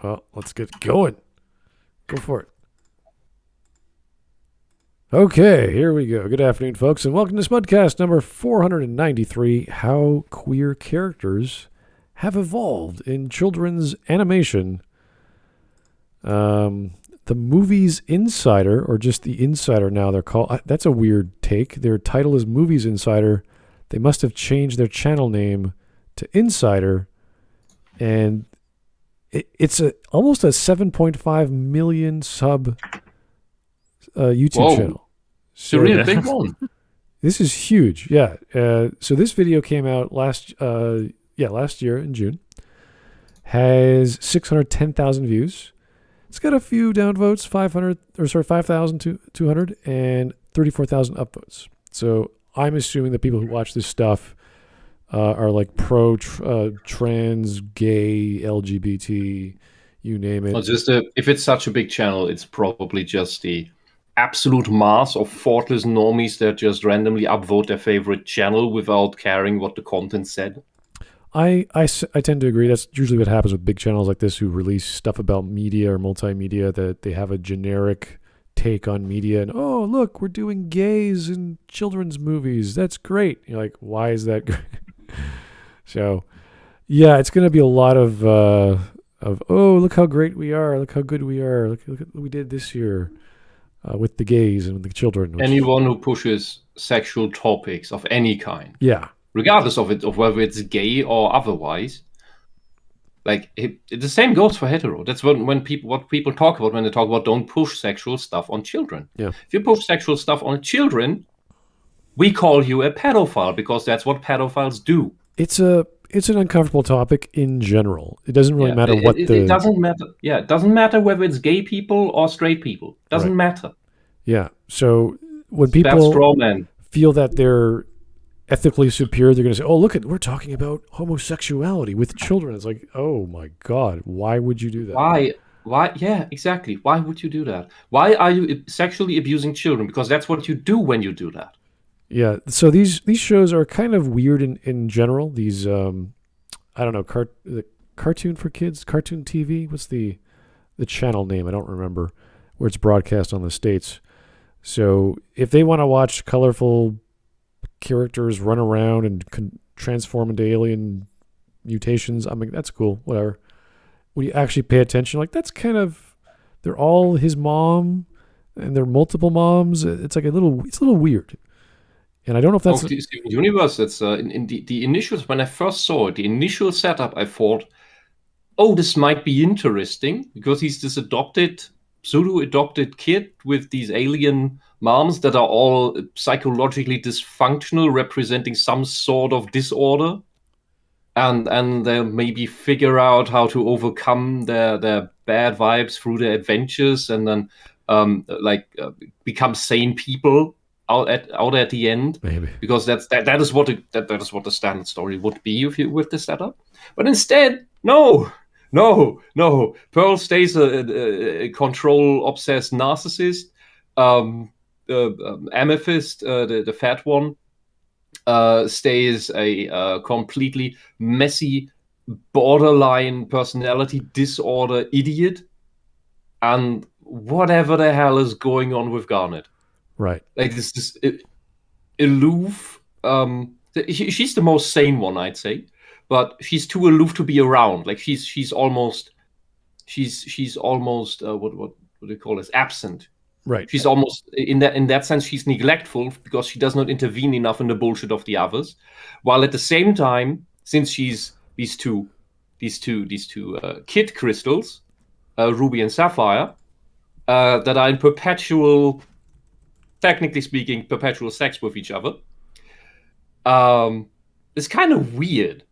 Well, let's get going. Go for it. Okay, here we go. Good afternoon, folks, and welcome to Smudcast number 493, How Queer Characters Have Evolved in Children's Animation. The Movies Insider, or just the Insider now they're called. That's a weird take. Their title is Movies Insider. They must have changed their channel name to Insider, and it's almost a 7.5 million sub YouTube channel. So it's a really big one. This is huge. Yeah. So this video came out last year in June. Has 610,000 views. It's got a few downvotes, 5,200 and 34,000 upvotes. So I'm assuming the people who watch this stuff are like pro trans, gay, LGBT, you name it. Well, if it's such a big channel, it's probably just the absolute mass of thoughtless normies that just randomly upvote their favorite channel without caring what the content said. I tend to agree. That's usually what happens with big channels like this who release stuff about media or multimedia, that they have a generic take on media and, oh, look, we're doing gays in children's movies. That's great. You're like, why is that great? So, yeah, it's going to be a lot of, oh, look how great we are. Look how good we are. Look what we did this year with the gays and with the children. Anyone who pushes sexual topics of any kind. Yeah. Regardless of whether it's gay or otherwise, like the same goes for hetero. That's what people talk about when they talk about don't push sexual stuff on children. Yeah. If you push sexual stuff on children, we call you a pedophile because that's what pedophiles do. It's an uncomfortable topic in general. It doesn't really matter what it doesn't matter. Yeah, it doesn't matter whether it's gay people or straight people. It doesn't matter. Yeah. So when people feel that they're ethically superior, they're going to say, oh, look, we're talking about homosexuality with children. It's like, oh my God, why would you do that? Why? Yeah, exactly. Why would you do that? Why are you sexually abusing children? Because that's what you do when you do that. Yeah. So these shows are kind of weird in general. These, I don't know, cartoon for kids, cartoon TV. What's the channel name? I don't remember, where it's broadcast on the States. So if they want to watch colorful characters run around and transform into alien mutations, I mean, that's cool, whatever. When you actually pay attention, like, that's kind of, they're all his mom and they're multiple moms. It's like it's a little weird. And I don't know if that's the universe. That's in the initials. When I first saw it, the initial setup, I thought, oh, this might be interesting because he's this pseudo-adopted kid with these alien moms that are all psychologically dysfunctional, representing some sort of disorder, and they'll maybe figure out how to overcome their bad vibes through their adventures, and then become sane people out at the end. Maybe because that is what the standard story would be with the setup. But instead, no. Pearl stays a control-obsessed narcissist. Amethyst, the fat one, stays a completely messy, borderline personality disorder idiot, and whatever the hell is going on with Garnet. Right. Like this aloof. She's the most sane one, I'd say, but she's too aloof to be around. Like she's almost what do you call this? Absent. Right. She's almost in that sense she's neglectful because she does not intervene enough in the bullshit of the others, while at the same time, since she's these two kid crystals, Ruby and Sapphire, that are in perpetual, technically speaking, perpetual sex with each other. It's kind of weird,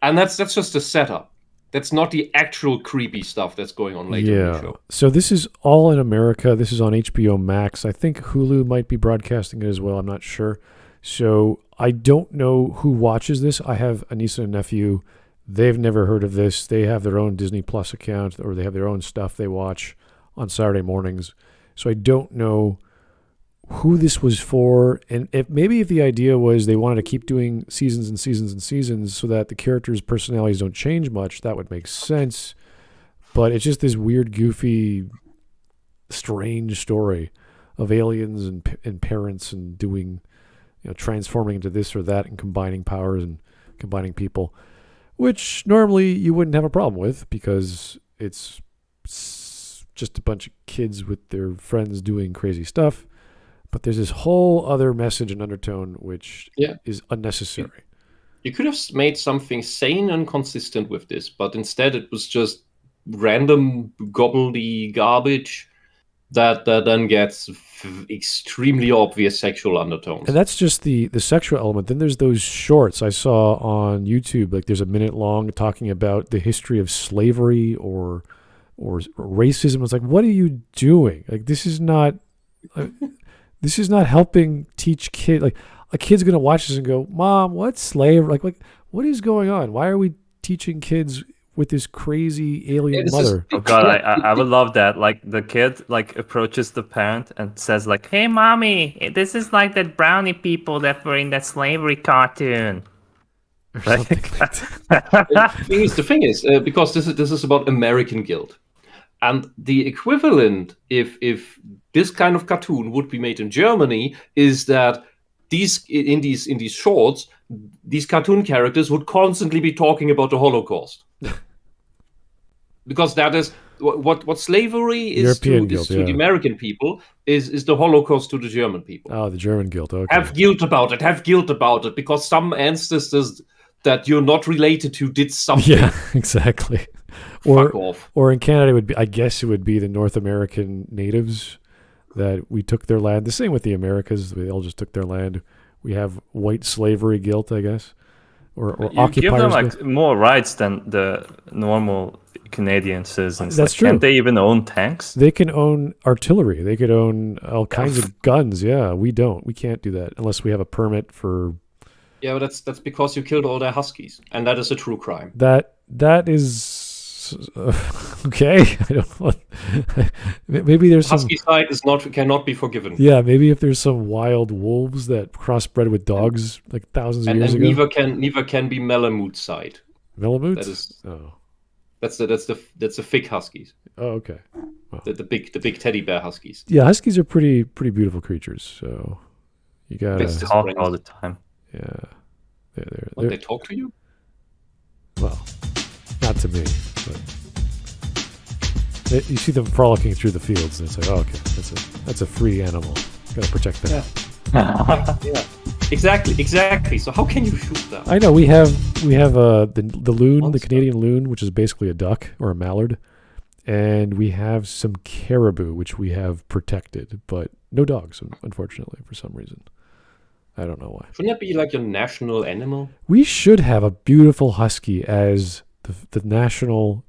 and that's just a setup. That's not the actual creepy stuff that's going on later in the show. So this is all in America. This is on HBO Max. I think Hulu might be broadcasting it as well. I'm not sure. So I don't know who watches this. I have a niece and a nephew. They've never heard of this. They have their own Disney Plus account, or they have their own stuff they watch on Saturday mornings. So I don't know who this was for, and if the idea was they wanted to keep doing seasons and seasons and seasons so that the characters' personalities don't change much, that would make sense. but it's just this weird, goofy, strange story of aliens and parents and doing, transforming into this or that and combining powers and combining people, which normally you wouldn't have a problem with because it's just a bunch of kids with their friends doing crazy stuff. But there's this whole other message and undertone which is unnecessary. You could have made something sane and consistent with this, but instead it was just random gobbledy garbage that then gets extremely obvious sexual undertones. And that's just the sexual element. Then there's those shorts I saw on YouTube. Like there's a minute long talking about the history of slavery or racism. It's like, what are you doing? Like this is not helping teach kids. Like a kid's gonna watch this and go, "Mom, what's slavery? Like what is going on? Why are we teaching kids with this crazy alien mother?" Oh God, I would love that. Like the kid approaches the parent and says like, "Hey, mommy, this is like that brownie people that were in that slavery cartoon." The thing is, because this is about American guilt, and the equivalent, if this kind of cartoon would be made in Germany, is that in these shorts, these cartoon characters would constantly be talking about the Holocaust. Because that is what slavery is to the American people is the Holocaust to the German people. Oh, the German guilt. Okay. Have guilt about it, because some ancestors that you're not related to did something. Yeah, exactly. Fuck off. Or in Canada, it would be the North American natives that we took their land. The same with the Americas. They all just took their land. We have white slavery guilt, I guess. Or occupiers. Give them more rights than the normal Canadian citizens. That's true. Can't they even own tanks? They can own artillery. They could own all kinds of guns. Yeah, we don't. We can't do that unless we have a permit for. Yeah, but that's because you killed all their huskies, and that is a true crime. That is okay. I don't know. Maybe there's husky side cannot be forgiven. Yeah, maybe if there's some wild wolves that crossbred with dogs like thousands of years ago. Neither can be Malamute side. Malamute? That is. Oh. That's the thick huskies. Oh, okay. Wow. The big teddy bear huskies. Yeah, huskies are pretty beautiful creatures. So you gotta talk all the time. Yeah, they talk to you? Well, not to me. But you see them frolicking through the fields, and it's like, oh, okay, that's a free animal. Gotta protect that. Yeah. Exactly. So how can you shoot them? I know we have the loon, the Canadian loon, which is basically a duck or a mallard, and we have some caribou, which we have protected, but no dogs, unfortunately, for some reason. I don't know why. Shouldn't that be like your national animal? We should have a beautiful husky as the national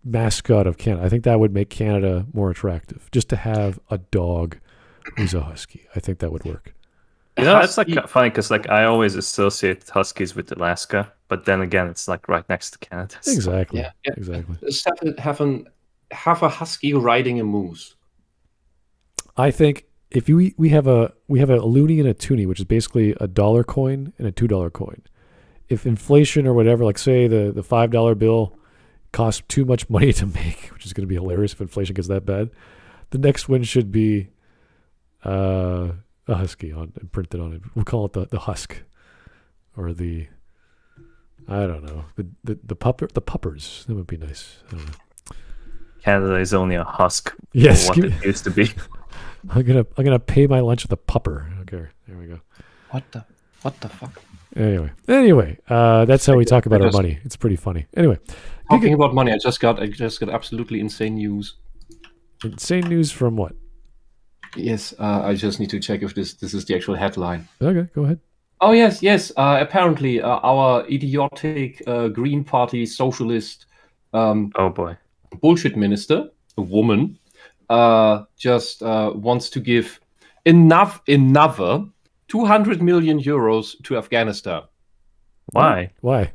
mascot of Canada. I think that would make Canada more attractive. Just to have a dog who's a husky. I think that would work. It's funny because I always associate huskies with Alaska, but then again, it's right next to Canada. So. Exactly. Yeah. Exactly. Just have a husky riding a moose. I think if we have a loonie and a toonie, which is basically a $1 coin and a $2 coin. If inflation or whatever, like say the $5 bill costs too much money to make, which is going to be hilarious if inflation gets that bad, the next one should be a husky and printed on it. We'll call it the husk, or the I don't know the puppers. That would be nice. I don't know. Canada is only a husk. Yes, what it used to be. I'm gonna pay my lunch with a pupper. Okay, there we go. What the fuck? Anyway, that's how we talk about our money. It's pretty funny. Anyway, talking about money, I just got absolutely insane news. Insane news from what? Yes, I just need to check if this is the actual headline. Okay, go ahead. Oh yes. Apparently, our idiotic Green Party socialist. Oh boy. Bullshit minister, a woman, just wants to give another 200 million euros to Afghanistan. Why? Why?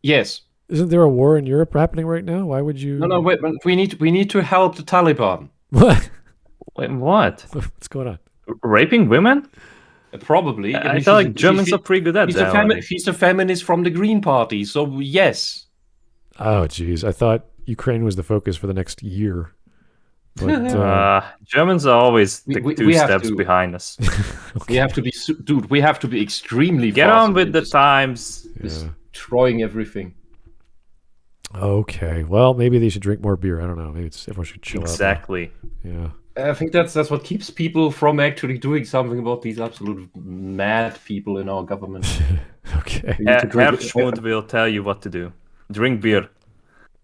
Yes. Isn't there a war in Europe happening right now? Why would you? No. Wait. We need to help the Taliban. What? Wait, what? What's going on? Raping women? Probably. I feel Germans are pretty good at that. She's a feminist from the Green Party, so yes. Oh, geez. I thought Ukraine was the focus for the next year. But Germans are always two we have steps to- behind us. We have to be, dude. We have to be extremely Get fast on with the just times. yeah. destroying everything. Okay. Well, maybe they should drink more beer. I don't know. Maybe everyone should chill Exactly. out. Yeah. I think that's what keeps people from actually doing something about these absolute mad people in our government. Okay. We need to drink- Herr will tell you what to do. Drink beer.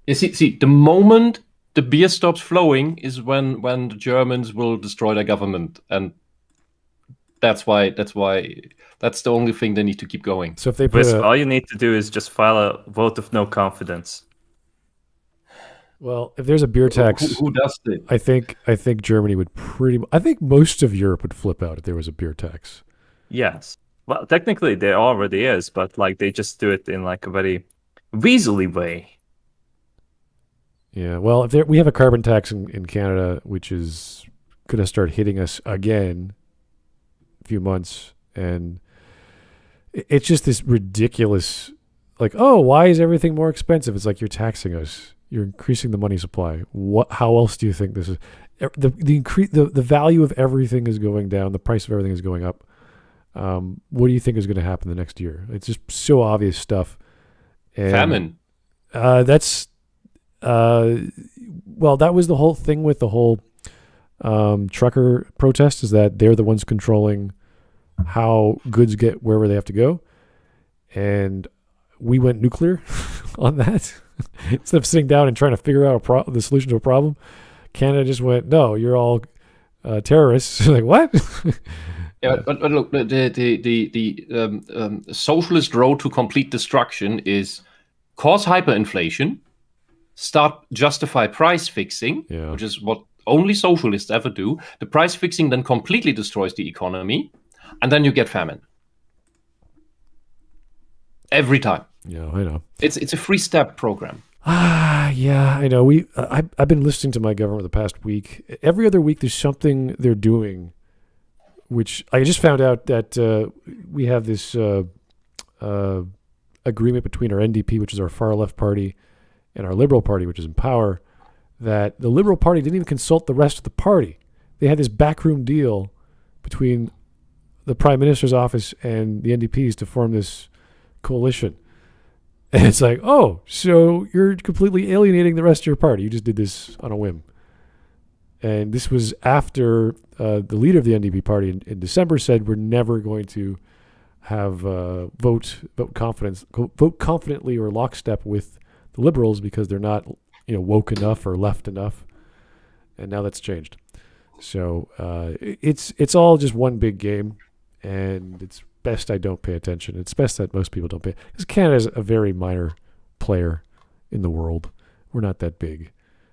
You see, the moment the beer stops flowing is when the Germans will destroy their government, and that's the only thing they need to keep going. So if they put Whisp, all you need to do is just file a vote of no confidence. well, if there's a beer tax, Who does it? I think Germany would I think most of Europe would flip out if there was a beer tax. Yes. Well, technically there already is, but like they just do it in like a very weaselly way. Yeah. Well, if we have a carbon tax in Canada, which is going to start hitting us again in a few months, and it's just this ridiculous, like, oh, why is everything more expensive? It's like you're taxing us. You're increasing the money supply. How else do you think this is? The value of everything is going down. The price of everything is going up. What do you think is going to happen the next year? It's just so obvious stuff. And, Famine. Well, that was the whole thing with the whole trucker protest, is that they're the ones controlling how goods get wherever they have to go. And we went nuclear on that. Instead of sitting down and trying to figure out the solution to a problem, Canada just went, no, you're all terrorists. Like, what? Yeah, but look, the socialist road to complete destruction is cause hyperinflation, justify price fixing, Yeah. which is what only socialists ever do. The price fixing then completely destroys the economy, and then you get famine. Every time. Yeah, I know. It's a three-step program. Yeah, I know. I've been listening to my government the past week. Every other week, there's something they're doing, which I just found out that we have this agreement between our NDP, which is our far left party, and our Liberal Party, which is in power, that the Liberal Party didn't even consult the rest of the party. They had this backroom deal between the Prime Minister's office and the NDPs to form this coalition. And it's like, oh, so you're completely alienating the rest of your party. You just did this on a whim. And this was after the leader of the NDP party in December said we're never going to have vote confidently or lockstep with the Liberals because they're not, woke enough or left enough. And now that's changed. So it's all just one big game, and it's best I don't pay attention. It's best that most people don't pay, because Canada's a very minor player in the world. We're not that big.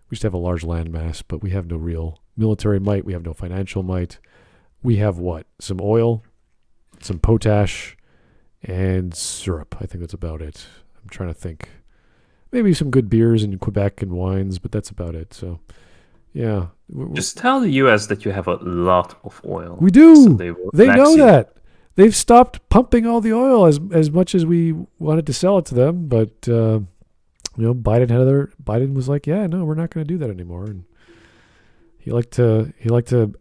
We just have a large landmass, but we have no real military might. We have no financial might. We have what? Some oil, some potash, and syrup. I think that's about it. I'm trying to think. Maybe some good beers in Quebec and wines, but that's about it. So, yeah. Just tell the US that you have a lot of oil. We do. So they tax know you. that. They've stopped pumping all the oil as much as we wanted to sell it to them, but Biden was like, yeah, no, we're not going to do that anymore. And he liked to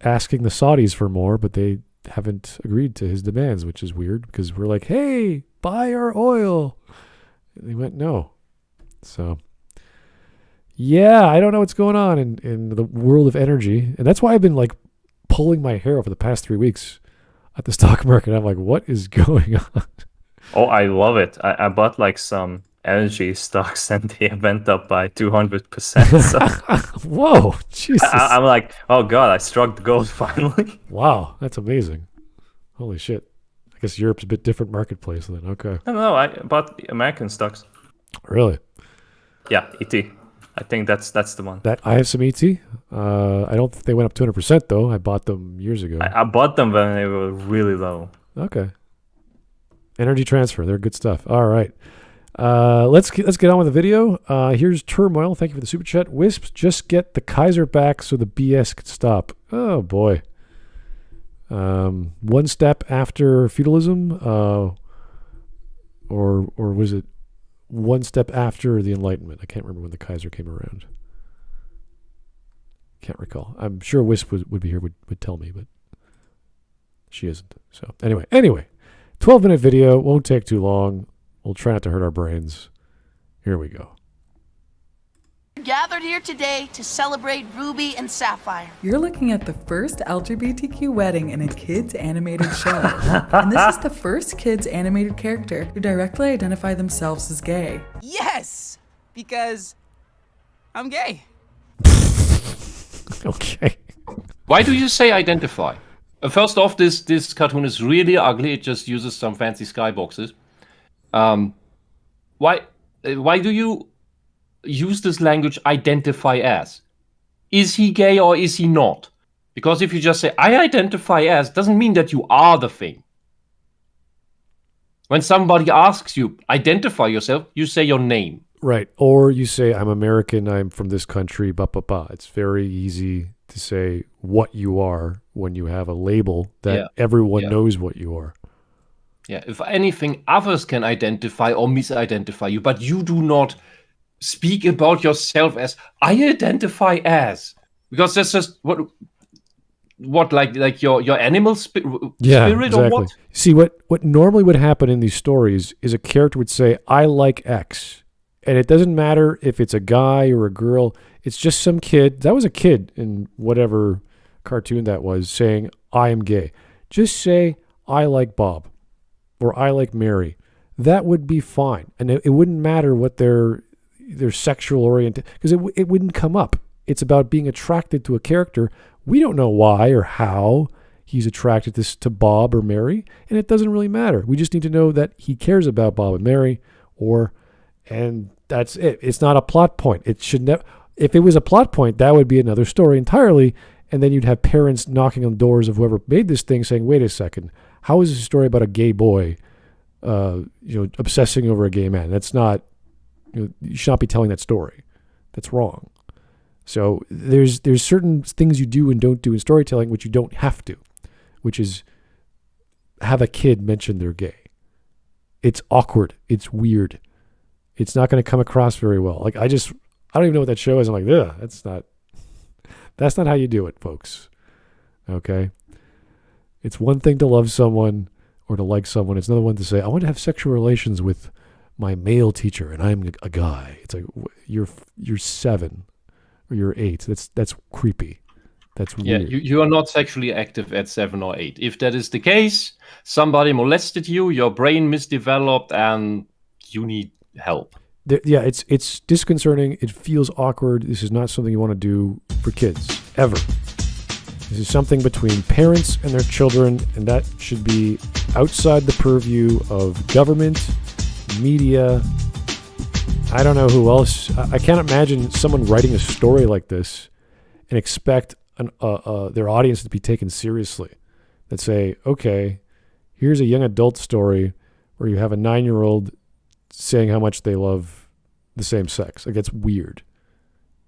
asking the Saudis for more, but they haven't agreed to his demands, which is weird because we're like, hey, buy our oil. And they went, no. So, yeah, I don't know what's going on in the world of energy. And that's why I've been like pulling my hair over the past 3 weeks at the stock market. I'm like, what is going on? Oh, I love it. I bought like some energy stocks and they went up by 200%. So Whoa, Jesus. I'm like, oh God, I struck the gold finally. Wow, that's amazing. Holy shit. I guess Europe's a bit different marketplace then. Okay. I don't know. I bought American stocks. Really? Yeah, ET. I think that's the one. That I have some ET. I don't think they went up 200% though. I bought them years ago. I bought them when they were really low. Okay. Energy transfer. They're good stuff. All right. Let's get on with the video. Here's Turmoil. Thank you for the super chat. Wisp, just get the Kaiser back so the BS could stop. Oh boy. One step after feudalism, or was it one step after the Enlightenment. I can't remember when the Kaiser came around. Can't recall. I'm sure Whisp would be here, would tell me, but she isn't. So anyway, 12-minute video, won't take too long. We'll try not to hurt our brains. Here we go. Gathered here today to celebrate Ruby and Sapphire. You're looking at the first LGBTQ wedding in a kids animated show. And this is the first kids animated character to directly identify themselves as gay. Yes, because I'm gay. Okay. Why do you say identify? First off, this cartoon is really ugly. It just uses some fancy skyboxes. Why do you use this language, identify as? Is he gay or is he not? Because if you just say, I identify as, doesn't mean that you are the thing. When somebody asks you, identify yourself, you say your name. Right. Or you say, I'm American, I'm from this country, blah, blah, blah. It's very easy to say what you are when you have a label that everyone knows what you are. Yeah, if anything, others can identify or misidentify you, but you do not speak about yourself as, I identify as. Because that's just what like your animal spirit exactly. or what? See, what normally would happen in these stories is a character would say, I like X. And it doesn't matter if it's a guy or a girl. It's just some kid. That was a kid in whatever cartoon that was saying, I am gay. Just say, I like Bob or I like Mary. That would be fine. And it wouldn't matter what their sexual orientation, because it wouldn't come up. It's about being attracted to a character. We don't know why or how he's attracted to Bob or Mary, and it doesn't really matter. We just need to know that he cares about Bob and Mary, and that's it. It's not a plot point. It should never. If it was a plot point, that would be another story entirely, and then you'd have parents knocking on doors of whoever made this thing, saying, "Wait a second, how is this a story about a gay boy, obsessing over a gay man? That's not. You should not be telling that story. That's wrong." So there's certain things you do and don't do in storytelling which you don't have to, which is have a kid mention they're gay. It's awkward. It's weird. It's not going to come across very well. Like I don't even know what that show is. I'm like, ugh, that's not how you do it, folks. Okay. It's one thing to love someone or to like someone. It's another one to say, I want to have sexual relations with my male teacher and I'm a guy. It's like, you're 7 or you're 8. That's creepy. That's weird. Yeah, you are not sexually active at 7 or 8. If that is the case, somebody molested you, your brain misdeveloped, and you need help. It's disconcerting. It feels awkward. This is not something you want to do for kids, ever. This is something between parents and their children, and that should be outside the purview of government, media. I don't know who else. I can't imagine someone writing a story like this and expect their audience to be taken seriously. That say, okay, here's a young adult story where you have a 9-year-old saying how much they love the same sex. Like, it's weird.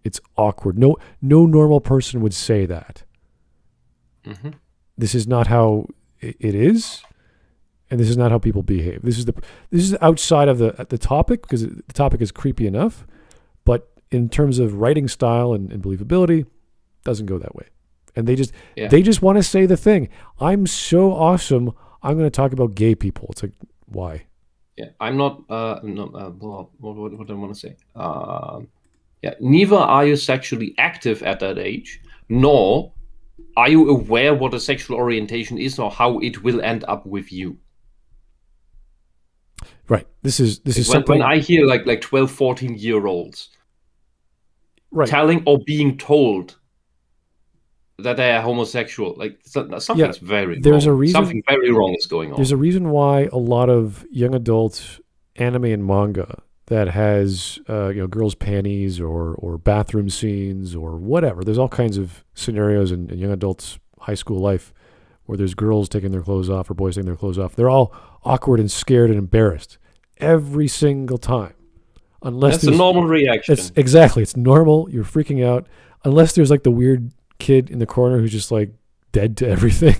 It's awkward. No normal person would say that. Mm-hmm. This is not how it is, and this is not how people behave. This is outside of the topic, because the topic is creepy enough, but in terms of writing style and believability, doesn't go that way. And they just want to say the thing. I'm so awesome. I'm going to talk about gay people. It's like, why? Yeah, I'm not. What do I want to say? Neither are you sexually active at that age, nor are you aware what a sexual orientation is or how it will end up with you. Right. This is something. When I hear like 12, 14-year-olds telling or being told that they are homosexual, like something's very wrong. Something very wrong is going on. There's a reason why a lot of young adult anime and manga that has girls' panties or bathroom scenes or whatever. There's all kinds of scenarios in young adults' high school life where there's girls taking their clothes off or boys taking their clothes off. They're all awkward and scared and embarrassed every single time. That's a normal reaction. It's normal. You're freaking out. Unless there's like the weird kid in the corner who's just like dead to everything.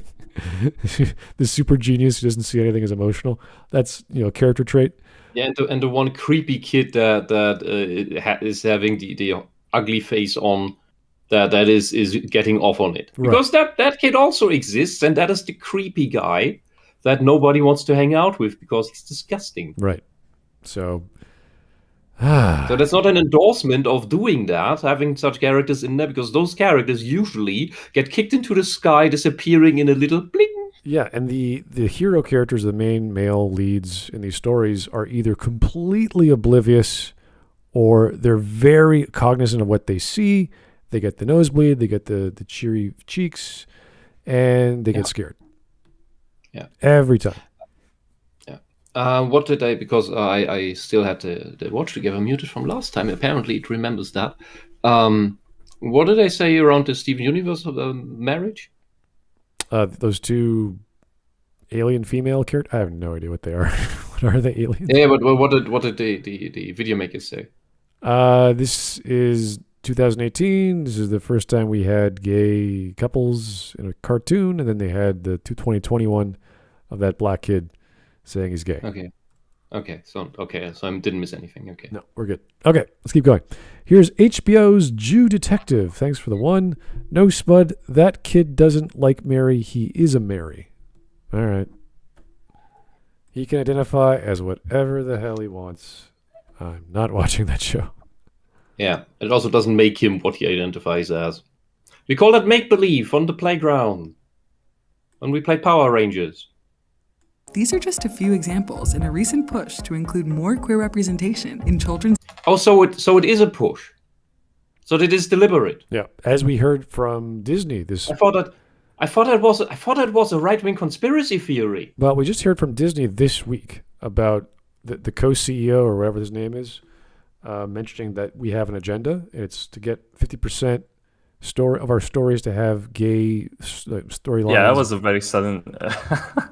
the super genius who doesn't see anything as emotional. That's a character trait. Yeah, and the one creepy kid that is having the ugly face on, that is getting off on it, because that kid also exists, and that is the creepy guy that nobody wants to hang out with because he's disgusting. Right. So. So that's not an endorsement of doing that, having such characters in there, because those characters usually get kicked into the sky, disappearing in a little bling. Yeah, and the hero characters, the main male leads in these stories, are either completely oblivious or they're very cognizant of what they see. They get the nosebleed, they get the cheery cheeks, and they get scared. Yeah. Every time. What did I? Because I still had the watch together muted from last time. Apparently, it remembers that. What did I say around the Steven Universe marriage? Those two alien female characters. I have no idea what they are. What are they, aliens? Yeah, but what did the video makers say? This is 2018. This is the first time we had gay couples in a cartoon, and then they had the 2021 of that black kid saying he's gay. Okay. So I didn't miss anything. Okay. No, we're good. Okay, let's keep going. Here's HBO's Jew Detective. Thanks for the one. No, Spud, that kid doesn't like Mary. He is a Mary. All right. He can identify as whatever the hell he wants. I'm not watching that show. Yeah, it also doesn't make him what he identifies as. We call that make-believe on the playground when we play Power Rangers. These are just a few examples in a recent push to include more queer representation in children's... Oh, so it is a push. So it is deliberate. Yeah, as we heard from Disney, this... I thought that was a right-wing conspiracy theory. Well, we just heard from Disney this week about the co-CEO or whatever his name is, mentioning that we have an agenda. It's to get 50% of our stories to have gay storylines. Yeah, that was a very sudden.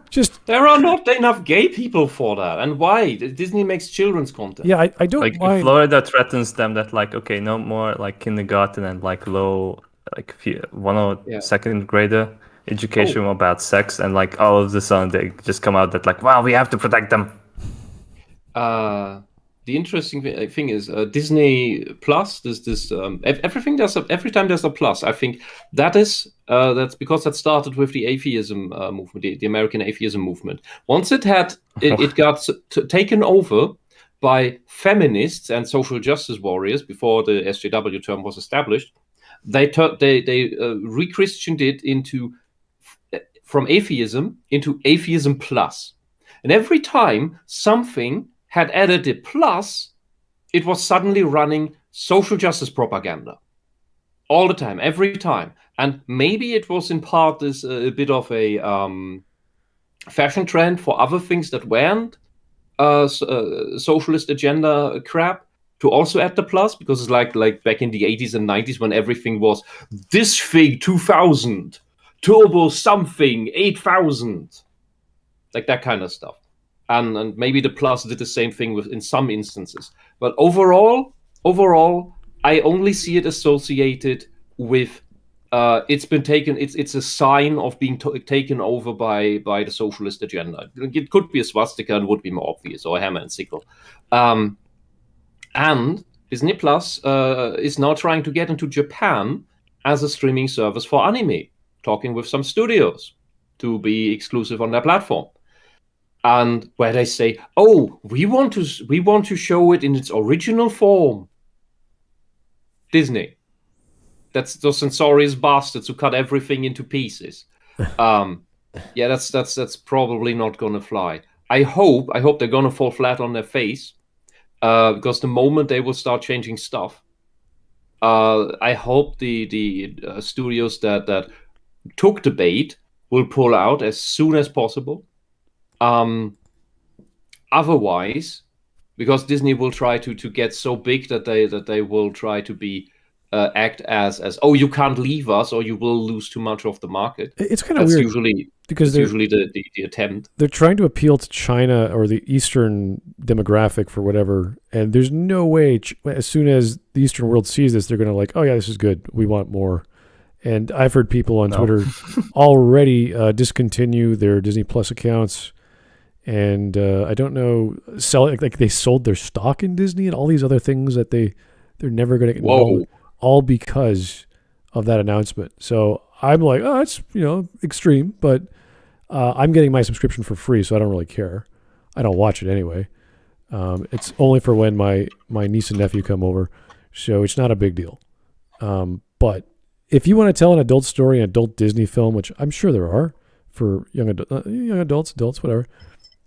Just there are not enough gay people for that, and why? Disney makes children's content. Yeah, I don't like mind. Florida threatens them that okay, no more kindergarten and low one or second grader education about sex, and all of a sudden they just come out that wow, we have to protect them. The interesting thing is Disney Plus. Every time there's a plus. I think that's because that started with the atheism movement, the American atheism movement. Once it got taken over by feminists and social justice warriors before the SJW term was established. They re-Christianed it from atheism into atheism plus, and every time something had added a plus, it was suddenly running social justice propaganda. All the time, every time. And maybe it was in part this a bit of a fashion trend for other things that weren't socialist agenda crap to also add the plus, because it's like back in the 80s and 90s when everything was this fig 2000, turbo something 8000, like that kind of stuff. And maybe the plus did the same thing in some instances. But overall, I only see it associated with it's been taken. It's a sign of being taken over by the socialist agenda. It could be a swastika and would be more obvious, or a hammer and sickle. And Disney Plus is now trying to get into Japan as a streaming service for anime, talking with some studios to be exclusive on their platform. And where they say, "Oh, we want to show it in its original form." Disney, that's those censorious bastards who cut everything into pieces. Yeah, that's probably not gonna fly. I hope they're gonna fall flat on their face, because the moment they will start changing stuff, I hope the studios that took the bait will pull out as soon as possible. Otherwise, because Disney will try to get so big that they will try to be act as you can't leave us or you will lose too much of the market. It's kind of weird because that's usually the attempt. They're trying to appeal to China or the Eastern demographic for whatever, and there's no way as soon as the Eastern world sees this, they're going to oh yeah, this is good. We want more. And I've heard people on No. Twitter already discontinue their Disney Plus accounts. And I don't know, like they sold their stock in Disney and all these other things that they're never going to get involved with, all because of that announcement. So I'm like, oh, it's extreme, but I'm getting my subscription for free, so I don't really care. I don't watch it anyway. It's only for when my niece and nephew come over, so it's not a big deal. But if you want to tell an adult story, an adult Disney film, which I'm sure there are for young adults, whatever,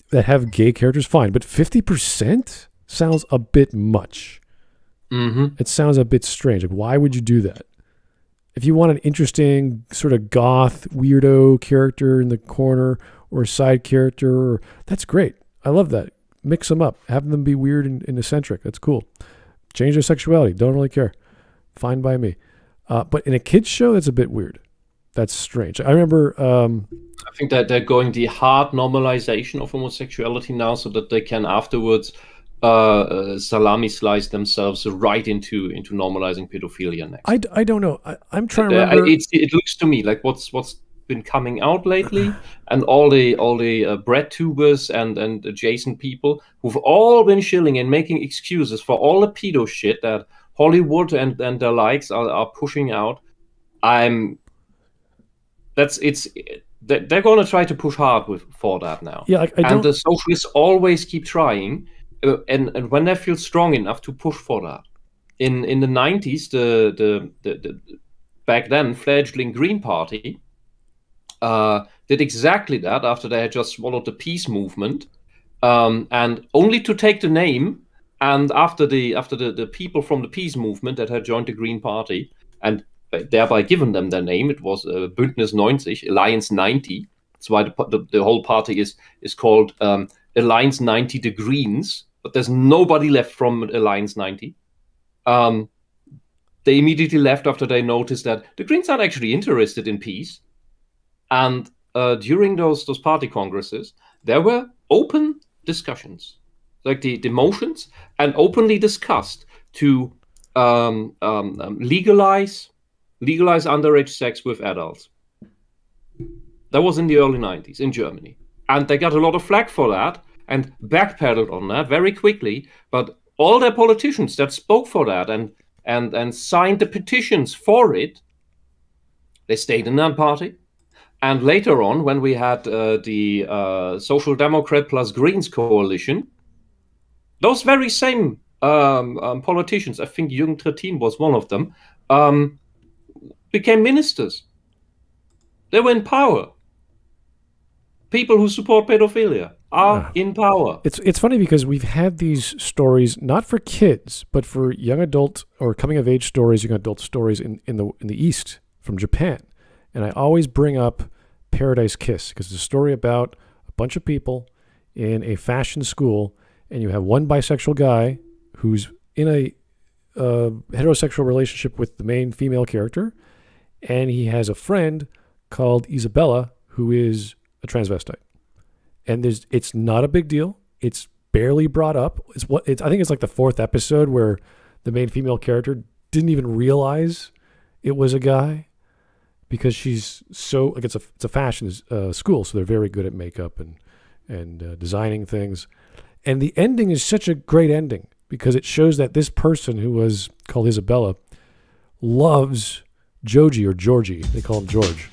that have gay characters, fine. But 50% sounds a bit much. Mm-hmm. It sounds a bit strange. Like, why would you do that? If you want an interesting sort of goth weirdo character in the corner or a side character, that's great. I love that. Mix them up. Have them be weird and eccentric. That's cool. Change their sexuality. Don't really care. Fine by me. But in a kid's show, that's a bit weird. That's strange. I remember... I think that they're going the hard normalization of homosexuality now so that they can afterwards salami slice themselves right into normalizing pedophilia next. I don't know. I'm trying to remember... It looks to me like what's been coming out lately, and all the bread tubers and adjacent people who've all been shilling and making excuses for all the pedo shit that Hollywood and their likes are pushing out. They're going to try to push hard for that now. Yeah, and the socialists always keep trying, and when they feel strong enough to push for that. In the 90s, the back then fledgling Green Party did exactly that after they had just swallowed the peace movement, and only to take the name. And after the people from the peace movement that had joined the Green Party and thereby given them their name, it was Bündnis 90, Alliance 90. That's why the whole party is called Alliance 90, the Greens. But there's nobody left from Alliance 90. They immediately left after they noticed that the Greens aren't actually interested in peace. And during those party congresses, there were open discussions, like the motions, and openly discussed to legalize underage sex with adults. That was in the early 90s in Germany. And they got a lot of flack for that and backpedaled on that very quickly. But all their politicians that spoke for that and signed the petitions for it, they stayed in that party. And later on, when we had the Social Democrat plus Greens coalition, those very same politicians, I think Jürgen Trittin was one of them, became ministers. They were in power. People who support pedophilia are in power. It's funny because we've had these stories not for kids, but for young adult or coming of age stories, young adult stories in the East from Japan. And I always bring up Paradise Kiss because it's a story about a bunch of people in a fashion school, and you have one bisexual guy who's in a heterosexual relationship with the main female character, and he has a friend called Isabella who is a transvestite. And it's not a big deal. It's barely brought up. I think it's like the fourth episode where the main female character didn't even realize it was a guy because she's so like it's a fashion school, so they're very good at makeup and designing things. And the ending is such a great ending because it shows that this person who was called Isabella loves Joji or Georgie. They call him George.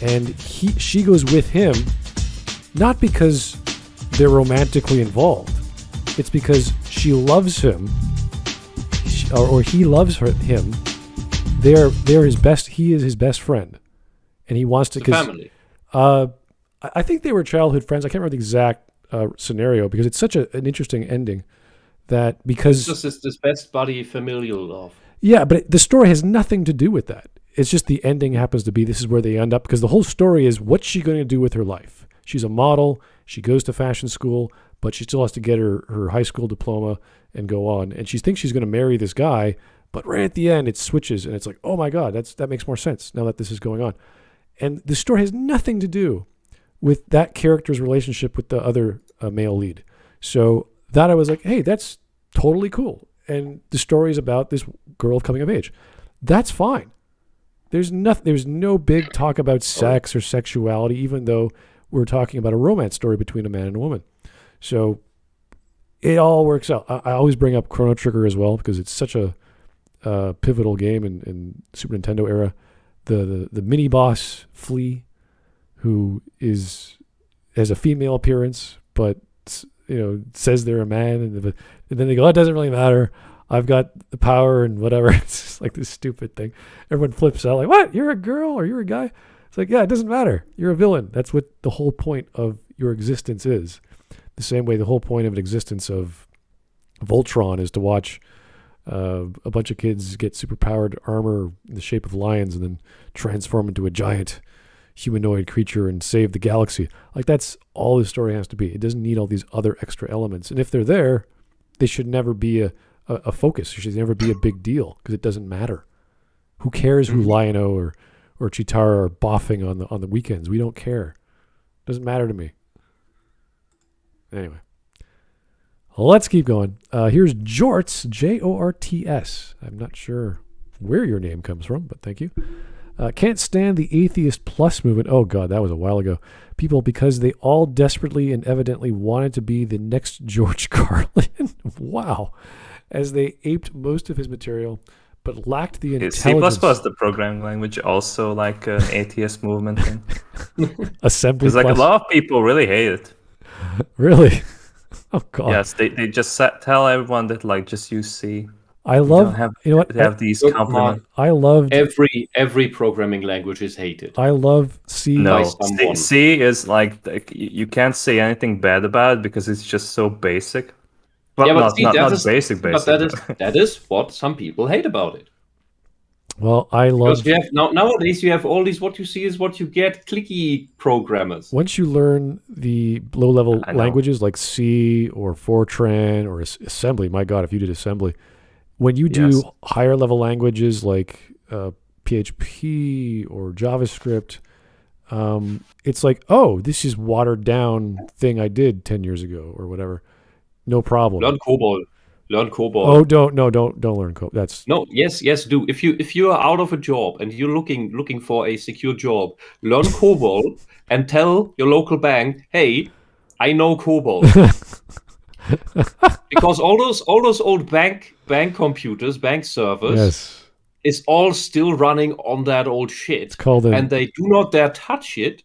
And she goes with him, not because they're romantically involved. It's because she loves him, or he loves him. They're his best. He is his best friend, and he wants to. Family. I think they were childhood friends. I can't remember the exact scenario because it's such an interesting ending. That because it's just this best buddy familial love. Yeah, but the story has nothing to do with that. It's just the ending happens to be this is where they end up because the whole story is what's she going to do with her life? She's a model. She goes to fashion school, but she still has to get her high school diploma and go on. And she thinks she's going to marry this guy, but right at the end it switches and it's like, oh my God, that makes more sense now that this is going on. And the story has nothing to do with that character's relationship with the other male lead. So that I was like, hey, that's totally cool. And the story is about this girl coming of age. That's fine. There's no big talk about sex or sexuality, even though we're talking about a romance story between a man and a woman. So it all works out. I always bring up Chrono Trigger as well because it's such a pivotal game in Super Nintendo era. The mini boss Flea, who has a female appearance, but says they're a man, and then they go, "Oh, it doesn't really matter. I've got the power and whatever." It's just like this stupid thing. Everyone flips out like, "What? You're a girl or you're a guy?" It's like, yeah, it doesn't matter. You're a villain. That's what the whole point of your existence is. The same way the whole point of an existence of Voltron is to watch a bunch of kids get superpowered armor in the shape of lions and then transform into a giant humanoid creature and save the galaxy. Like, that's all the story has to be. It doesn't need all these other extra elements. And if they're there, they should never be a focus. It should never be a big deal because it doesn't matter. Who cares who Lion-O or Chitara are boffing on the weekends? We don't care. It doesn't matter to me. Anyway, let's keep going. Here's Jorts, Jorts. I'm not sure where your name comes from, but thank you. Can't stand the Atheist Plus movement. Oh, God, that was a while ago. People, because they all desperately and evidently wanted to be the next George Carlin. Wow. As they aped most of his material, but lacked the intelligence. C++, the programming language, also like an atheist movement thing. Assembly Because like a lot of people really hate it. Really? Oh, God. Yes, they just tell everyone that like just use C. I love, you know what? They have these compliments. I loved every programming language is hated. I love C. No, C is like you can't say anything bad about it because it's just so basic. Well, yeah, but not basic. But that is what some people hate about it. Well, I love. Because nowadays you have all these. What you see is what you get. Clicky programmers. Once you learn the low-level languages like C or Fortran or assembly, my God, if you did assembly, when you do higher-level languages like PHP or JavaScript, it's like, oh, this is watered-down thing I did 10 years ago or whatever. No problem. Learn COBOL. Oh, don't learn COBOL. That's yes, do. If you are out of a job and you're looking for a secure job, learn COBOL and tell your local bank, hey, I know COBOL. Because all those old bank computers, bank servers, is all still running on that old shit. It's called and they do not dare touch it.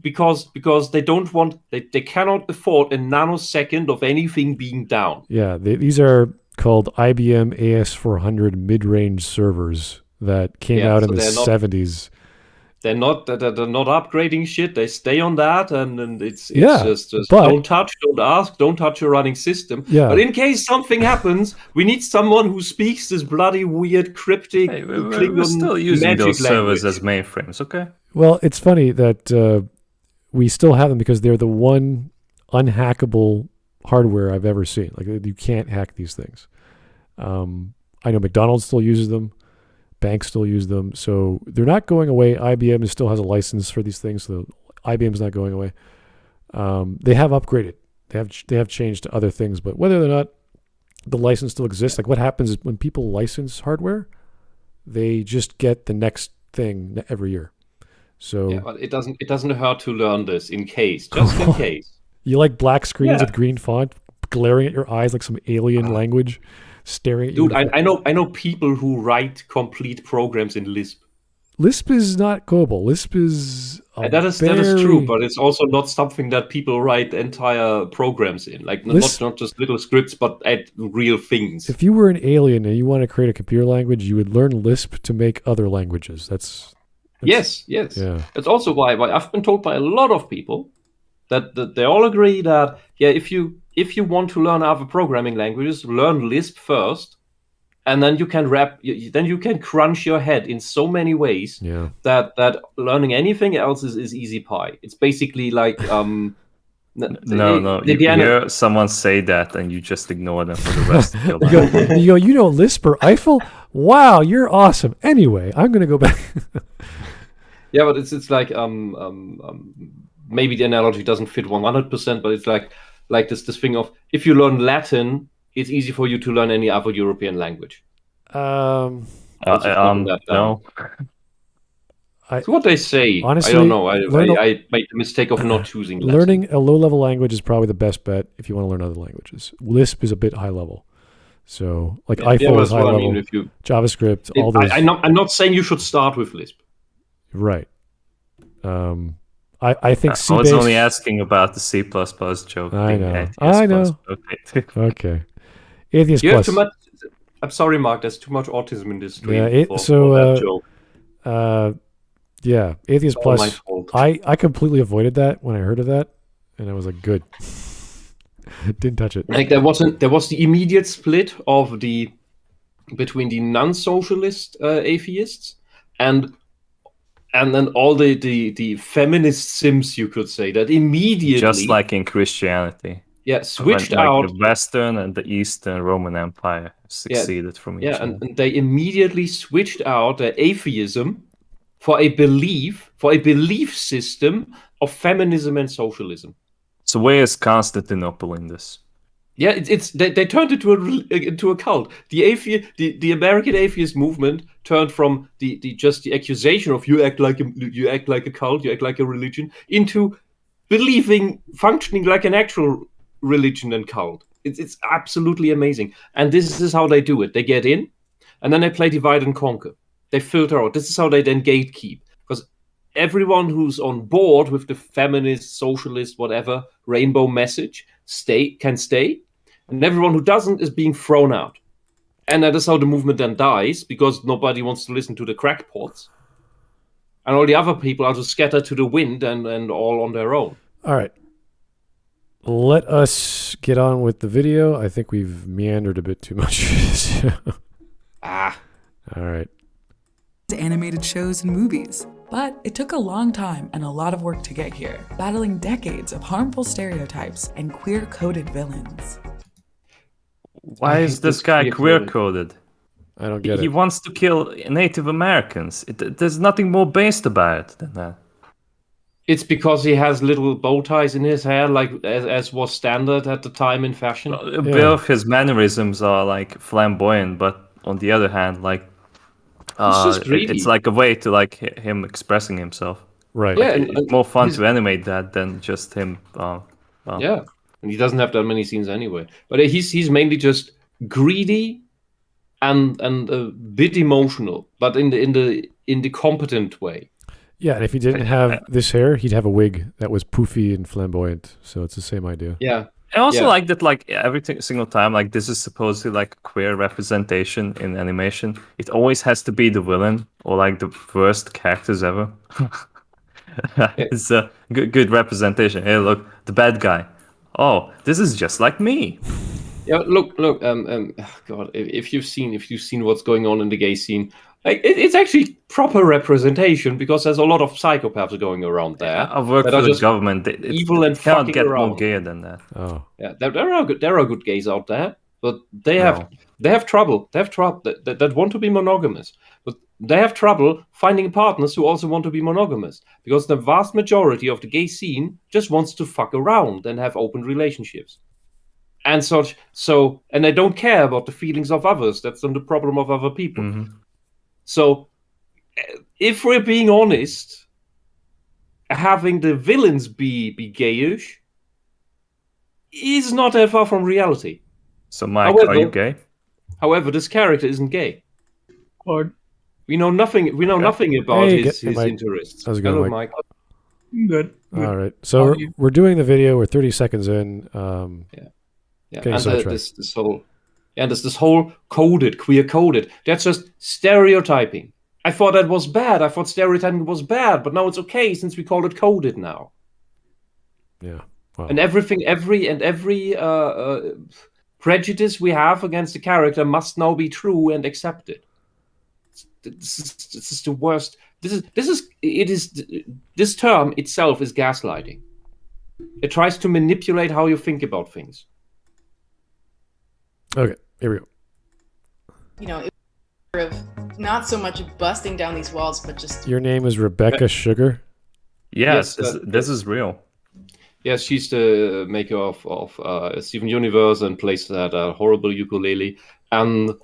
Because they don't want they cannot afford a nanosecond of anything being down. Yeah, these are called IBM AS400 mid-range servers that came out in the 70s. They're not upgrading shit. They stay on that, and it's just don't touch, don't ask, don't touch your running system. Yeah. But in case something happens, we need someone who speaks this bloody weird cryptic. We're still using those servers as mainframes, okay? Well, it's funny that we still have them because they're the one unhackable hardware I've ever seen. Like, you can't hack these things. I know McDonald's still uses them. Banks still use them. So they're not going away. IBM still has a license for these things, so IBM's not going away. They have upgraded. They have changed to other things, but whether or not the license still exists, like what happens is when people license hardware, they just get the next thing every year. So but it doesn't hurt to learn this in case. You like black screens with green font glaring at your eyes like some alien language staring at you. Dude, I know people who write complete programs in Lisp. Lisp is not COBOL. Lisp is that is true, but it's also not something that people write entire programs in. Like not just little scripts, but add real things. If you were an alien and you want to create a computer language, you would learn Lisp to make other languages. Yes. Yeah. It's also why I've been told by a lot of people that they all agree that if you want to learn other programming languages, learn Lisp first, and then you can crunch your head in so many ways that learning anything else is easy pie. It's basically like no. You hear someone say that and you just ignore them for the rest of your life. You know Lisp or Eiffel? Wow, you're awesome. Anyway, I'm gonna go back. Yeah, but it's like maybe the analogy doesn't fit 100%, but it's like this thing of if you learn Latin, it's easy for you to learn any other European language. No. It's what they say. Honestly, I don't know. I made the mistake of not choosing Latin. Learning a low-level language is probably the best bet if you want to learn other languages. Lisp is a bit high-level. So, like iPhone is high-level, I mean, JavaScript, all those. I'm not saying you should start with Lisp. Right. I think C-base... I was only asking about the C++ joke. I know. Okay. Atheist Plus. I'm sorry, Mark. There's too much autism in this stream for that joke. Yeah, Atheist It's all Plus. my fault. I completely avoided that when I heard of that, and I was like, good. Didn't touch it. Like there was the immediate split between the non-socialist atheists and then all the feminist sims, you could say, that immediately, just like in Christianity, switched like out. The Western and the Eastern Roman Empire succeeded from each other. And they immediately switched out their atheism for a belief system of feminism and socialism. So where is Constantinople in this? Yeah, they turned it into a cult. The American atheist movement turned from the accusation of you act like a cult, you act like a religion, into functioning like an actual religion and cult. It's absolutely amazing. And this is how they do it. They get in, and then they play divide and conquer. They filter out. This is how they then gatekeep. Because everyone who's on board with the feminist, socialist, whatever, rainbow message can stay. And everyone who doesn't is being thrown out. And that is how the movement then dies, because nobody wants to listen to the crackpots. And all the other people are just scattered to the wind and all on their own. All right. Let us get on with the video. I think we've meandered a bit too much. All right. Animated shows and movies. But it took a long time and a lot of work to get here, battling decades of harmful stereotypes and queer-coded villains. Why is this guy queer-coded? I don't get it. He wants to kill Native Americans. There's nothing more based about it than that. It's because he has little bow ties in his hair, like as was standard at the time in fashion. A bit of his mannerisms are like flamboyant, but on the other hand, like it's like a way to like him expressing himself. Right. Yeah, it's more fun to animate that than just him. Yeah, and he doesn't have that many scenes anyway. But he's mainly just greedy and a bit emotional, but in the competent way. Yeah, and if he didn't have this hair, he'd have a wig that was poofy and flamboyant. So it's the same idea. Yeah. I also like that, like every single time, like this is supposedly like queer representation in animation. It always has to be the villain or like the worst characters ever. It's a good representation. Hey, look, the bad guy. Oh, this is just like me. Yeah, look. God, if you've seen what's going on in the gay scene, like it's actually proper representation because there's a lot of psychopaths going around there. I've worked for the government. Evil and cannot fucking get around. more gayer than that. Oh, yeah, there are good gays out there, but they have trouble. They have trouble that want to be monogamous, but they have trouble finding partners who also want to be monogamous because the vast majority of the gay scene just wants to fuck around and have open relationships. And and they don't care about the feelings of others. That's then the problem of other people. Mm-hmm. So, if we're being honest, having the villains be gayish is not that far from reality. So, Mike, are you gay? However, this character isn't gay. Or we know nothing. We know nothing about his interests. How's it going, Hello, Mike? Good. All right. So we're doing the video. We're 30 seconds in. Yeah, and this whole queer coded. That's just stereotyping. I thought that was bad. I thought stereotyping was bad, but now it's okay since we call it coded now. Yeah. Wow. And every prejudice we have against the character must now be true and accepted. This is the worst. This term itself is gaslighting. It tries to manipulate how you think about things. Okay, here we go. You know, it was sort of not so much busting down these walls, but just... Your name is Rebecca Sugar? Yes, this is real. Yes, she's the maker of Steven Universe and plays that horrible ukulele. And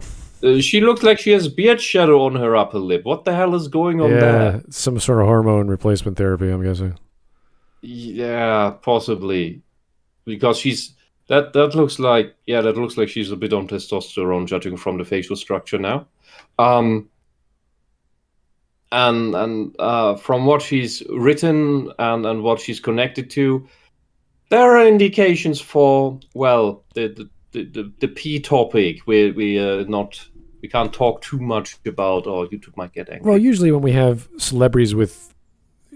She looks like she has beard shadow on her upper lip. What the hell is going on there? Some sort of hormone replacement therapy, I'm guessing. Yeah, possibly. Because that looks like she's a bit on testosterone, judging from the facial structure now. And from what she's written and what she's connected to, there are indications for the P topic where we can't talk too much about, or YouTube might get angry. Well, usually when we have celebrities with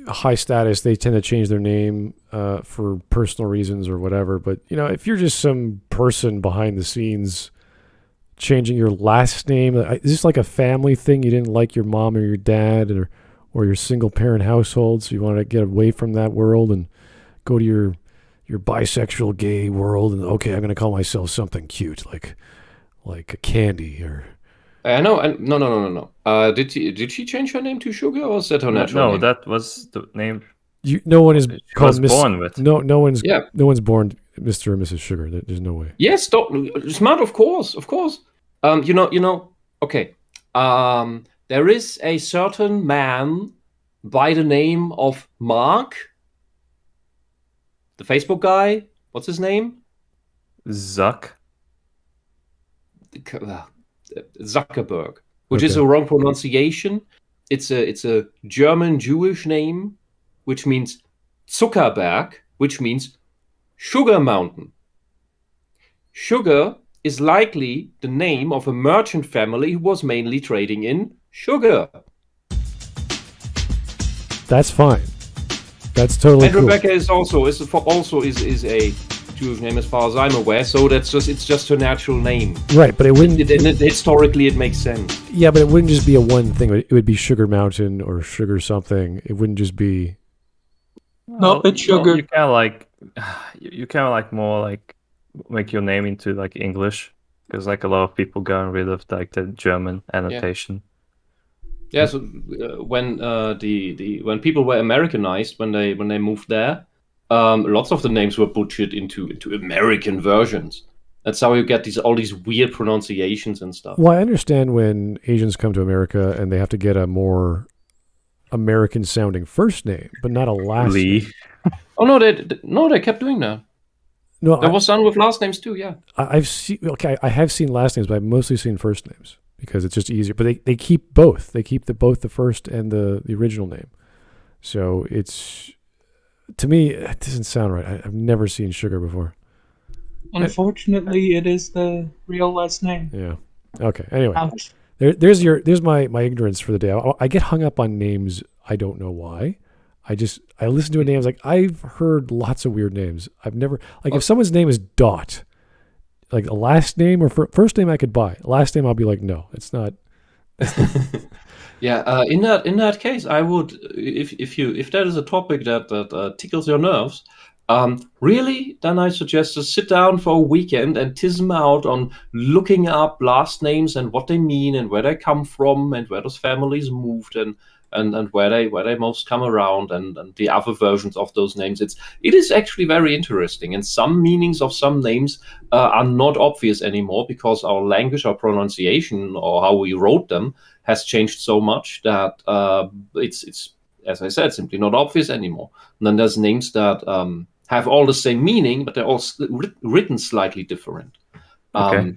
high status, they tend to change their name for personal reasons or whatever. But if you're just some person behind the scenes changing your last name, is this like a family thing? You didn't like your mom or your dad or your single parent household, so you want to get away from that world and go to your bisexual gay world, and okay, I'm going to call myself something cute like a Candy or. No. Did she change her name to Sugar, or was that her natural name? No, that was the name. No one is called born with. No one's born Mr. or Mrs. Sugar. There's no way. Yes, smart, of course. Okay. There is a certain man by the name of Mark, the Facebook guy. What's his name? Zuckerberg, which is a wrong pronunciation. It's a German Jewish name, which means Zuckerberg, which means sugar mountain. Sugar is likely the name of a merchant family who was mainly trading in sugar. That's fine. That's totally and cool. Rebecca is also a Jewish name as far as I'm aware, so it's just her natural name. Right, but it wouldn't. Historically, it makes sense. Yeah, but it wouldn't just be a one thing. It would be Sugar Mountain or Sugar something. It wouldn't just be. No, it's Sugar. You kind of more like make your name into like English, because like a lot of people gotten rid of like the German annotation. Yeah. So when when people were Americanized, when they moved there. Lots of the names were butchered into American versions. That's how you get all these weird pronunciations and stuff. Well, I understand when Asians come to America and they have to get a more American-sounding first name, but not a last name. Oh no, they kept doing that. No, there was some with last names too. Yeah, I have seen last names, but I've mostly seen first names because it's just easier. But they keep both. They keep both the first and the original name. So it's. To me, it doesn't sound right. I've never seen Sugar before. Unfortunately, it is the real last name. Yeah. Okay. Anyway, Ouch. there's my ignorance for the day. I get hung up on names. I don't know why. I listen to a name. I was like, I've heard lots of weird names. I've never if someone's name is Dot, like a last name or first name I could buy. Last name I'll be like, no, it's not. Yeah, in that case, I would, if that is a topic that tickles your nerves, really, then I suggest to sit down for a weekend and tism out on looking up last names and what they mean and where they come from and where those families moved and where they most come around and the other versions of those names. It is actually very interesting, and some meanings of some names are not obvious anymore because our language, our pronunciation, or how we wrote them has changed so much that it's as I said, simply not obvious anymore. And then there's names that have all the same meaning, but they're all written slightly different. Okay.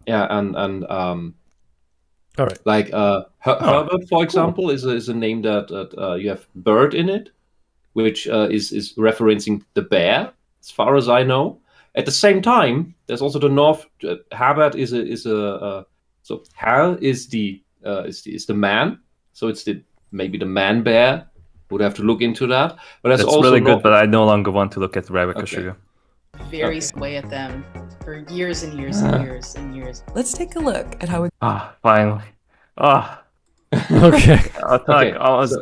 Yeah, and all right. Like Herbert, for example, is a name that you have bird in it, which is referencing the bear, as far as I know. At the same time, there's also the North. Herbert is so Herr is the man, so it's maybe the man bear. Would have to look into that. But that's also really good. But I no longer want to look at Rebecca Sugar. Very sway at them for years and years and years and years. Let's take a look at how it. Finally. Okay.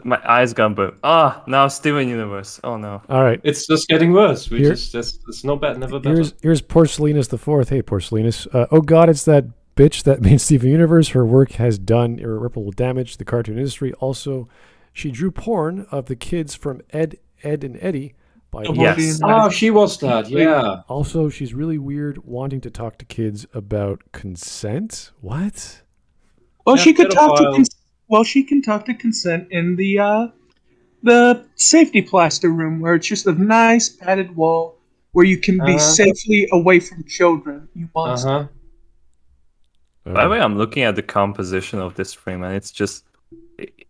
My eyes gone blue. Now Steven Universe. Oh no. All right. It's just getting worse. It's no bad, never better. Here's Porcelinus the Fourth. Hey, Porcelinus. Oh God, it's that bitch that made Steven Universe. Her work has done irreparable damage to the cartoon industry. Also, she drew porn of the kids from Ed, and Eddie. by Yes. Oh, she was that. Yeah. Also, she's really weird wanting to talk to kids about consent. What? Well, Yeah, she could talk to pedophile. she can talk to consent in the safety plaster room, where it's just a nice padded wall where you can be safely away from children. You monster. By the way, I'm looking at the composition of this frame, and it's just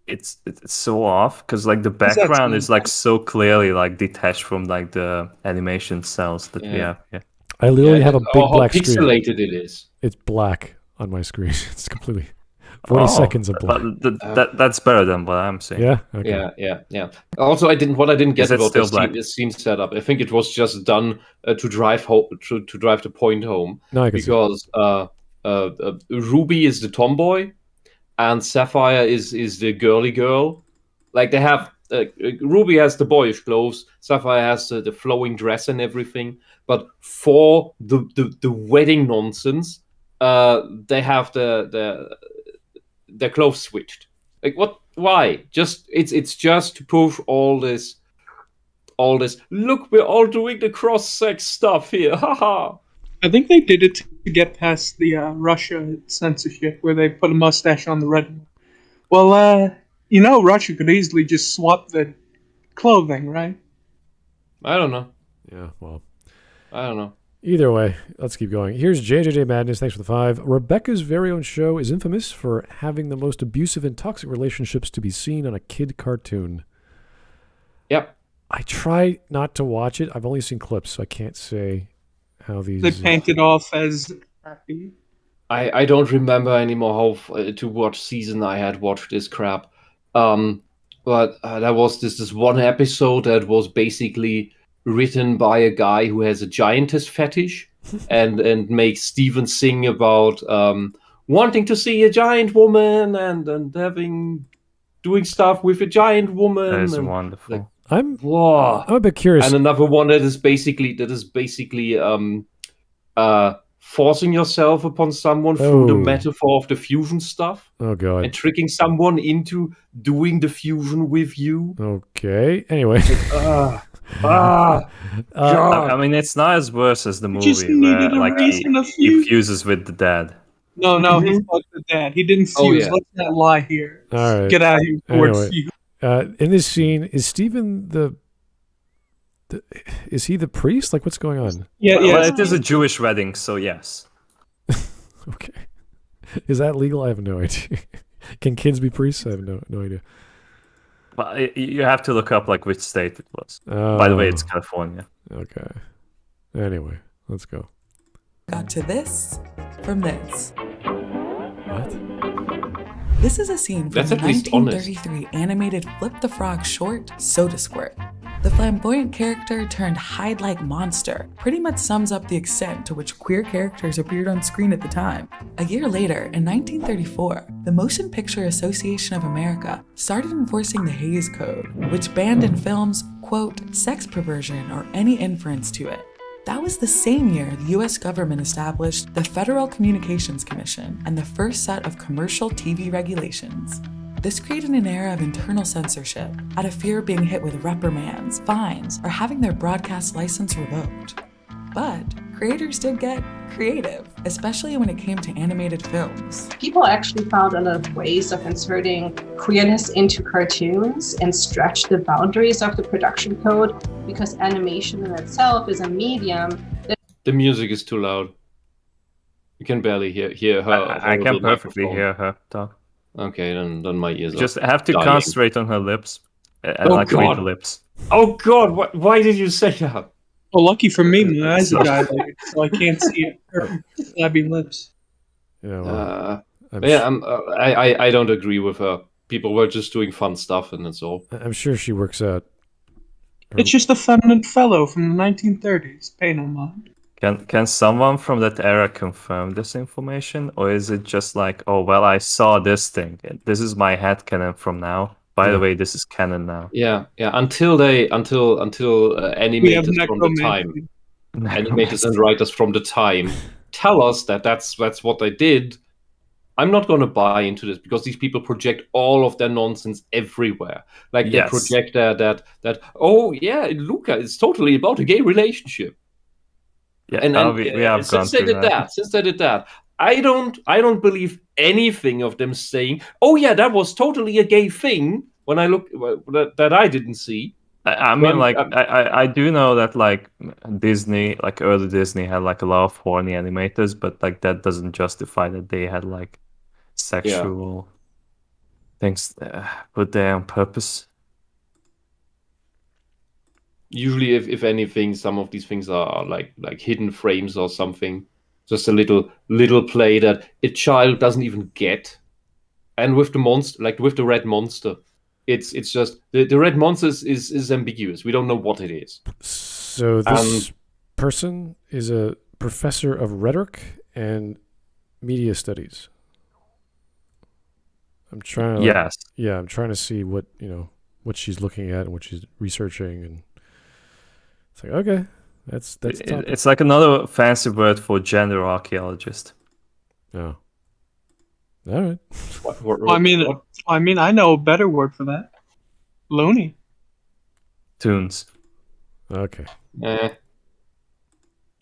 it's so off because like the background is like so clearly like detached from like the animation cells that we have here. I literally have a big how black screen. pixelated it is. It's black on my screen. It's completely 40 seconds of black. But that's better than what I'm saying. Yeah. Okay. Yeah. Also, I didn't get Is it about still this scene setup. I think it was just done to drive the point home. No, I can see. Because Ruby is the tomboy, and Sapphire is the girly girl. Like they have Ruby has the boyish clothes, Sapphire has the flowing dress and everything. But for the wedding nonsense, they have their clothes switched. Like what? Why? It's just to push all this. Look, we're all doing the cross-sex stuff here. Haha. I think they did it to get past the Russia censorship, where they put a mustache on the red one. Well, Russia could easily just swap the clothing, right? I don't know. Yeah, well. I don't know. Either way, let's keep going. Here's JJJ Madness. Thanks for the 5. Rebecca's very own show is infamous for having the most abusive and toxic relationships to be seen on a kid cartoon. Yep. I try not to watch it. I've only seen clips, so I can't say how these... They paint it off as happy. I don't remember anymore how to what season I had watched this crap. But there was this one episode that was basically written by a guy who has a giantess fetish and makes Steven sing about wanting to see a giant woman and doing stuff with a giant woman. That is and, wonderful. like, I'm whoa. a bit curious. And another one that is basically forcing yourself upon someone through the metaphor of the fusion stuff. Oh, God. And tricking someone into doing the fusion with you. Okay. Anyway. God. I mean, it's not as worse as the movie where like he fuses with the dad. No, he fucked the dad. He didn't fuse. Oh, yeah. Let's not lie here. All right. Get out of here. Anyway, in this scene, is Steven is he the priest? Like, what's going on? Yeah. Well, it is a Jewish wedding, so yes. Okay. Is that legal? I have no idea. Can kids be priests? I have no idea. Well, you have to look up like which state it was. By the way, it's California. Okay. Anyway, let's go. Got to this from this. What? This is a scene from That's the at least honest. 1933 animated Flip the Frog short, Soda Squirt. The flamboyant character turned Hyde-like monster pretty much sums up the extent to which queer characters appeared on screen at the time. A year later, in 1934, the Motion Picture Association of America started enforcing the Hays Code, which banned in films, quote, sex perversion or any inference to it. That was the same year the US government established the Federal Communications Commission and the first set of commercial TV regulations. This created an era of internal censorship, out of fear of being hit with reprimands, fines, or having their broadcast license revoked. But creators did get creative, especially when it came to animated films. People actually found a lot of ways of inserting queerness into cartoons and stretch the boundaries of the production code, because animation in itself is a medium that... The music is too loud. You can barely hear her. I can perfectly hear her talk. Okay, then my ears just are have to dying. concentrate on her lips. And Oh, like read God. the lips. Oh God! Why did you say that? Well, lucky for me, my eyes are dilated, so I can't see her flabby lips. Yeah. Well, I don't agree with her. People were just doing fun stuff, and that's all. I'm sure she works out. It's just a feminine fellow from the 1930s. Pay no mind. Can someone from that era confirm this information, or is it just like, oh well, I saw this thing. This is my headcanon from now. By the way, this is canon now. Yeah. Until animators from the time, animators and writers from the time tell us that that's what they did. I'm not going to buy into this because these people project all of their nonsense everywhere. Like they project that oh yeah, Luca, it's totally about a gay relationship. Yeah, and we have gone since they did that, I don't believe anything of them saying, oh yeah, that was totally a gay thing. When I look that I didn't see. I mean, like, I do know that, like, Disney, like, early Disney had, like, a lot of horny animators, but, like, that doesn't justify that they had, like, sexual things put there on purpose. Usually, if anything, some of these things are like hidden frames or something. Just a little play that a child doesn't even get. And with the monster, like with the red monster, it's just the red monster is ambiguous. We don't know what it is. So this person is a professor of rhetoric and media studies. I'm trying to I'm trying to see what she's looking at and what she's researching, and it's like, okay, that's it's like another fancy word for gender archaeologist. Oh. All right. I mean, I know a better word for that. Loony. Tunes. Okay. It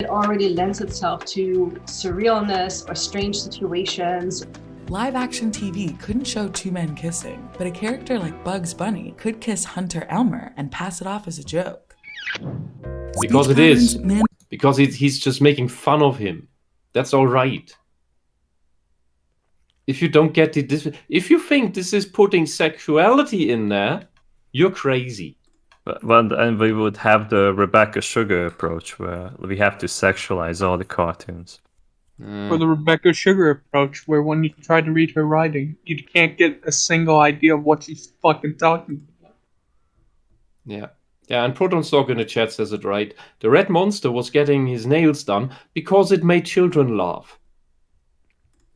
already lends itself to surrealness or strange situations. Live-action TV couldn't show two men kissing, but a character like Bugs Bunny could kiss Hunter Elmer and pass it off as a joke. Because it is. Because he's just making fun of him. That's all right. If you don't get it, if you think this is putting sexuality in there, you're crazy. Well, and we would have the Rebecca Sugar approach, where we have to sexualize all the cartoons. Or the Rebecca Sugar approach, where when you try to read her writing, you can't get a single idea of what she's fucking talking about. Yeah. Yeah, and ProtonStalk in the chat says it right. The red monster was getting his nails done because it made children laugh.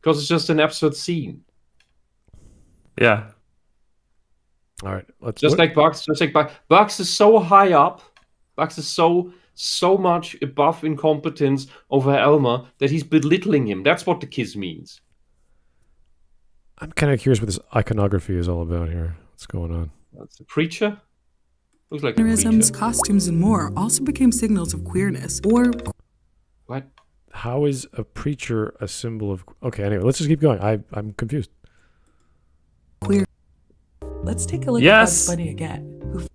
Because it's just an absurd scene. Yeah. All right. Like Bugs. Bugs is so high up. Bugs is so much above incompetence over Elmer that he's belittling him. That's what the kiss means. I'm kind of curious what this iconography is all about here. What's going on? That's a preacher. Looks like Mannerisms, a preacher. costumes, and more also became signals of queerness. Or what? How is a preacher a symbol of... Okay, anyway, let's just keep going. I'm confused. Queer. Let's take a look at Bugs Bunny again, who,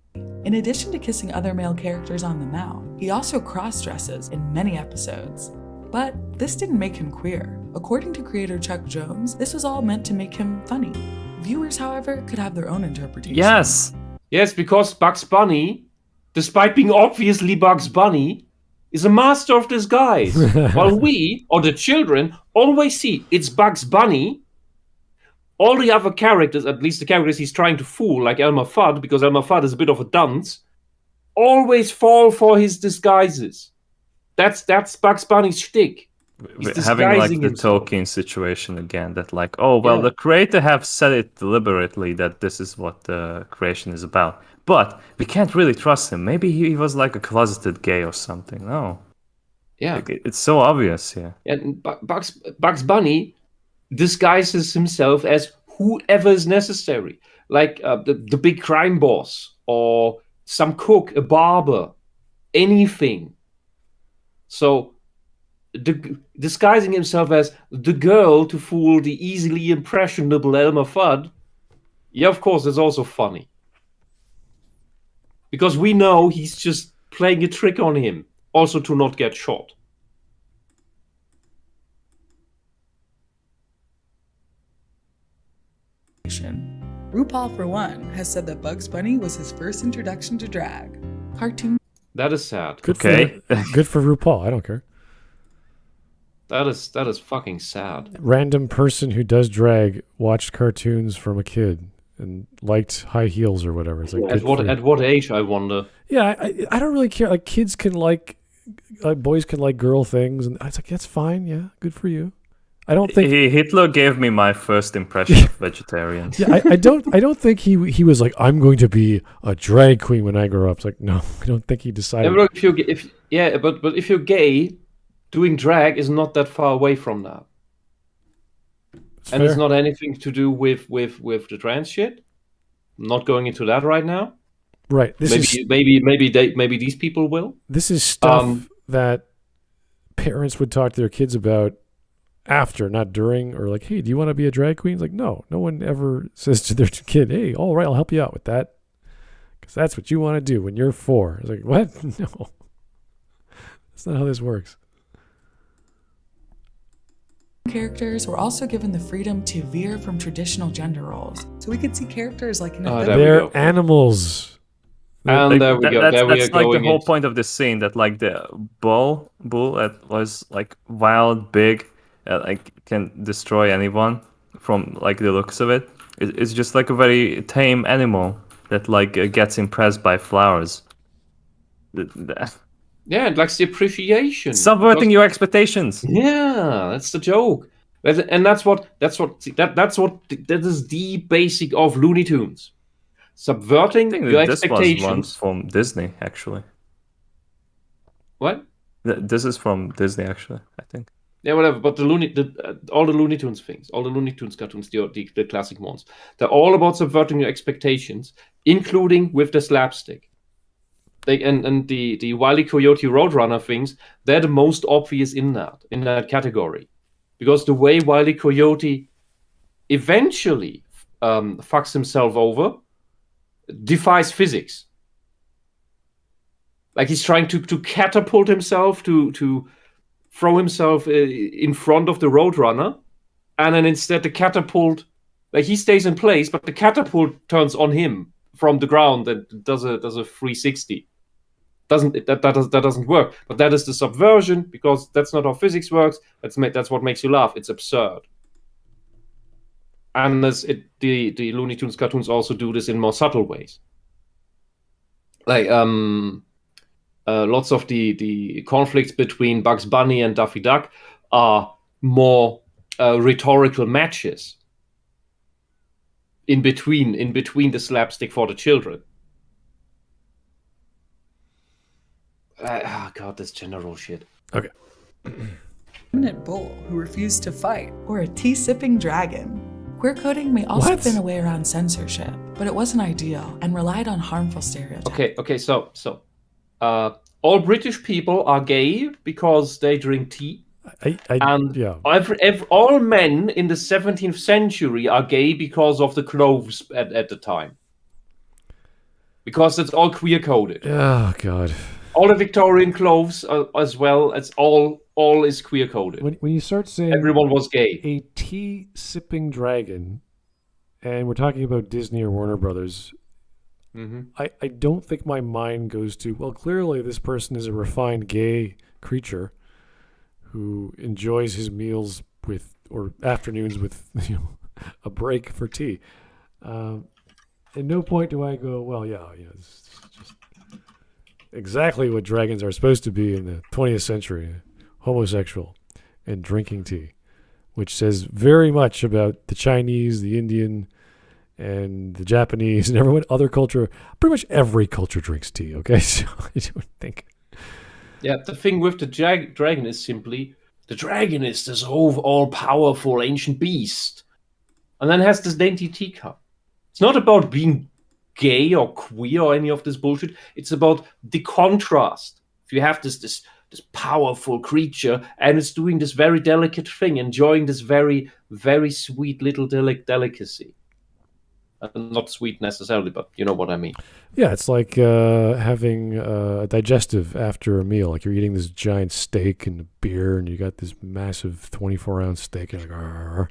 in addition to kissing other male characters on the mouth, he also cross-dresses in many episodes. But this didn't make him queer. According to creator Chuck Jones, this was all meant to make him funny. Viewers, however, could have their own interpretation. Yes, because Bugs Bunny, despite being obviously Bugs Bunny, is a master of disguise. While we, or the children, always see it's Bugs Bunny. All the other characters, at least the characters he's trying to fool, like Elmer Fudd, because Elmer Fudd is a bit of a dunce, always fall for his disguises. That's Bugs Bunny's shtick. We're having like the Tolkien situation again, that like, oh, well, the creator have said it deliberately that this is what the creation is about. But we can't really trust him. Maybe he was like a closeted gay or something. No. Yeah. Like, it's so obvious, yeah. And Bugs Bunny disguises himself as whoever is necessary. Like the big crime boss, or some cook, a barber, anything. So... disguising himself as the girl to fool the easily impressionable Elmer Fudd, yeah, of course, it's also funny. Because we know he's just playing a trick on him, also to not get shot. RuPaul, for one, has said that Bugs Bunny was his first introduction to drag. Cartoon. That is sad. Good for RuPaul. I don't care. That is fucking sad. Random person who does drag watched cartoons from a kid and liked high heels or whatever. It's like, at what age, I wonder? Yeah, I don't really care. Like, kids can like boys can like girl things, and I was like, that's fine. Yeah, good for you. I don't think Hitler gave me my first impression of vegetarians. Yeah, I don't think he was like, I'm going to be a drag queen when I grow up. It's like, no, I don't think he decided. Yeah, but if you're gay, doing drag is not that far away from that. and it's not anything to do with the trans shit. I'm not going into that right now. Right. Maybe these people will. This is stuff that parents would talk to their kids about after, not during, or like, hey, do you want to be a drag queen? It's like, no one ever says to their kid, hey, all right, I'll help you out with that. Because that's what you want to do when you're 4. It's like, what? No. That's not how this works. Characters were also given the freedom to veer from traditional gender roles. So we could see characters like in a they're animals. And there we go. That's like the whole point of this scene, that like the bull that was like wild, big, like can destroy anyone from like the looks of it. It's just like a very tame animal that like gets impressed by flowers. Yeah, it likes the appreciation. Subverting your expectations. Yeah, that's the joke. And that is the basic of Looney Tunes. Subverting your expectations. This was one from Disney, actually. What? This is from Disney, actually, I think. Yeah, whatever. But all the Looney Tunes things, all the Looney Tunes cartoons, the classic ones, they're all about subverting your expectations, including with the slapstick. And the Wile E. Coyote Roadrunner things, they're the most obvious in that category, because the way Wile E. Coyote eventually fucks himself over defies physics. Like he's trying to catapult himself, to throw himself in front of the Roadrunner, and then instead the catapult, like he stays in place, but the catapult turns on him from the ground and does a 360. That doesn't work. But that is the subversion, because that's not how physics works. That's what makes you laugh. It's absurd. And the Looney Tunes cartoons also do this in more subtle ways. Like lots of the conflicts between Bugs Bunny and Daffy Duck are more rhetorical matches in between the slapstick for the children. God, this general shit. Okay. Dominant bull who refused to fight, or a tea-sipping dragon. Queer coding may also have been a way around censorship, but it wasn't ideal and relied on harmful stereotypes. Okay, so all British people are gay because they drink tea. All men in the 17th century are gay because of the clothes at the time. Because it's all queer coded. Oh, God. All the Victorian clothes as well, it's all is queer coded. When you start saying everyone was gay, a tea-sipping dragon, and we're talking about Disney or Warner Brothers, I don't think my mind goes to, well, clearly this person is a refined gay creature who enjoys his meals or afternoons with a break for tea. At no point do I go, well, yeah, it's just exactly what dragons are supposed to be in the 20th century, homosexual and drinking tea, which says very much about the Chinese, the Indian, and the Japanese, and everyone, other culture. Pretty much every culture drinks tea, okay? So I don't think. Yeah, the thing with the dragon is simply, the dragon is this all-powerful ancient beast, and then has this dainty teacup. It's not about being gay or queer or any of this bullshit. It's about the contrast. If you have this powerful creature and it's doing this very delicate thing, enjoying this very, very sweet little delicacy. Not sweet necessarily, but you know what I mean. Yeah, it's like having a digestive after a meal. Like you're eating this giant steak and a beer, and you got this massive 24-ounce steak, and you're like, arr.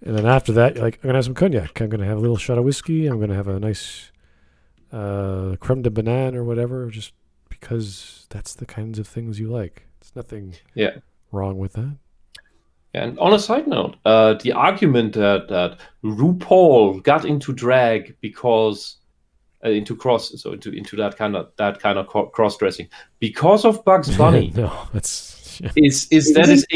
And then after that, you're like, I'm going to have some cognac. I'm going to have a little shot of whiskey. I'm going to have a nice creme de banane or whatever, just because that's the kinds of things you like. There's nothing wrong with that. And on a side note, the argument that RuPaul got into drag because into that kind of cross-dressing because of Bugs Bunny. No, that's that is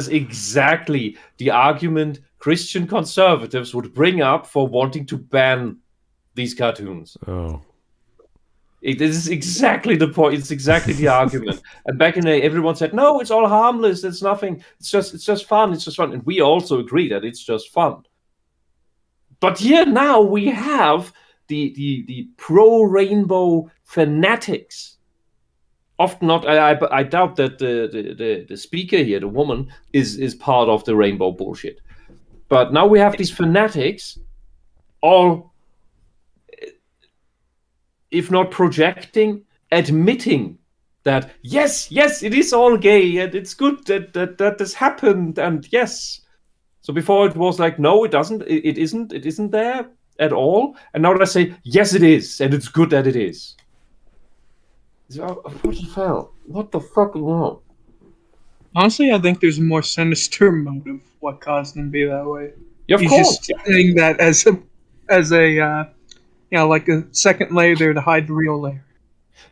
exactly the argument Christian conservatives would bring up for wanting to ban these cartoons. Oh. This is exactly the point. It's exactly the argument. And back in the day, everyone said, "No, it's all harmless. It's nothing. It's just fun. It's just fun." And we also agree that it's just fun. But here now we have the pro-rainbow fanatics. Often not. I doubt that the speaker here, the woman, is part of the rainbow bullshit. But now we have these fanatics, all, if not projecting, admitting that yes, it is all gay, and it's good that this happened, and yes. So before it was like, no, it doesn't, it isn't there at all, and now they say yes, it is, and it's good that it is. What the hell? What the fuck? No. Honestly, I think there's a more sinister motive what caused him to be that way. Yeah, of He's course. just saying that as a like a second layer there to hide the real layer.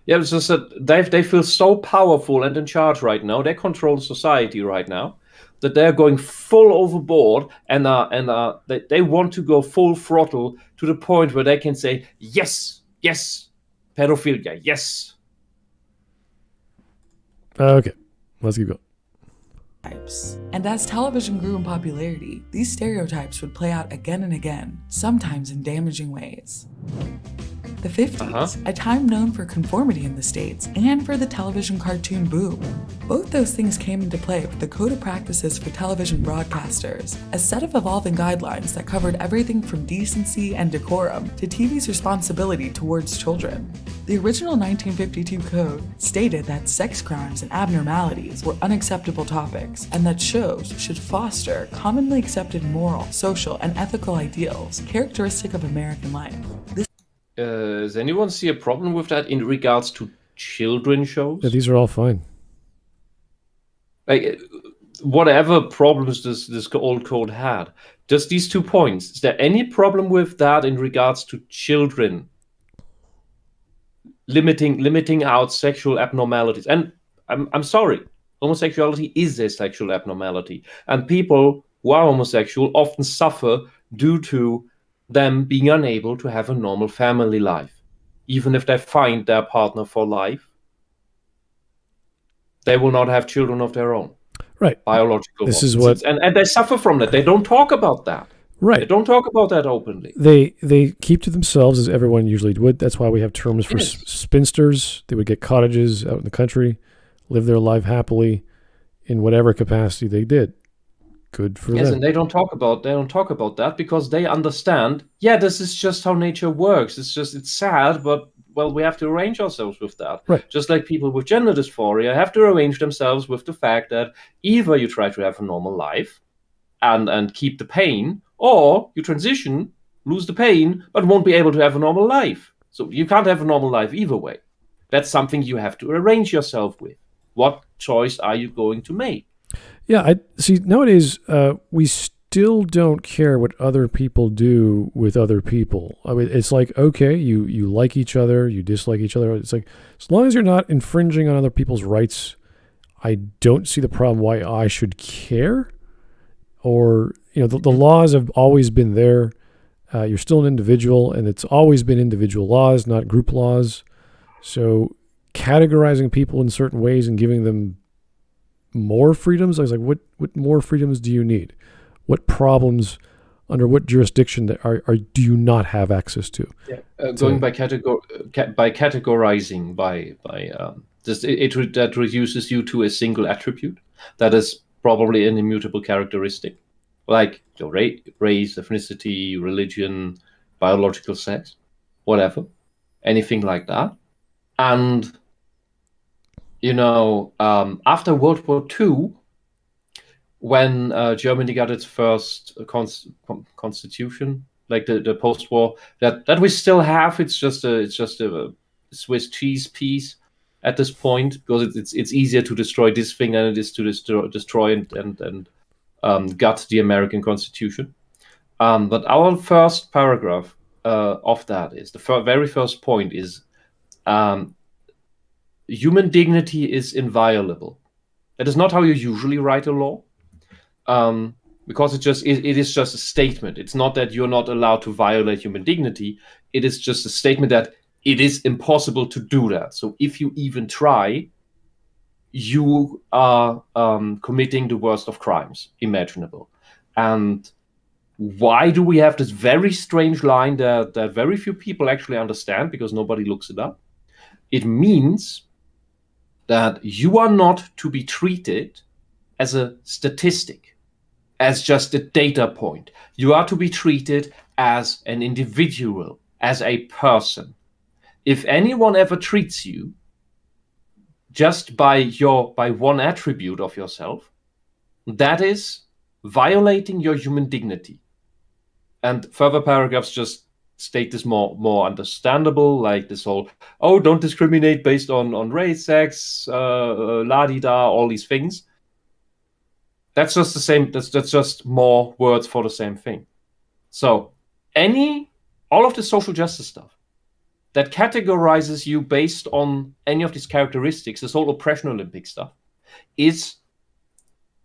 Yeah, it's just that they feel so powerful and in charge right now. They control society right now, that they're going full overboard, and they want to go full throttle to the point where they can say yes, pedophilia, yes. Okay, let's keep going. And as television grew in popularity, these stereotypes would play out again and again, sometimes in damaging ways. The 50s, a time known for conformity in the States and for the television cartoon boom. Both those things came into play with the Code of Practices for Television Broadcasters, a set of evolving guidelines that covered everything from decency and decorum to TV's responsibility towards children. The original 1952 code stated that sex crimes and abnormalities were unacceptable topics, and that shows should foster commonly accepted moral, social, and ethical ideals characteristic of American life. Does anyone see a problem with that in regards to children shows? Yeah, these are all fine. Like, whatever problems this old code had, just these 2 points. Is there any problem with that in regards to children? Limiting out sexual abnormalities. And I'm sorry, homosexuality is a sexual abnormality, and people who are homosexual often suffer due to them being unable to have a normal family life. Even if they find their partner for life, they will not have children of their own. Right. Biological This ones. is what, and they suffer from that. They don't talk about that. right. They don't talk about that openly. They keep to themselves, as everyone usually would. That's why we have terms for Yes. spinsters. They would get cottages out in the country, live their life happily in whatever capacity they did. Good for Yes, them. and they don't talk about that because they understand, yeah, this is just how nature works. It's sad, but well, we have to arrange ourselves with that. Right. Just like people with gender dysphoria have to arrange themselves with the fact that either you try to have a normal life and keep the pain, or you transition, lose the pain, but won't be able to have a normal life. So you can't have a normal life either way. That's something you have to arrange yourself with. What choice are you going to make? Yeah, I see. Nowadays, we still don't care what other people do with other people. I mean, it's like, okay, you like each other, you dislike each other. It's like, as long as you're not infringing on other people's rights, I don't see the problem why I should care. Or, the laws have always been there. You're still an individual, and it's always been individual laws, not group laws. So categorizing people in certain ways and giving them more freedoms, I was like, what more freedoms do you need? What problems, under what jurisdiction do you not have access to? Yeah. Going by categorizing, that reduces you to a single attribute that is probably an immutable characteristic, like your race, ethnicity, religion, biological sex, whatever, anything like that. And after World War II, when Germany got its first constitution, like the post-war, that we still have, it's just a Swiss cheese piece at this point, because it's easier to destroy this thing than it is to destroy and gut the American Constitution. But our first paragraph of that is the very first point is. Human dignity is inviolable. That is not how you usually write a law, because it is just a statement. It's not that you're not allowed to violate human dignity. It is just a statement that it is impossible to do that. So if you even try, you are committing the worst of crimes imaginable. And why do we have this very strange line that very few people actually understand because nobody looks it up? It means that you are not to be treated as a statistic, as just a data point. You are to be treated as an individual, as a person. If anyone ever treats you just by one attribute of yourself, that is violating your human dignity. And further paragraphs just state this more understandable, like this whole, don't discriminate based on race, sex, la-di-da, all these things. That's just the same, that's just more words for the same thing. So all of the social justice stuff that categorizes you based on any of these characteristics, this whole oppression Olympic stuff, is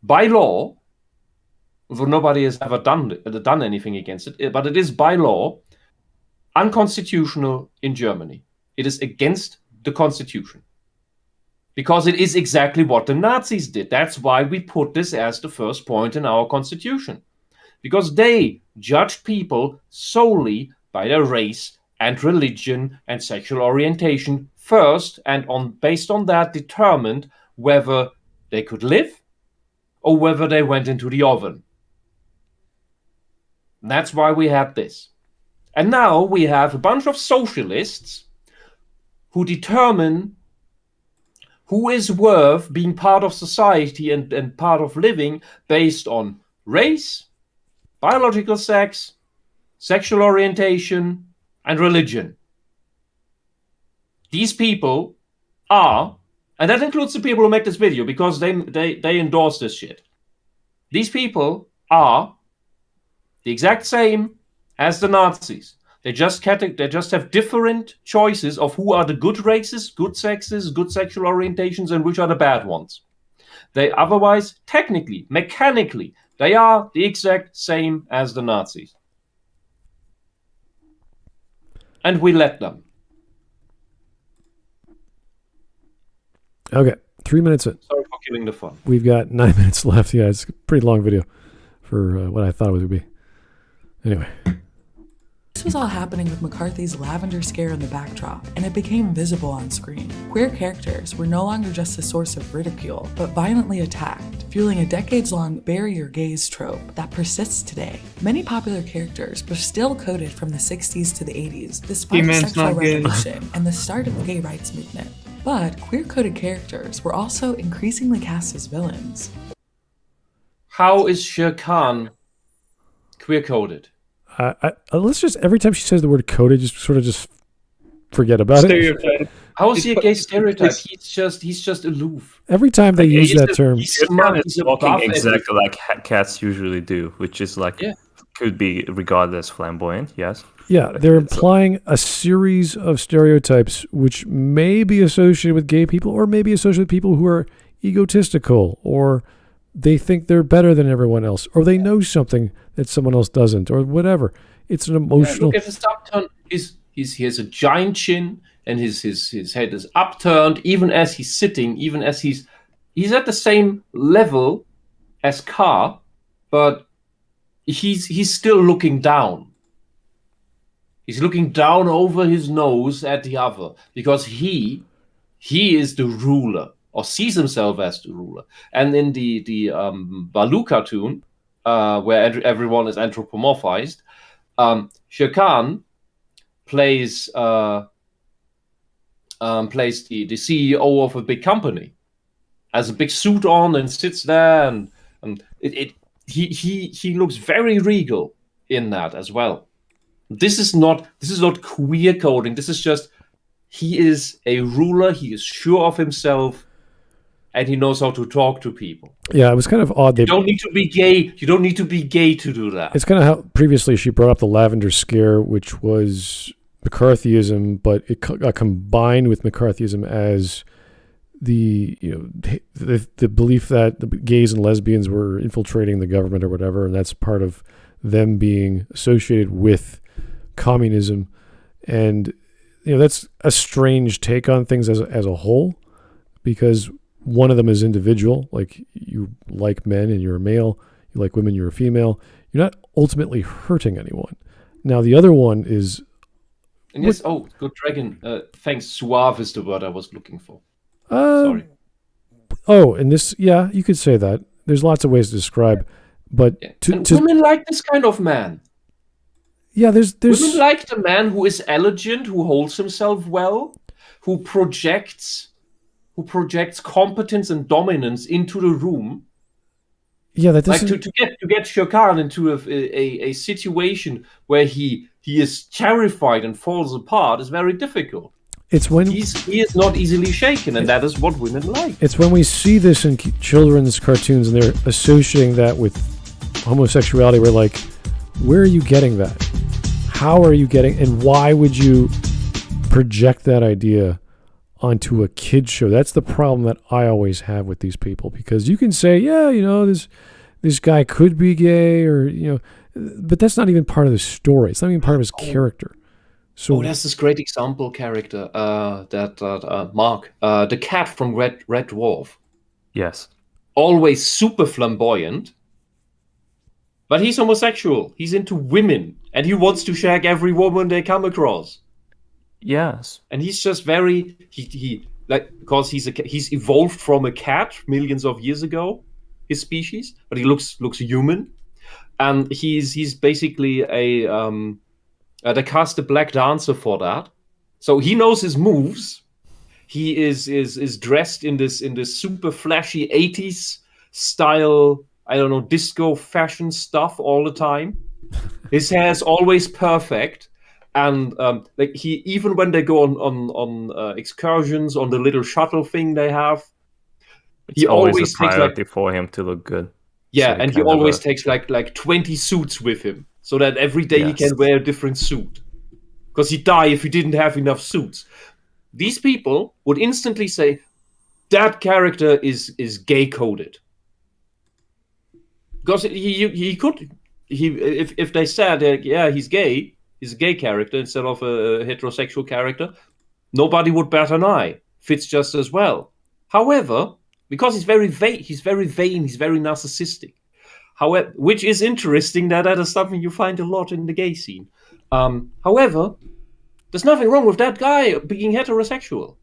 by law, although nobody has ever done anything against it, but it is by law unconstitutional in Germany. It is against the Constitution. Because it is exactly what the Nazis did. That's why we put this as the first point in our Constitution. Because they judged people solely by their race and religion and sexual orientation first, and based on that determined whether they could live or whether they went into the oven. And that's why we had this. And now we have a bunch of socialists who determine who is worth being part of society and part of living based on race, biological sex, sexual orientation, and religion. These people are, and that includes the people who make this video because they endorse this shit. These people are the exact same as the Nazis. They just have different choices of who are the good races, good sexes, good sexual orientations, and which are the bad ones. They otherwise, technically, mechanically, they are the exact same as the Nazis. And we let them. Okay, 3 minutes in. Sorry for killing the fun. We've got 9 minutes left. Yeah, it's a pretty long video for what I thought it would be. Anyway. This was all happening with McCarthy's lavender scare in the backdrop, and it became visible on screen. Queer characters were no longer just a source of ridicule, but violently attacked, fueling a decades-long bury your gays trope that persists today. Many popular characters were still coded from the 60s to the 80s, despite sexual revolution and the start of the gay rights movement. But queer-coded characters were also increasingly cast as villains. How is Shere Khan queer-coded? Let's just, every time she says the word coded, just forget about it. How is he a gay stereotype? He's just aloof. Every time they use that term. He's smart. He's talking exactly like cats usually do, which is like, could be regarded as flamboyant, yes. Yeah, they're implying a series of stereotypes which may be associated with gay people or may be associated with people who are egotistical or they think they're better than everyone else, or they know something that someone else doesn't, or whatever. It's an emotional. Look at his upturn. He has a giant chin, and his head is upturned, even as he's sitting, even as he's at the same level as Carr, but he's still looking down. He's looking down over his nose at the other because he is the ruler. Or sees himself as the ruler. And in the Baloo cartoon, where everyone is anthropomorphized, Shere Khan plays the CEO of a big company, has a big suit on and sits there, and he looks very regal in that as well. This is not queer coding. This is just he is a ruler. He is sure of himself. And he knows how to talk to people. Yeah, it was kind of odd. You don't need to be gay. You don't need to be gay to do that. It's kind of how previously she brought up the lavender scare, which was McCarthyism, but it got combined with McCarthyism as the belief that the gays and lesbians were infiltrating the government or whatever, and that's part of them being associated with communism. And that's a strange take on things as a whole, because one of them is individual, like you like men and you're a male, you like women, you're a female. You're not ultimately hurting anyone. Now the other one is. And yes, good dragon. Thanks, suave is the word I was looking for. Sorry. Oh, and this, yeah, you could say that. There's lots of ways to describe, but women like this kind of man. Yeah, there's women like the man who is elegant, who holds himself well, who projects competence and dominance into the room. Yeah, that like to get Shokan into a situation where he is terrified and falls apart is very difficult. It's when he is not easily shaken, and that is what women like. It's when we see this in children's cartoons and they're associating that with homosexuality. We're like, where are you getting that? How are you getting, and why would you project that idea onto a kid show? That's the problem that I always have with these people, because you can say, yeah, this guy could be gay, or but that's not even part of the story. It's not even part of his character. So there's this great example character that Mark, the cat from Red Dwarf. Yes. Always super flamboyant, but he's homosexual. He's into women, and he wants to shag every woman they come across. Yes. And he's just very because he's evolved from a cat millions of years ago, his species, but he looks human, and he's basically they cast a black dancer for that, so he knows his moves. He is dressed in this super flashy 80s style, I don't know, disco fashion stuff all the time. His hair is always perfect, and he, even when they go on excursions on the little shuttle thing they have, it's always a priority for him to look good. Yeah, so and he always takes like 20 suits with him, so that every day he can wear a different suit. Because he'd die if he didn't have enough suits. These people would instantly say, that character is gay coded. Because if they said, he's gay, he's a gay character instead of a heterosexual character, nobody would bat an eye. Fits just as well. However, because he's very vain, he's very narcissistic. However, which is interesting, that is something you find a lot in the gay scene. However, there's nothing wrong with that guy being heterosexual,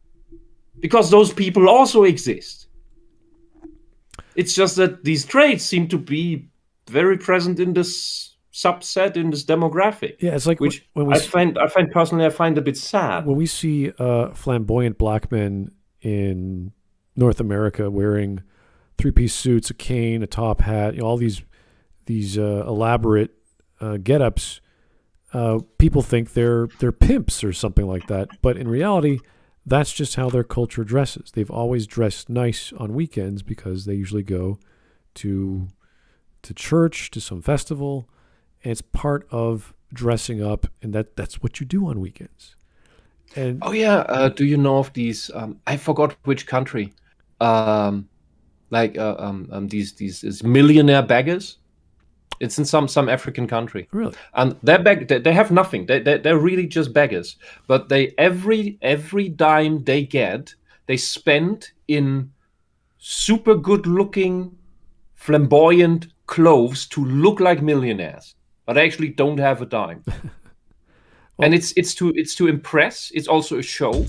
because those people also exist. It's just that these traits seem to be very present in this subset, in this demographic. Yeah, it's like which when we I find a bit sad. When we see flamboyant black men in North America wearing three-piece suits, a cane, a top hat, all these elaborate get-ups, people think they're pimps or something like that. But in reality, that's just how their culture dresses. They've always dressed nice on weekends because they usually go to church, to some festival, and it's part of dressing up, and that's what you do on weekends. And do you know of these? I forgot which country. These Millionaire Beggars. It's in some African country. Really? And they have nothing. They're really just beggars. But they every dime they get, they spend in super good looking, flamboyant clothes to look like millionaires. But they actually don't have a dime. And it's to impress. It's also a show,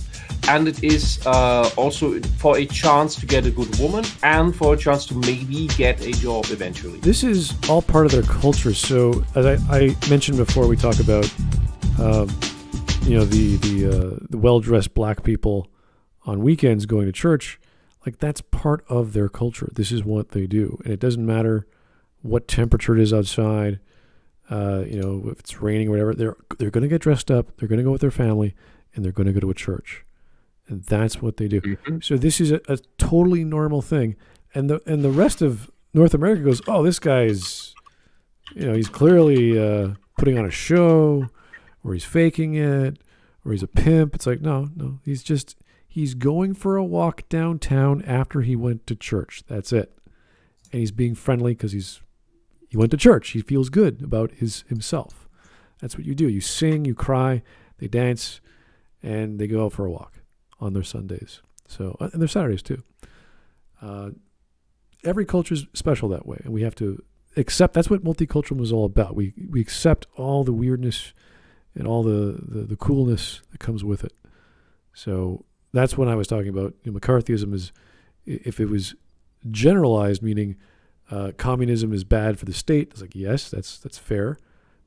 and it is also for a chance to get a good woman and for a chance to maybe get a job eventually. This is all part of their culture. So as I mentioned before, we talk about the well-dressed black people on weekends going to church. Like, that's part of their culture. This is what they do, and it doesn't matter what temperature it is outside. If it's raining or whatever, they're going to get dressed up, they're going to go with their family, and they're going to go to a church, and that's what they do. Mm-hmm. So this is a totally normal thing, and the rest of North America goes, oh, this guy's, he's clearly putting on a show, or he's faking it, or he's a pimp. It's like, no, he's going for a walk downtown after he went to church. That's it, and he's being friendly because he went to church. He feels good about himself. That's what you do. You sing, you cry, they dance, and they go out for a walk on their Sundays. So, and their Saturdays too. Every culture is special that way, and we have to accept. That's what multiculturalism is all about. We accept all the weirdness and all the coolness that comes with it. So that's when I was talking about McCarthyism is, if it was generalized, meaning communism is bad for the state. It's like, yes, that's fair.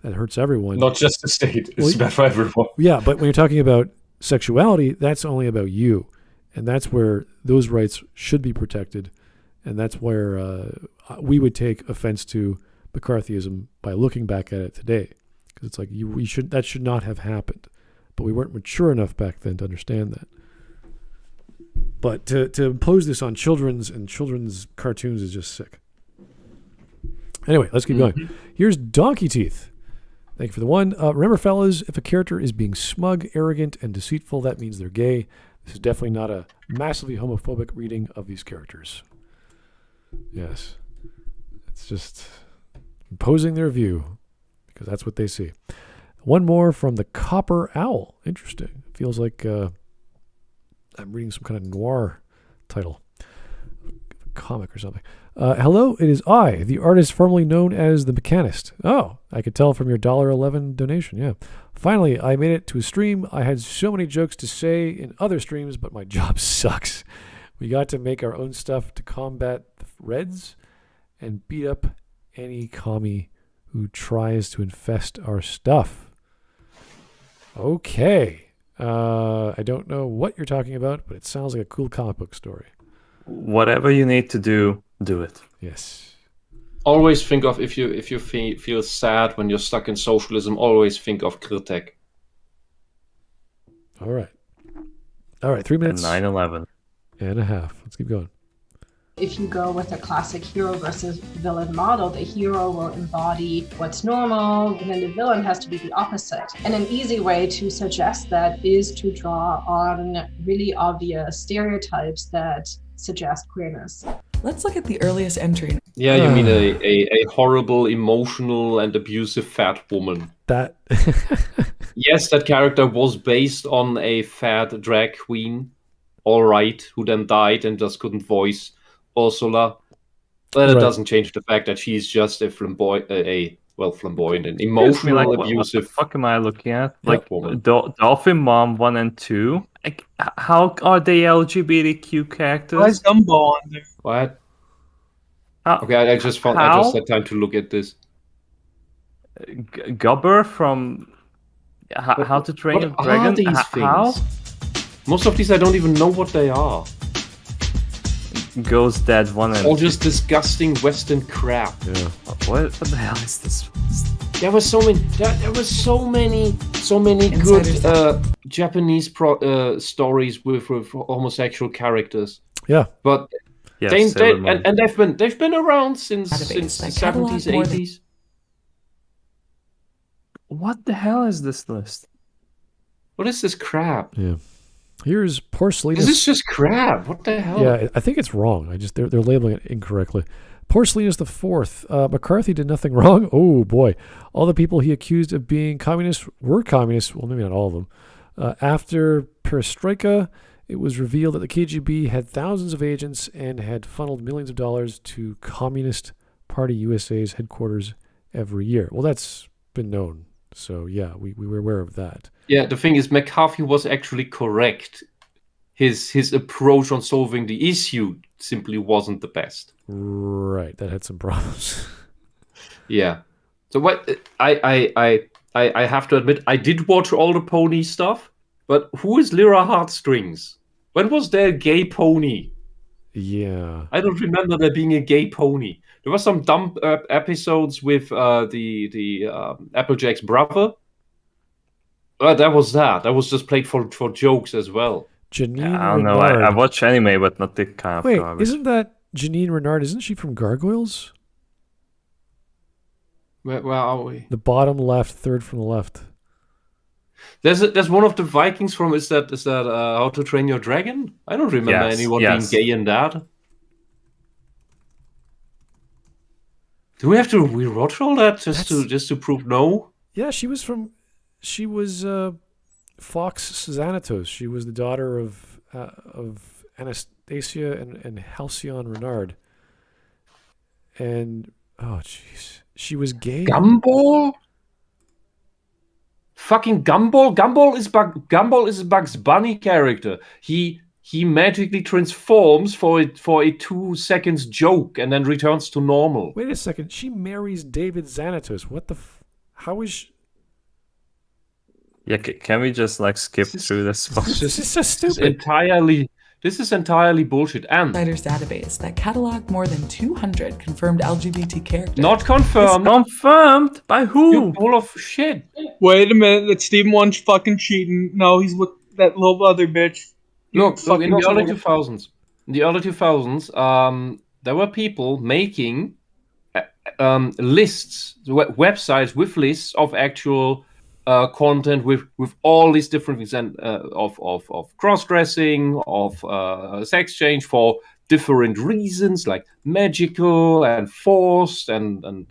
That hurts everyone. Not just the state. It's bad for everyone. Yeah, but when you're talking about sexuality, that's only about you. And that's where those rights should be protected. And that's where we would take offense to McCarthyism by looking back at it today. Because it's like, that should not have happened. But we weren't mature enough back then to understand that. But to impose this on children's cartoons is just sick. Anyway, let's keep going. Here's Donkey Teeth. Thank you for the one. Remember, fellas, if a character is being smug, arrogant, and deceitful, that means they're gay. This is definitely not a massively homophobic reading of these characters. Yes. It's just imposing their view, because that's what they see. One more from the Copper Owl. Interesting. Feels like I'm reading some kind of noir title. Comic or something. Hello, it is I, the artist formerly known as the Mechanist. Oh, I could tell from your $1.11 donation, yeah. Finally, I made it to a stream. I had so many jokes to say in other streams, but my job sucks. We got to make our own stuff to combat the Reds and beat up any commie who tries to infest our stuff. Okay. I don't know what you're talking about, but it sounds like a cool comic book story. Whatever you need to do it. Yes. Always think of, if you feel sad when you're stuck in socialism, always think of Kritek. All right, 3 minutes. 9/11. And a half. Let's keep going. If you go with a classic hero versus villain model, the hero will embody what's normal, and then the villain has to be the opposite. And an easy way to suggest that is to draw on really obvious stereotypes that suggest queerness. Let's look at the earliest entry. Yeah, you mean a horrible, emotional, and abusive fat woman. That. Yes, that character was based on a fat drag queen, all right, who then died and just couldn't voice Ursula. But it doesn't change the fact that she's just a flamboyant and emotional, abusive. What the fuck am I looking at? Like Dolphin Mom 1 and 2. Like, how are they LGBTQ characters? Why is Dumbo on there? What? Okay, I just had time to look at this. Gubber from How to Train Your Dragon. What are these things? Most of these I don't even know what they are. Ghost Dad 1 and 2. All just disgusting Western crap. Yeah. What the hell is this? There were so many good Japanese stories with homosexual characters. Yeah, but yes, they've been around since the 70s, 80s. What the hell is this list? What is this crap? Yeah. Here's Porcelinus. This is just crap. What the hell? Yeah, I think it's wrong. They're labeling it incorrectly. Porcelinus IV. McCarthy did nothing wrong. Oh boy, all the people he accused of being communists were communists. Well, maybe not all of them. After Perestroika, it was revealed that the KGB had thousands of agents and had funneled millions of dollars to Communist Party USA's headquarters every year. Well, that's been known. So yeah, we were aware of that. Yeah, the thing is, McCarthy was actually correct. His approach on solving the issue simply wasn't the best. Right, that had some problems. Yeah. So what I have to admit, I did watch all the pony stuff, but who is Lyra Heartstrings? When was there a gay pony? Yeah. I don't remember there being a gay pony. There were some dumb episodes with the Applejack's brother. That was that. That was just played for jokes as well. Janine I don't know. Renard. I watch anime, but not the kind of Wait, garbage. isn't that Janine Renard? Isn't she from Gargoyles? Where are we? The bottom left, third from the left. There's one of the Vikings from. Is that How to Train Your Dragon? I don't remember anyone being gay in that. Do we have to rewatch all that just to prove no? Yeah, she was Fox Xanatos. She was the daughter of Anastasia and Halcyon Renard. And oh jeez, she was gay. Gumball? Fucking Gumball? Gumball is a Bugs Bunny character. He magically transforms for a 2 seconds joke and then returns to normal. Wait a second. She marries David Xanatos. What the? How is? Yeah, can we just like skip through this? This is so stupid. This is entirely bullshit. And Writers database that cataloged more than 200 confirmed LGBT characters. not confirmed. Confirmed by who? You full of shit. Wait a minute, that Steven one's fucking cheating. No, he's with that little other bitch. Look, in the early fucking- 2000s, there were people making lists, websites with lists of actual content with all these different things, and of cross-dressing, of sex change for different reasons, like magical and forced and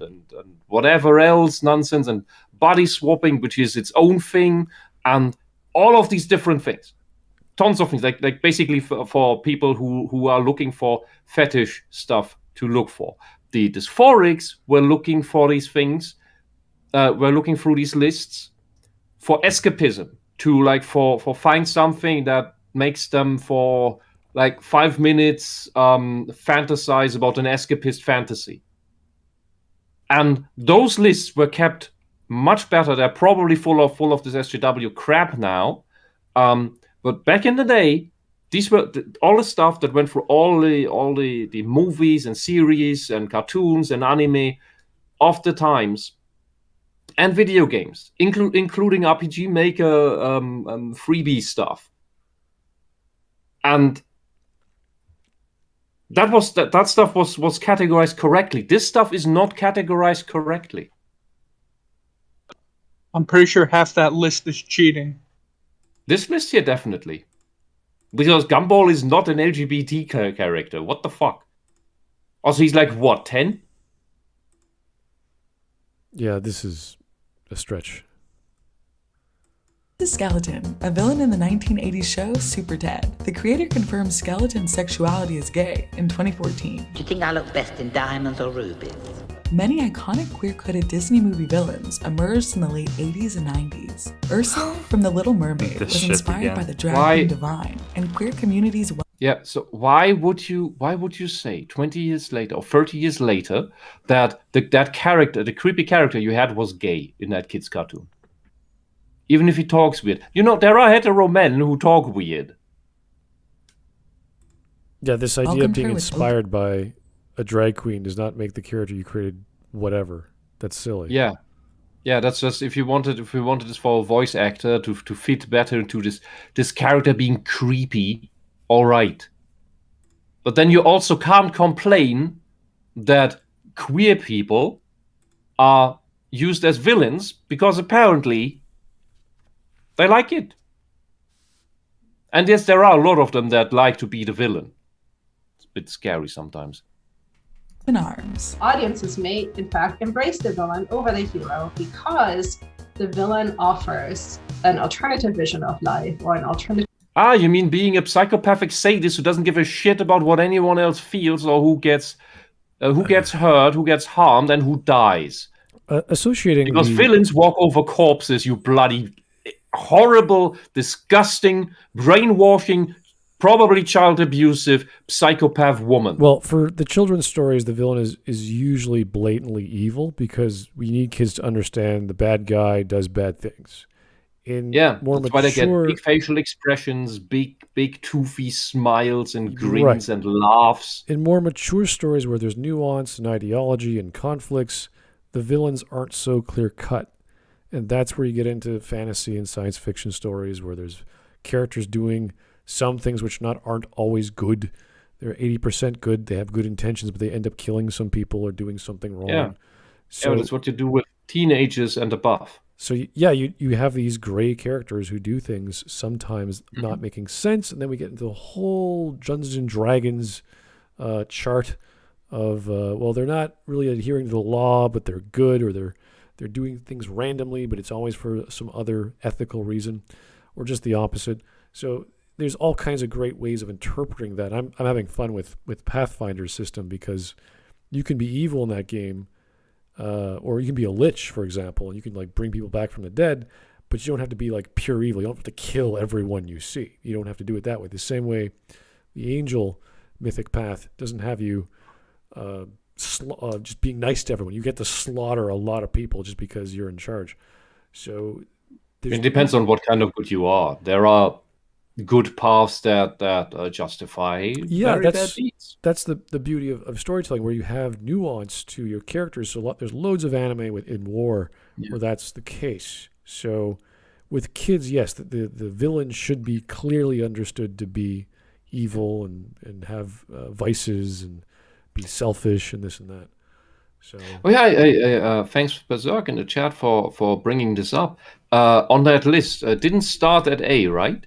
whatever else nonsense, and body swapping, which is its own thing, and all of these different things. Tons of things, like basically for people who are looking for fetish stuff to look for. The dysphorics were looking for these things, were looking through these lists for escapism, to like for find something that makes them for like 5 minutes fantasize about an escapist fantasy. And those lists were kept much better. They're probably full of this SJW crap now. But back in the day, these were all the stuff that went through all the movies and series and cartoons and anime of the times, and video games, including RPG Maker freebie stuff. And that stuff was categorized correctly. This stuff is not categorized correctly. I'm pretty sure half that list is cheating. This list here, definitely. Because Gumball is not an LGBT character. What the fuck? Also, he's like, what, 10? Yeah, this is a stretch. The Skeleton, a villain in the 1980s show Super Ted. The creator confirmed Skeleton's sexuality is gay in 2014. Do you think I look best in diamonds or rubies? Many iconic queer-coded Disney movie villains emerged in the late 80s and 90s. Ursula from The Little Mermaid was inspired by the drag queen Divine, and queer communities. Yeah, so why would you say 20 years later or 30 years later that that character, the creepy character you had, was gay in that kid's cartoon? Even if he talks weird. You know, there are hetero men who talk weird. Yeah, this idea of being inspired by a drag queen does not make the character you created whatever. That's silly. Yeah. Yeah, that's just if we wanted this for a voice actor to fit better into this character being creepy, all right. But then you also can't complain that queer people are used as villains, because apparently they like it. And yes, there are a lot of them that like to be the villain. It's a bit scary sometimes. In arms. Audiences may, in fact, embrace the villain over the hero because the villain offers an alternative vision of life, or an alternative. Ah, you mean being a psychopathic sadist who doesn't give a shit about what anyone else feels, or who gets hurt, who gets harmed, and who dies? Associating because villains walk over corpses, you bloody horrible, disgusting, brainwashing, probably child abusive psychopath woman. Well, for the children's stories, the villain is usually blatantly evil, because we need kids to understand the bad guy does bad things. That's why they get big facial expressions, big toothy smiles and grins and laughs. In more mature stories where there's nuance and ideology and conflicts, the villains aren't so clear-cut. And that's where you get into fantasy and science fiction stories where there's characters doing some things which aren't always good. They're 80% good. They have good intentions, but they end up killing some people or doing something wrong. Yeah, so that's what you do with teenagers and above. So yeah, you have these gray characters who do things sometimes not making sense, and then we get into the whole Dungeons and Dragons chart of well, they're not really adhering to the law, but they're good, or they're doing things randomly, but it's always for some other ethical reason. or just the opposite. So there's all kinds of great ways of interpreting that. I'm having fun with Pathfinder's system because you can be evil in that game, or you can be a lich, for example, and you can like bring people back from the dead, but you don't have to be like pure evil. You don't have to kill everyone you see. You don't have to do it that way. The same way the angel mythic path doesn't have you just being nice to everyone. You get to slaughter a lot of people just because you're in charge. So it depends on what kind of good you are. There are good paths that justify very bad deeds. That's the beauty of storytelling, where you have nuance to your characters. So there's loads of anime in war where that's the case. So with kids, yes, the villain should be clearly understood to be evil and have vices and be selfish and this and that. So thanks Berserk in the chat for bringing this up. On that list, didn't start at A, right?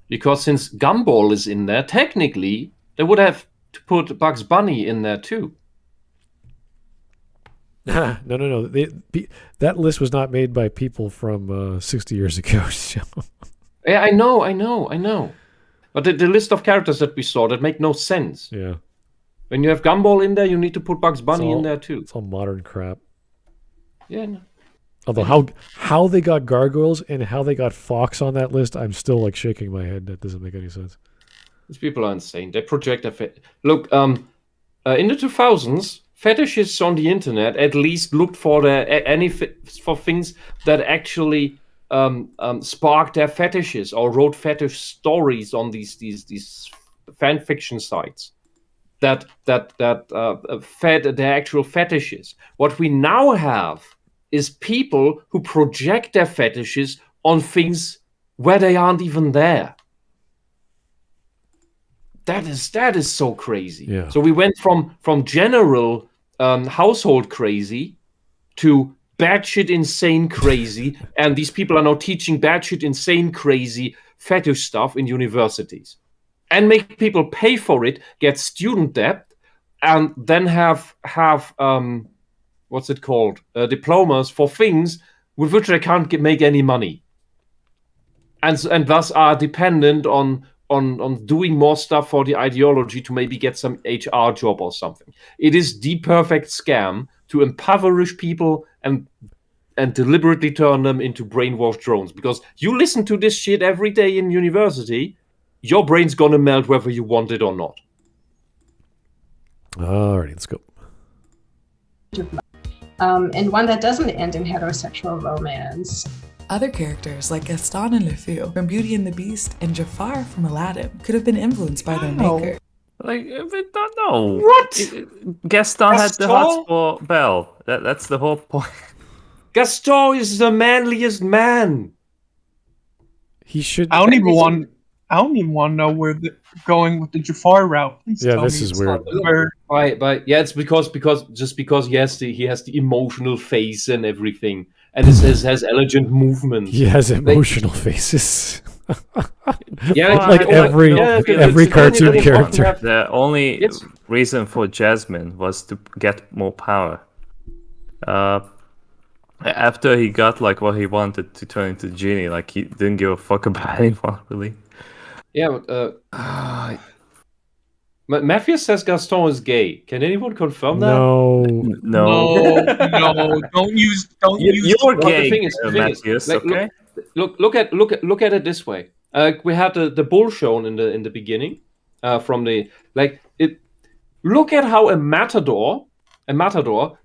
Because since Gumball is in there, technically they would have to put Bugs Bunny in there too. No. That list was not made by people from 60 years ago. So. Yeah, I know. But the list of characters that we saw, that make no sense. Yeah. When you have Gumball in there, you need to put Bugs Bunny in there too. It's all modern crap. Yeah. No. Although how they got Gargoyles and how they got Fox on that list, I'm still like shaking my head. That doesn't make any sense. These people are insane. They project their look. In the 2000s, fetishists on the internet at least looked for for things that actually sparked their fetishes or wrote fetish stories on these fan fiction sites that fed their actual fetishes. What we now have is people who project their fetishes on things where they aren't even there. That is so crazy. Yeah. So we went from general household crazy to batshit insane crazy, and these people are now teaching batshit insane crazy fetish stuff in universities, and make people pay for it, get student debt, and then have what's it called? Diplomas for things with which they can't make any money, and thus are dependent on doing more stuff for the ideology to maybe get some HR job or something. It is the perfect scam to impoverish people and deliberately turn them into brainwashed drones. Because you listen to this shit every day in university, your brain's gonna melt whether you want it or not. Alrighty, let's go. And one that doesn't end in heterosexual romance. Other characters like Gaston and LeFou from Beauty and the Beast and Jafar from Aladdin could have been influenced by their maker. Like, I don't know. What? Gaston had the hearts for Belle. That's the whole point. Gaston is the manliest man. He should. I don't even want to know where they're going with the Jafar route. Please tell this me is it's weird. not where- But yeah, it's because he has the emotional face and everything, and it has elegant movements. He has emotional faces. every cartoon character. The only reason for Jasmine was to get more power. After he got like what he wanted to turn into Genie, like he didn't give a fuck about anyone really. Yeah, but Matthew says Gaston is gay. Can anyone confirm that? No. Don't use. You're gay, The thing is, okay? Look at it this way. We had the bull shown in the beginning, from the Look at how a matador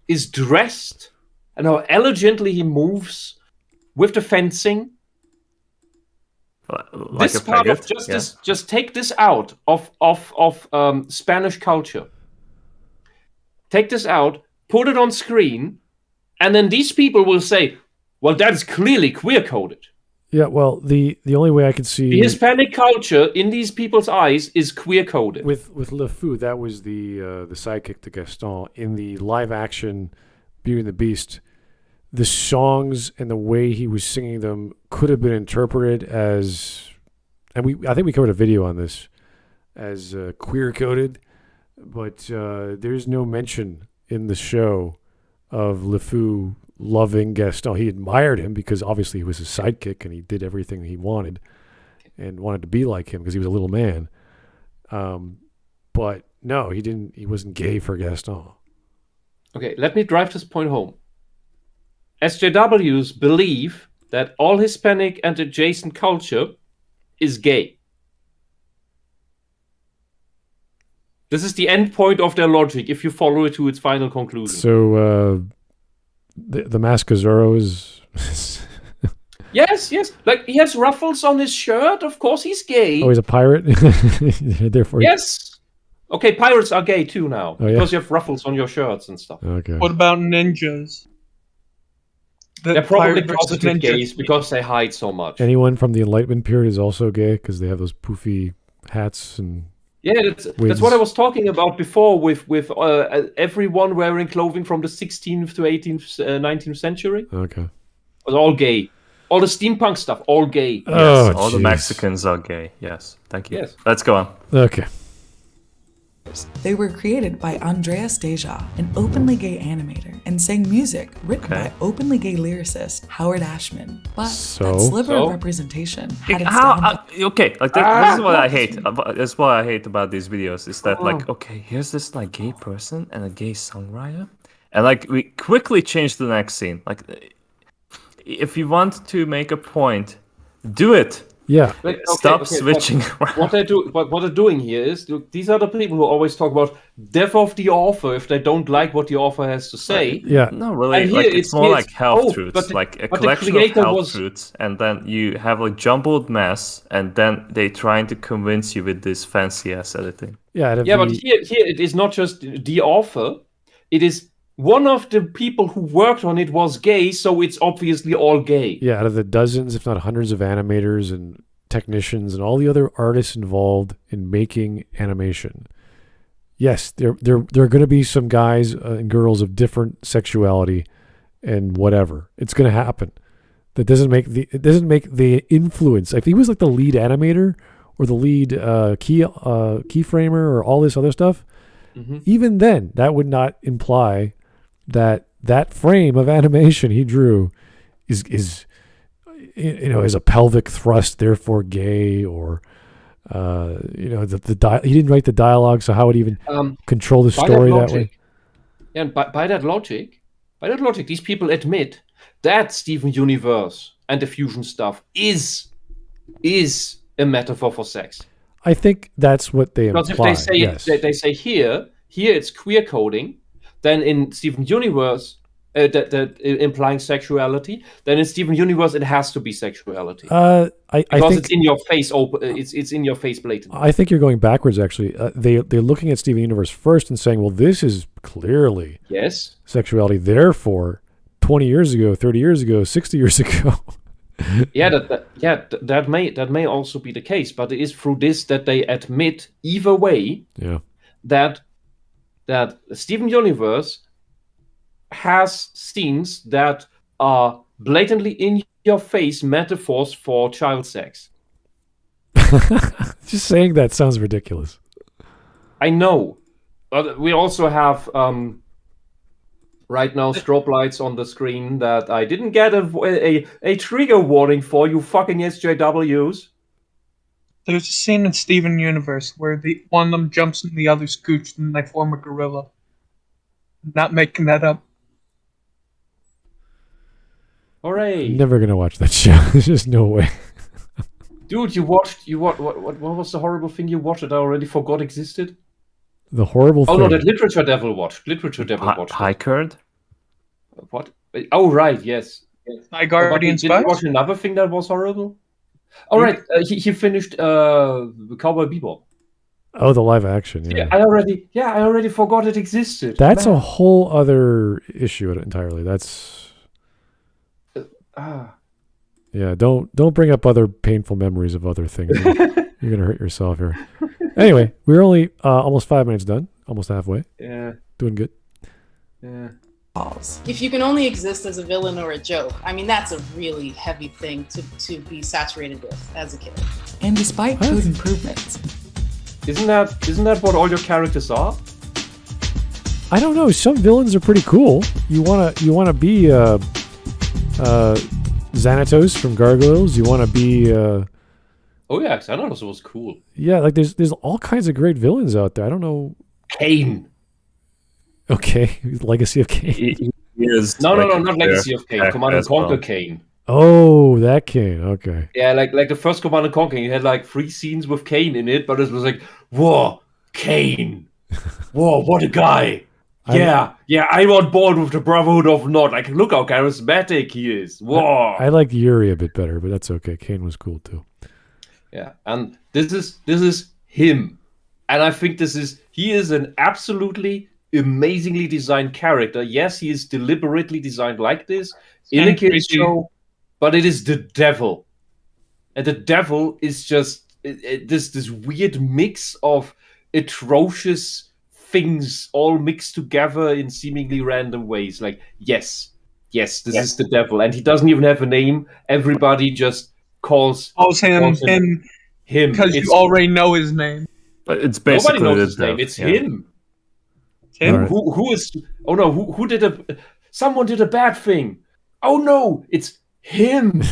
is dressed and how elegantly he moves with the fencing. Like this part of just take this out of Spanish culture. Take this out, put it on screen, and then these people will say, "Well, that is clearly queer coded." Yeah, well, the only way I could see the Hispanic culture in these people's eyes is queer coded. With LeFou, that was the sidekick to Gaston in the live action Beauty and the Beast. The songs and the way he was singing them could have been interpreted as, and I think we covered a video on this, as queer coded, but there's no mention in the show of LeFou loving Gaston. He admired him because obviously he was his sidekick and he did everything he wanted and wanted to be like him because he was a little man. But no, he didn't. He wasn't gay for Gaston. Okay, let me drive this point home. SJWs believe that all Hispanic and adjacent culture is gay. This is the end point of their logic if you follow it to its final conclusion. So the Mask of Zorro is... Yes. Like, he has ruffles on his shirt. Of course he's gay. Oh, he's a pirate? Therefore, yes. Okay, pirates are gay too now. Oh, yeah? Because you have ruffles on your shirts and stuff. Okay. What about ninjas? They're probably closeted gays because they hide so much. Anyone from the Enlightenment period is also gay because they have those poofy hats and... Yeah, that's what I was talking about before with everyone wearing clothing from the 16th to 18th, 19th century. Okay. It was all gay. All the steampunk stuff, all gay. Oh, yes, all geez. the Mexicans are gay. Yes, thank you. Yes. Let's go on. Okay. They were created by Andreas Deja, an openly gay animator, and sang music written by openly gay lyricist Howard Ashman. But that sliver of representation had its downfall. Okay, like this is what I hate. That's what I hate about these videos is that like, okay, here's this like gay person and a gay songwriter, and like we quickly change the next scene. Like, if you want to make a point, do it. Yeah. Stop switching around. What they're doing here is, look, these are the people who always talk about death of the author if they don't like what the author has to say. Yeah. No, really. And Like, here it's more like health truths, like a collection of health truths, and then you have a jumbled mess, and then they trying to convince you with this fancy ass editing. Yeah. But here it is not just the author. It is one of the people who worked on it was gay, so it's obviously all gay. Yeah, out of the dozens, if not hundreds of animators and technicians and all the other artists involved in making animation. Yes, there are going to be some guys and girls of different sexuality and whatever. It's going to happen. It doesn't make the influence. If he was like the lead animator or the lead keyframer or all this other stuff, even then that would not imply that frame of animation he drew is is a pelvic thrust, therefore gay, or he didn't write the dialogue, so how would he even control the story that way? Yeah, and by that logic, these people admit that Steven Universe and the fusion stuff is a metaphor for sex. I think that's what they imply. Because if they say here it's queer coding, then in Steven Universe, that implying sexuality, then in Steven Universe it has to be sexuality. I think it's in your face. It's in your face blatantly. I think you're going backwards. Actually, they're looking at Steven Universe first and saying, "Well, this is clearly sexuality." Therefore, 20 years ago, 30 years ago, 60 years ago. that may also be the case, but it is through this that they admit either way that Steven Universe has scenes that are blatantly in your face metaphors for child sex. Just saying that sounds ridiculous. I know, but we also have right now strobe lights on the screen that I didn't get a trigger warning for, you fucking SJWs. There's a scene in Steven Universe where one of them jumps in the other's gooch and they form a gorilla. Not making that up. Hooray! I'm never gonna watch that show. There's just no way. Dude, what was the horrible thing you watched that I already forgot existed? The horrible thing. Oh no, that LiteratureDevil watched. LiteratureDevil watched. High Curd? What? Oh right, yes. My Guardian Spies? Did you watch another thing that was horrible? All right, he finished Cowboy Bebop. Oh, the live action. Yeah, I already forgot it existed. That's a whole other issue entirely. That's yeah. Don't bring up other painful memories of other things. You're gonna hurt yourself here. Anyway, we're only almost 5 minutes done. Almost halfway. Yeah. Doing good. Yeah. If you can only exist as a villain or a joke, I mean, that's a really heavy thing to be saturated with as a kid. And despite code improvements, isn't that what all your characters are? I don't know. Some villains are pretty cool. You wanna be Xanatos from Gargoyles. You wanna be Oh yeah, Xanatos was cool. yeah. Like there's all kinds of great villains out there. I don't know. Kane. Okay, Legacy of Kane. He is No, like not Legacy of Kane. Command and Conquer Kane. Oh, that Kane. Okay. Yeah, like the first Command and Conquer, you had like 3 scenes with Kane in it, but it was like, whoa, Kane. Whoa, what a guy. Yeah, I'm on board with the Brotherhood of Nod. Like, look how charismatic he is. Whoa. I like Yuri a bit better, but that's okay. Kane was cool too. Yeah, and this is him. And I think he is an absolutely amazingly designed character. Yes, he is deliberately designed like this in a kids show, but it is the devil. And the devil is just this weird mix of atrocious things all mixed together in seemingly random ways. Like, yes, this is the devil. And he doesn't even have a name. Everybody just calls him because you already know his name. But it's basically nobody knows his name. It's him. Him? Right. Who is? Oh no! Who did someone did a bad thing. Oh no! It's him.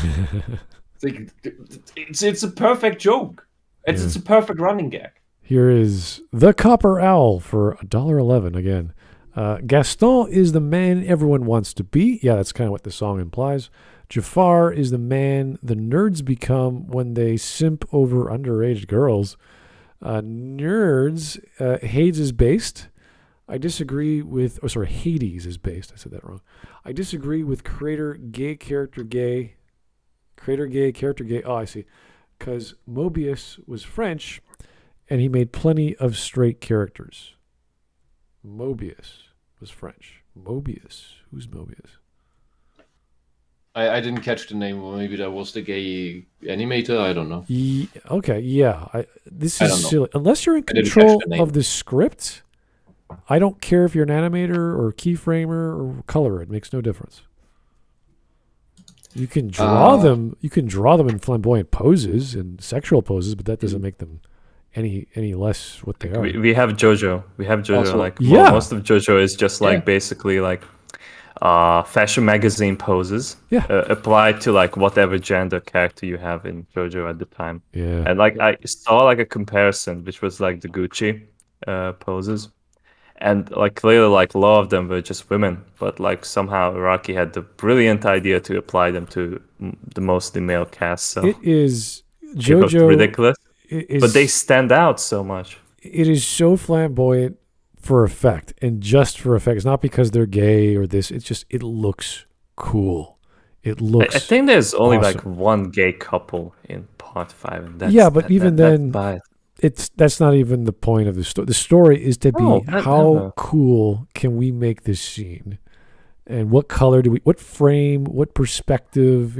It's a perfect joke. It's a perfect running gag. Here is the Copper Owl for $1.11 again. Gaston is the man everyone wants to be. Yeah, that's kind of what the song implies. Jafar is the man the nerds become when they simp over underage girls. Nerds, Hades is based. I disagree with... Oh, sorry, Hades is based. I said that wrong. I disagree with creator gay, character gay. Oh, I see. Because Mobius was French, and he made plenty of straight characters. Mobius was French. Mobius. Who's Mobius? I didn't catch the name. Maybe that was the gay animator. I don't know. Okay, yeah. This is silly. Unless you're in control of the script, I don't care if you're an animator or keyframer or colorer. It makes no difference. You can draw them. You can draw them in flamboyant poses and sexual poses, but that doesn't make them any less what they are. We have JoJo. Also, most of JoJo is just basically fashion magazine poses. Yeah. Applied to whatever gender character you have in JoJo at the time. Yeah. And I saw a comparison, which was the Gucci poses. And clearly a lot of them were just women, but somehow Araki had the brilliant idea to apply them to the mostly male cast. So it is JoJo ridiculous, but they stand out so much. It is so flamboyant for effect, and just for effect. It's not because they're gay or this. It's just it looks cool. It looks. I think there's only awesome. one gay couple in part 5, and that's then. That's not even the point of the story. The story is to be how cool can we make this scene, and what color what frame, what perspective,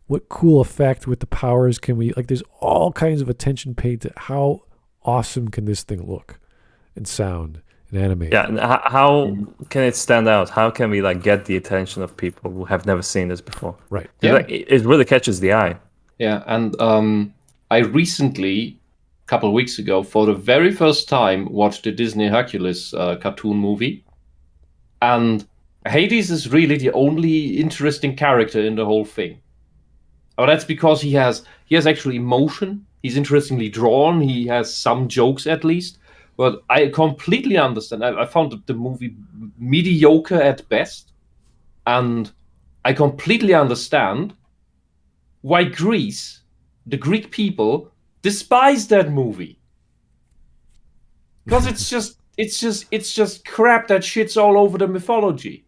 what cool effect with the powers can we there's all kinds of attention paid to how awesome can this thing look and sound and animate. Yeah, and how can it stand out? How can we get the attention of people who have never seen this before? Right. Yeah. It really catches the eye. Yeah, and I recently, a couple of weeks ago, for the very first time, watched the Disney Hercules cartoon movie. And Hades is really the only interesting character in the whole thing. Oh, that's because he has actually emotion. He's interestingly drawn. He has some jokes at least. But I completely understand. I found the movie mediocre at best. And I completely understand why Greece, the Greek people, despise that movie. Because it's just crap that shits all over the mythology.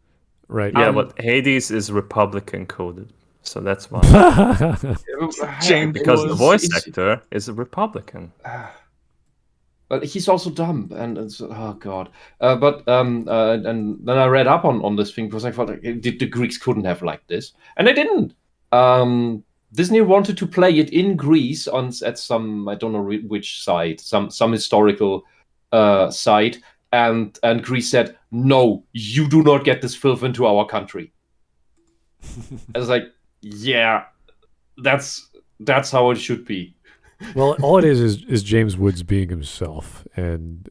Right. Yeah, but Hades is Republican coded. So that's why. Because the voice actor is a Republican. But he's also dumb, and so, oh god. And then I read up on this thing because I thought the Greeks couldn't have liked this, and they didn't. Disney wanted to play it in Greece at some, I don't know which site, some historical site, and Greece said, "No, you do not get this filth into our country." I was like, yeah, that's how it should be. Well, all it is James Woods being himself, and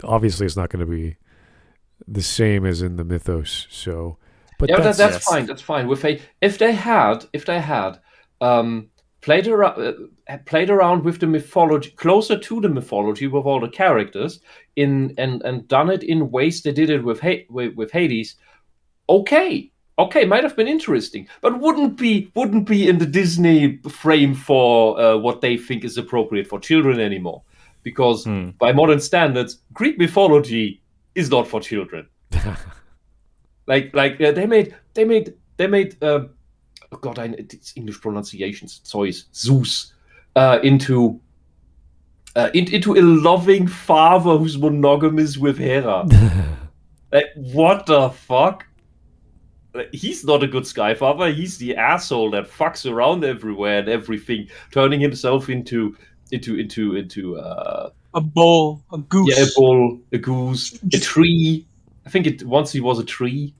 obviously it's not going to be the same as in the mythos. So, but Yeah, that's that's fine. That's fine. If they had played around with the mythology, closer to the mythology with all the characters, and done it in ways they did it with Hades, okay, might have been interesting, but wouldn't be in the Disney frame for what they think is appropriate for children anymore, because by modern standards, Greek mythology is not for children. They made oh God, it's English pronunciations. Zeus into a loving father who's monogamous with Hera. Like, what the fuck? Like, he's not a good sky father. He's the asshole that fucks around everywhere and everything, turning himself into a bull, a goose. Yeah, a bull, a goose, a tree. I think once he was a tree.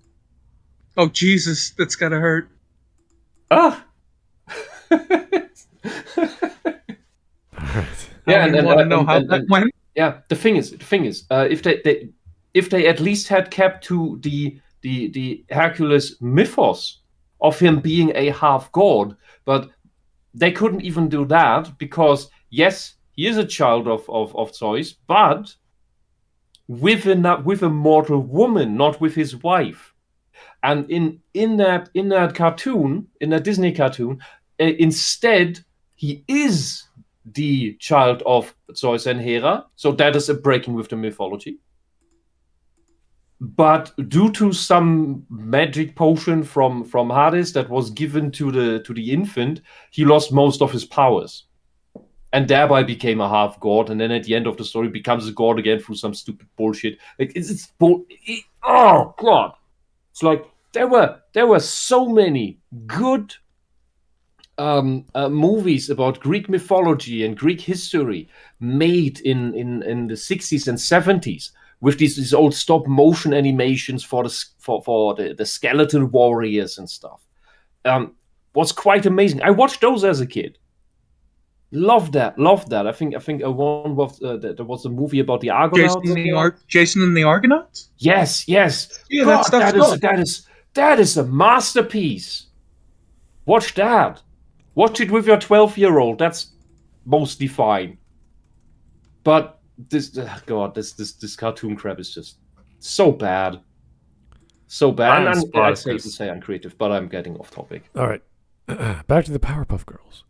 Oh Jesus, that's gotta hurt. Ah. Yeah, and that went. Yeah, the thing is, if they at least had kept to the Hercules mythos of him being a half god, but they couldn't even do that because yes, he is a child of Zeus, but with a mortal woman, not with his wife. And in that cartoon, in that Disney cartoon, instead he is the child of Zeus and Hera, so that is a breaking with the mythology. But due to some magic potion from Hades that was given to the infant, he lost most of his powers, and thereby became a half god. And then at the end of the story, becomes a god again through some stupid bullshit. Like oh God! It's like there were so many good movies about Greek mythology and Greek history made in the 60s and 70s with these old stop motion animations for the skeleton warriors and stuff. Was quite amazing. I watched those as a kid. Loved that. I think one was there was a movie about the Argonauts. Jason and the Argonauts. Yes. Yeah, God, that is a masterpiece. Watch that. Watch it with your 12-year-old. That's mostly fine. But this cartoon crap is just so bad. So bad. And I'd say uncreative, but I'm getting off topic. All right. Back to the Powerpuff Girls.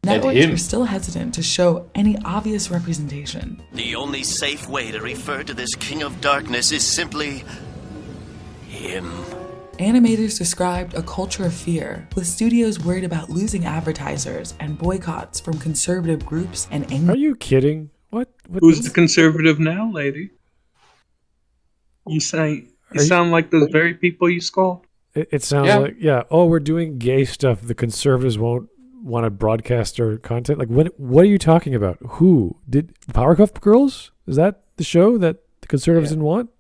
Networks were still hesitant to show any obvious representation. The only safe way to refer to this King of Darkness is simply him. Animators described a culture of fear, with studios worried about losing advertisers and boycotts from conservative groups and Are you kidding? What Who's the conservative now, lady? You sound like those very people you scold. It sounds like, oh, we're doing gay stuff. The conservatives won't want to broadcast our content. Like, what are you talking about? Who? Did Powerpuff Girls? Is that the show that the conservatives didn't want?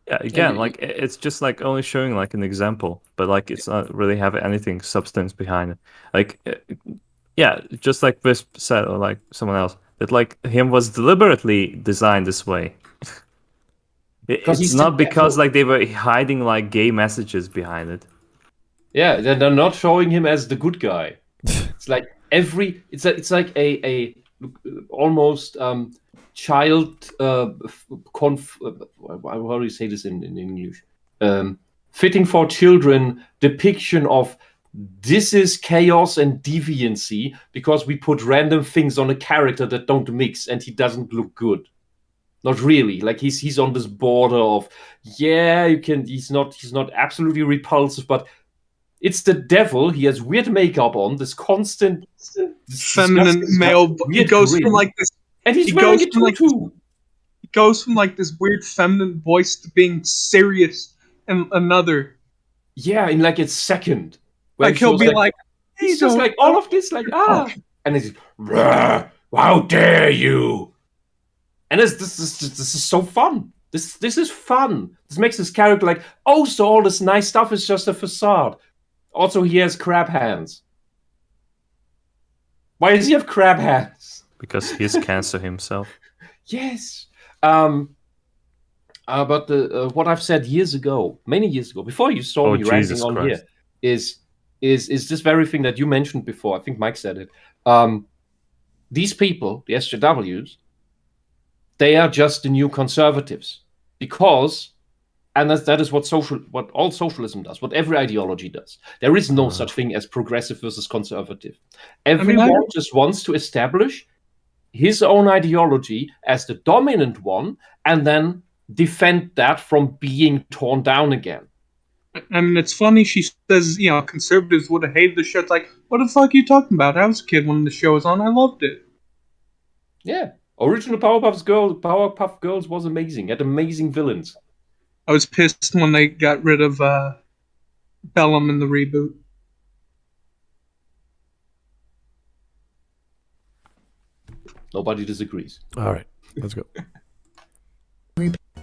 Yeah, again, like it's just like only showing like an example, but like it's not really have anything substance behind it. Like, yeah, just like Whisp said, or like someone else, that like him was deliberately designed this way. It's not because like they were hiding like gay messages behind it. Yeah, they're not showing him as the good guy. It's like it's like a almost child how do you say this in English? Fitting for children depiction of this is chaos and deviancy because we put random things on a character that don't mix and he doesn't look good. Not really. Like he's on this border of he's not absolutely repulsive, but it's the devil. He has weird makeup on, this constant feminine male. He goes from like this, and he's wearing a tutu. He goes from like this weird feminine voice to being serious in another. Yeah, in like a second. Like he'll be like he's just like all of this, like and he's how dare you? And this is so fun. This is fun. This makes this character like, oh, so all this nice stuff is just a facade. Also, he has crab hands. Why does he have crab hands? Because he's cancer himself. Yes. But what I've said years ago, many years ago, before you saw me ranting on here, is this very thing that you mentioned before. I think Mike said it. These people, the SJWs, they are just the new conservatives, because, and that is what all socialism does, what every ideology does. There is no such thing as progressive versus conservative. Everyone just wants to establish his own ideology as the dominant one, and then defend that from being torn down again. I mean, it's funny she says, conservatives would have hated the show. It's like, what the fuck are you talking about? I was a kid when the show was on. I loved it. Yeah. Original Powerpuff Girls was amazing. Had amazing villains. I was pissed when they got rid of Bellum in the reboot. Nobody disagrees. All right, let's go.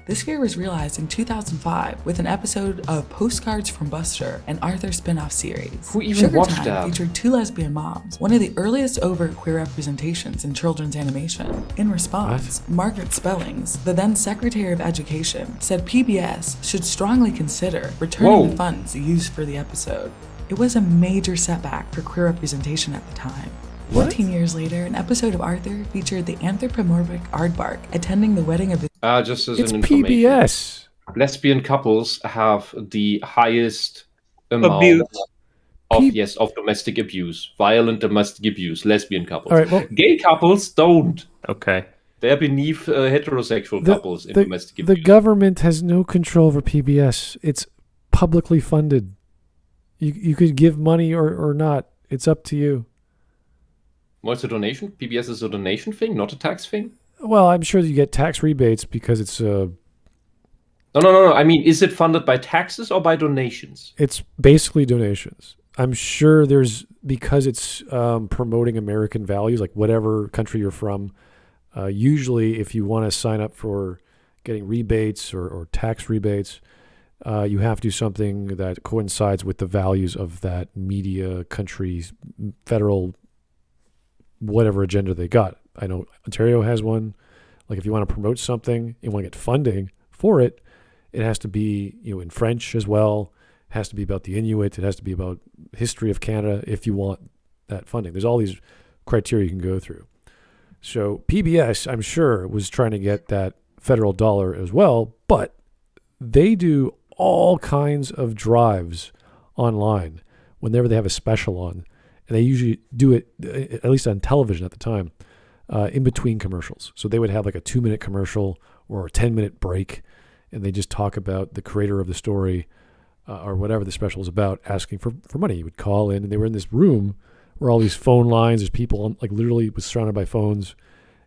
This fear was realized in 2005 with an episode of Postcards from Buster, an Arthur spin-off series. Who even Sugar watched Time that? featured two lesbian moms, one of the earliest overt queer representations in children's animation. In response, Margaret Spellings, the then Secretary of Education, said PBS should strongly consider returning the funds used for the episode. It was a major setback for queer representation at the time. 14 years later, an episode of Arthur featured the anthropomorphic Aardvark attending the wedding of his... Just as It's an information. PBS. Lesbian couples have the highest amount of domestic abuse, violent domestic abuse. Lesbian couples. All right, well, gay couples don't. Okay. They're beneath heterosexual couples in domestic abuse. The government has no control over PBS. It's publicly funded. You could give money or not. It's up to you. What's a donation? PBS is a donation thing, not a tax thing? Well, I'm sure you get tax rebates because it's No. I mean, is it funded by taxes or by donations? It's basically donations. I'm sure because it's promoting American values, like whatever country you're from. Usually, if you want to sign up for getting rebates or tax rebates, you have to do something that coincides with the values of that media country's federal whatever agenda they got. I know Ontario has one. Like if you want to promote something, you want to get funding for it, it has to be in French as well. It has to be about the Inuit. It has to be about history of Canada if you want that funding. There's all these criteria you can go through. So PBS, I'm sure, was trying to get that federal dollar as well, but they do all kinds of drives online whenever they have a special on. And they usually do it, at least on television at the time, in between commercials. So they would have like a 2-minute commercial or a 10-minute break, and they just talk about the creator of the story or whatever the special is about, asking for money. You would call in, and they were in this room where all these phone lines, there's people like literally was surrounded by phones,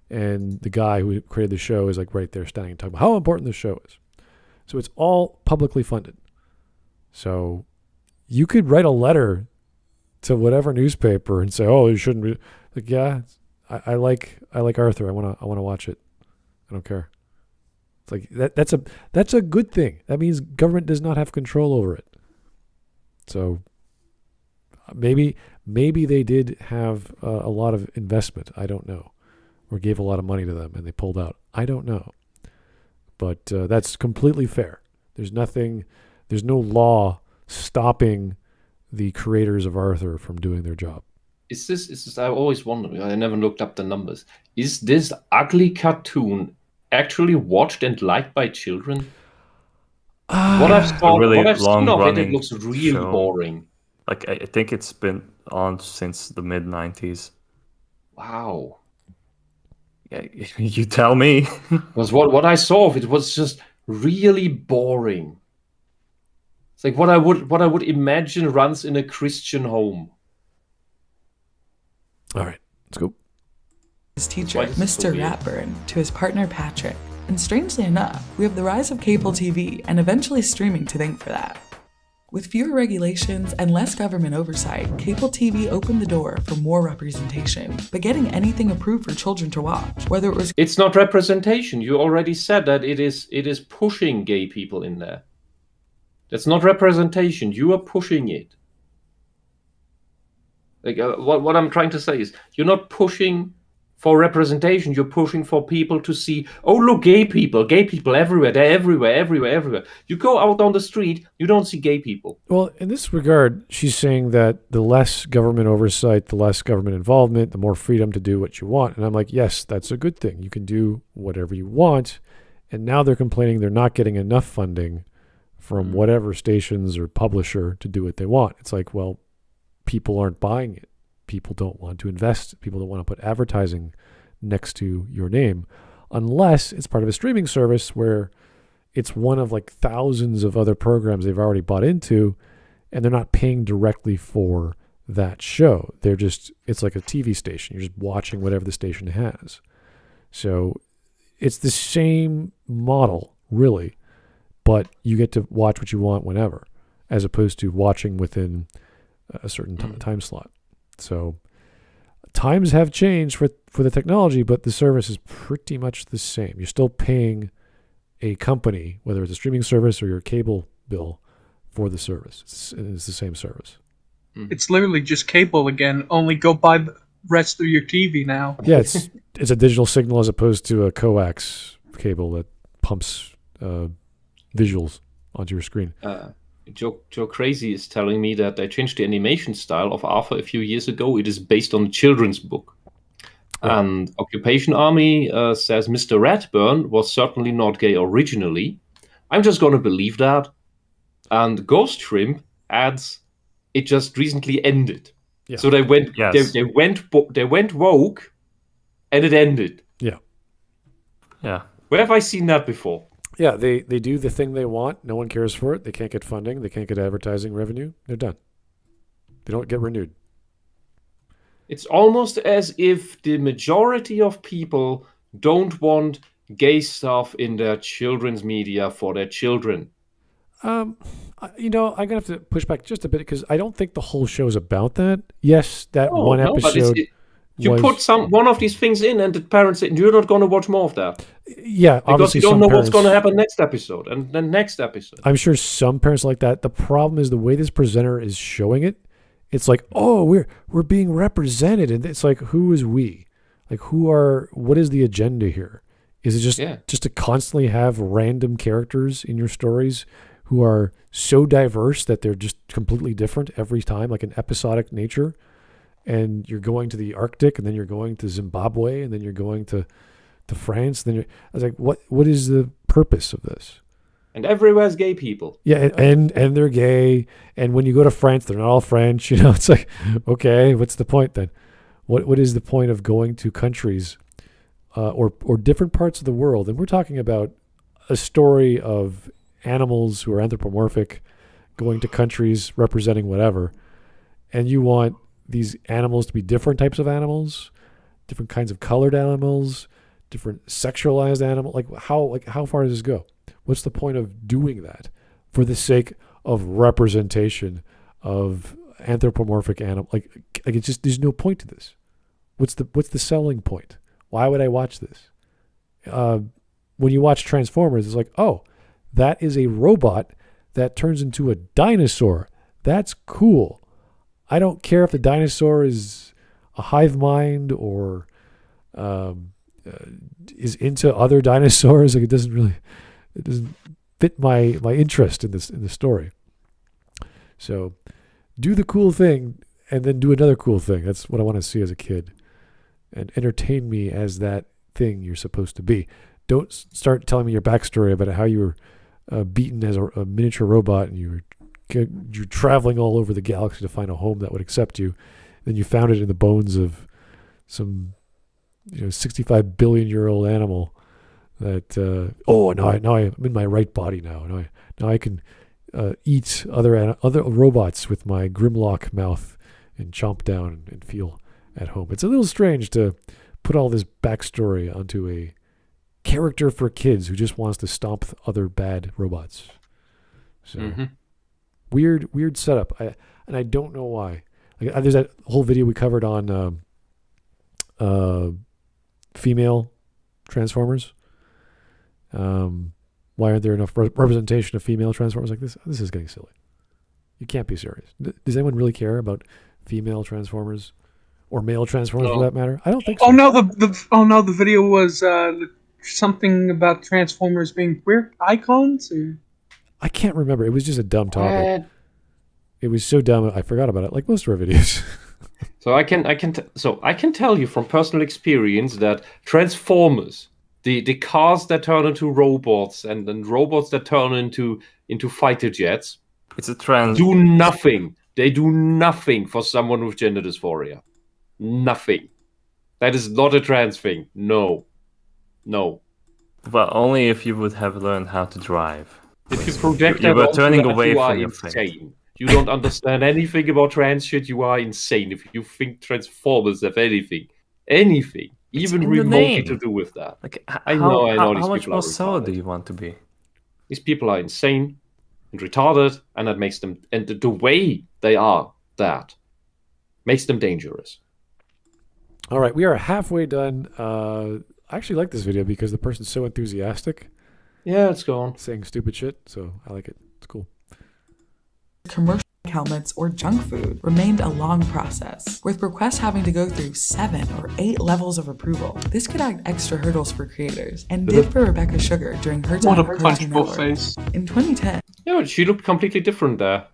and the guy who created the show is like right there standing and talking about how important the show is. So it's all publicly funded. So you could write a letter to whatever newspaper and say, "Oh, you shouldn't be." Like, yeah, I like Arthur. I want to watch it. I don't care. It's like that's a good thing. That means government does not have control over it. So maybe they did have a lot of investment. I don't know, or gave a lot of money to them and they pulled out. I don't know, but that's completely fair. There's no law stopping the creators of Arthur from doing their job. Is this? I always wondered. I never looked up the numbers. Is this ugly cartoon actually watched and liked by children? What I've seen of it looks really boring. Like I think it's been on since the mid '90s. Wow. Yeah, you tell me. Because what I saw of it was just really boring. It's like what I would imagine runs in a Christian home. All right, let's go. His teacher, Mr. Ratburn, to his partner Patrick. And strangely enough, we have the rise of cable TV and eventually streaming to thank for that. With fewer regulations and less government oversight, cable TV opened the door for more representation, but getting anything approved for children to watch, whether it was... It's not representation. You already said that it is pushing gay people in there. That's not representation. You are pushing it. Like what I'm trying to say is, you're not pushing for representation. You're pushing for people to see, oh, look, gay people everywhere. They're everywhere. You go out on the street, you don't see gay people. Well, in this regard, she's saying that the less government oversight, the less government involvement, the more freedom to do what you want. And I'm like, yes, that's a good thing. You can do whatever you want. And now they're complaining they're not getting enough funding from whatever stations or publisher to do what they want. It's like, well, people aren't buying it. People don't want to invest. People don't want to put advertising next to your name unless it's part of a streaming service where it's one of like thousands of other programs they've already bought into, and they're not paying directly for that show. It's like a TV station. You're just watching whatever the station has. So it's the same model, really, but you get to watch what you want whenever, as opposed to watching within a certain time slot. So times have changed for the technology, but the service is pretty much the same. You're still paying a company, whether it's a streaming service or your cable bill, for the service. It's the same service. It's literally just cable again, only go buy the rest of your TV now. Yeah, it's a digital signal as opposed to a coax cable that pumps visuals onto your screen. Joe Crazy is telling me that they changed the animation style of Arthur a few years ago. It is based on a children's book. And Occupation Army says Mr. Ratburn was certainly not gay originally. I'm just going to believe that. And Ghost Shrimp adds, it just recently ended. Yeah. So they went woke, and it ended. Yeah. Where have I seen that before? Yeah, they do the thing they want. No one cares for it. They can't get funding. They can't get advertising revenue. They're done. They don't get renewed. It's almost as if the majority of people don't want gay stuff in their children's media for their children. I'm going to have to push back just a bit because I don't think the whole show is about that. Yes, one episode... You put one of these things in, and the parents say, you're not going to watch more of that. Yeah, because you don't know what's going to happen next episode, and then next episode. I'm sure some parents like that. The problem is the way this presenter is showing it. It's like, oh, we're being represented, and it's like, who is we? Like, what is the agenda here? Is it just to constantly have random characters in your stories who are so diverse that they're just completely different every time, like an episodic nature? And you're going to the Arctic, and then you're going to Zimbabwe, and then you're going to France. I was like, what is the purpose of this? And everywhere's gay people. Yeah, and they're gay. And when you go to France, they're not all French. It's like, okay, what's the point then? What is the point of going to countries or different parts of the world? And we're talking about a story of animals who are anthropomorphic going to countries representing whatever, and you want these animals to be different types of animals, different kinds of colored animals, different sexualized animals. How far does this go? What's the point of doing that for the sake of representation of anthropomorphic animal? Like it's just, there's no point to this. What's the selling point? Why would I watch this? When you watch Transformers, it's like, oh, that is a robot that turns into a dinosaur. That's cool. I don't care if the dinosaur is a hive mind or is into other dinosaurs. Like it doesn't fit my interest in the story. So do the cool thing and then do another cool thing. That's what I want to see as a kid, and entertain me as that thing you're supposed to be. Don't start telling me your backstory about how you were beaten as a miniature robot and you're traveling all over the galaxy to find a home that would accept you. Then you found it in the bones of some 65 billion year old animal that now I'm in my right body now I can eat other robots with my Grimlock mouth and chomp down and feel at home. It's a little strange to put all this backstory onto a character for kids who just wants to stomp other bad robots. So weird setup. I don't know why. Like, there's that whole video we covered on female Transformers. Why aren't there enough representation of female Transformers? Like this is getting silly. You can't be serious. Does anyone really care about female Transformers or male Transformers for that matter? I don't think so. Oh no, the video was something about Transformers being queer icons. Or? I can't remember. It was just a dumb topic. It was so dumb I forgot about it, like most of our videos. So I can tell you from personal experience that Transformers, the cars that turn into robots and then robots that turn into fighter jets, it's a trend. Do nothing. They do nothing for someone with gender dysphoria. Nothing. That is not a trans thing. No. Well, only if you would have learned how to drive. If you project you were onto turning that, away you from are your insane. face. You don't understand anything about trans shit. You are insane if you think Transformers have anything, even remotely to do with that. Like, I know. How much more so do you want to be? These people are insane and retarded, and that makes them, and the way they are, that makes them dangerous. All right, we are halfway done. I actually like this video because the person's so enthusiastic. Yeah, it's gone. Saying stupid shit, so I like it. It's cool. Commercial helmets or junk food remained a long process, with requests having to go through 7 or 8 levels of approval. This could add extra hurdles for creators, and did for Rebecca Sugar during her time at Cartoon Network. Face. In 2010. Yeah, but she looked completely different there.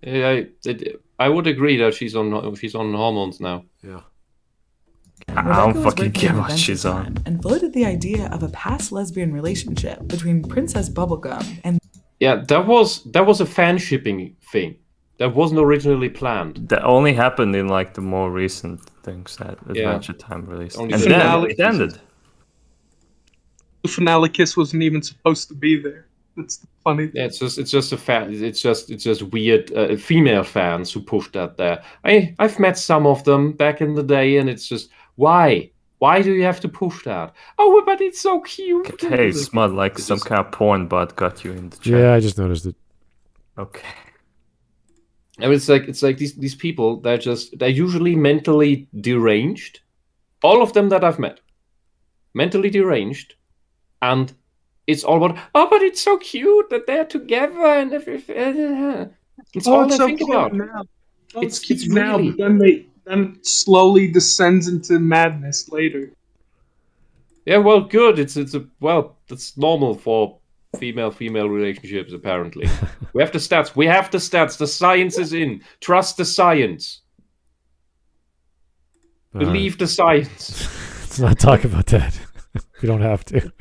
I would agree that she's on hormones now. Yeah. I don't fucking care what she's on. And floated the idea of a past lesbian relationship between Princess Bubblegum and... Yeah, that was a fan shipping thing. That wasn't originally planned. That only happened in like the more recent things that Adventure Time released. Only and the then finale it ended. The finale kiss wasn't even supposed to be there. That's the funny thing. Yeah, it's just a fan. It's just weird female fans who pushed that there. I've met some of them back in the day, and it's just why do you have to push that? Oh, but it's so cute. Hey, Smud, like some kind of porn bot got you in the chat. Yeah, I just noticed it. Okay. And it's like these people. They're usually mentally deranged. All of them that I've met, mentally deranged, and it's all about, oh, but it's so cute that they're together and everything. It's all I think about. Now. It's cute now, really... but then it slowly descends into madness later. Yeah, well, good. That's normal for female relationships. Apparently, we have the stats. The science is in. Trust the science. Believe the science. Let's not talk about that. We don't have to.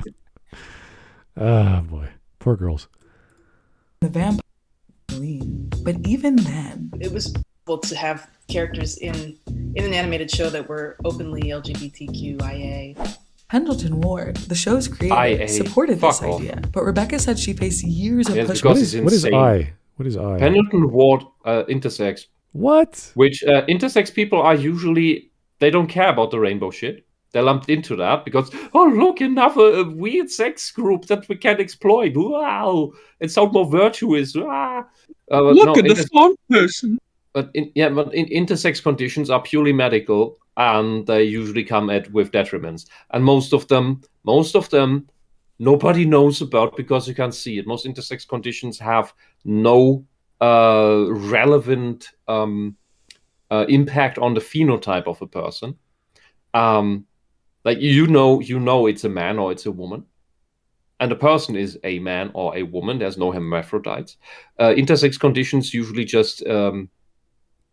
Oh boy, poor girls. The vampire, but even then, it was able to have characters in an animated show that were openly LGBTQIA. Pendleton Ward, the show's creator, supported this idea, but Rebecca said she faced years of pushback. What is I? What is I? Pendleton Ward intersex. What? Which intersex people are usually, they don't care about the rainbow shit. They're lumped into that because, oh, look, another weird sex group that we can exploit. Wow. It sounds more virtuous. Look at the fun person. But intersex conditions are purely medical, and they usually come with detriments. And most of them, nobody knows about because you can't see it. Most intersex conditions have no relevant impact on the phenotype of a person. Like you know it's a man or it's a woman, and the person is a man or a woman. There's no hermaphrodites. Intersex conditions usually just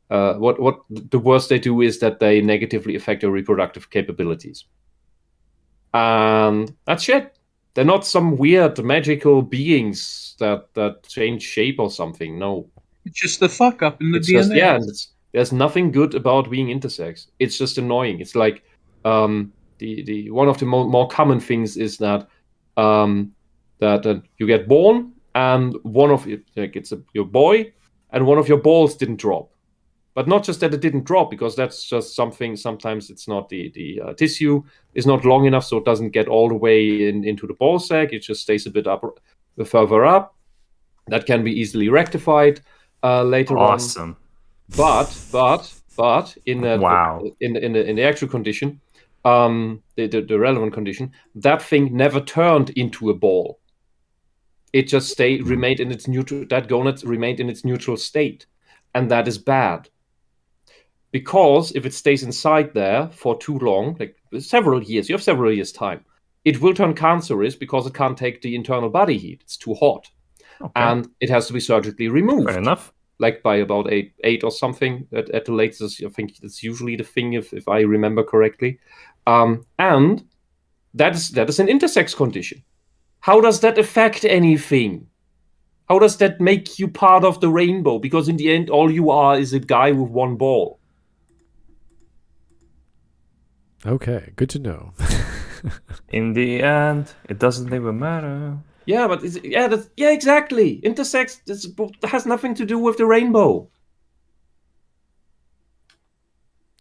what the worst they do is that they negatively affect your reproductive capabilities, and that's shit. They're not some weird magical beings that change shape or something. No, it's just a fuck up in the DNA. There's nothing good about being intersex. It's just annoying. It's like the one of the more common things is that that you get born and one of your boy and one of your balls didn't drop, but not just that it didn't drop, because that's just something. Sometimes it's not the tissue is not long enough, so it doesn't get all the way into the ball sack. It just stays a bit further up. That can be easily rectified later on. Awesome. But in the actual condition, the relevant condition, that thing never turned into a ball. It just remained in its neutral. That gonad remained in its neutral state, and that is bad. because if it stays inside there for too long, like several years, you have several years' time, it will turn cancerous because it can't take the internal body heat. It's too hot. Okay. And it has to be surgically removed. Fair enough. Like by about eight or something at the latest. I think that's usually the thing, if I remember correctly. And that is an intersex condition. How does that affect anything? How does that make you part of the rainbow? Because in the end, all you are is a guy with one ball. Okay, good to know. In the end, it doesn't even matter. Yeah, but exactly. Intersex has nothing to do with the rainbow.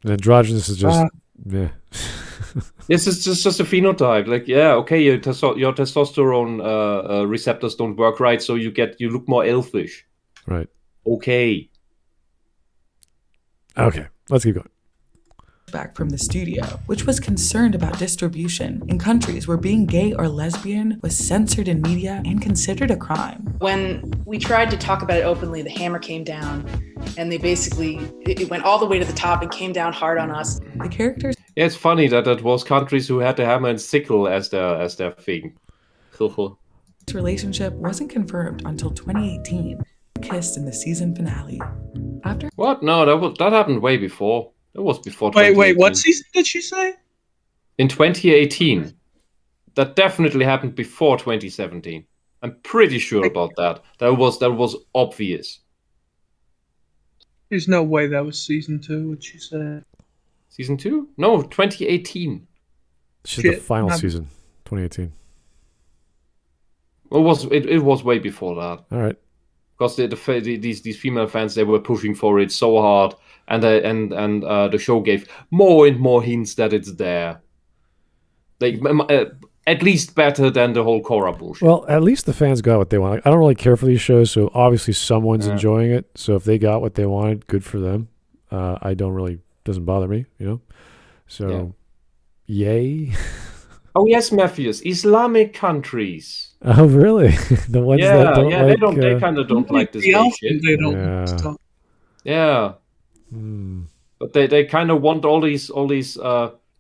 And androgynous is just yeah. This is just a phenotype. Like, yeah, okay, your testosterone receptors don't work right, so you look more elfish. Right. Okay. Okay, let's keep going. Back from the studio, which was concerned about distribution in countries where being gay or lesbian was censored in media and considered a crime. When we tried to talk about it openly, the hammer came down, and it went all the way to the top and came down hard on us. The characters. Yeah, it's funny that was countries who had the hammer and sickle as their thing. This relationship wasn't confirmed until 2018. Kissed in the season finale. After what? No, that happened way before. That was before. Wait, what season did she say? In 2018. That definitely happened before 2017. I'm pretty sure about that. That was obvious. There's no way that was season 2, what she said. Season 2? No, 2018. She's the final season, 2018. It was way before that. All right. Because these female fans, they were pushing for it so hard, and the show gave more and more hints that it's there. At least better than the whole Korra bullshit. Well, at least the fans got what they want. I don't really care for these shows, so obviously someone's enjoying it. So if they got what they wanted, good for them. Doesn't bother me, you know. So, yay. Oh yes, Matthews, Islamic countries. Oh really? The ones that don't like... they kind of don't like this shit. They don't. Yeah. But they kind of want all these.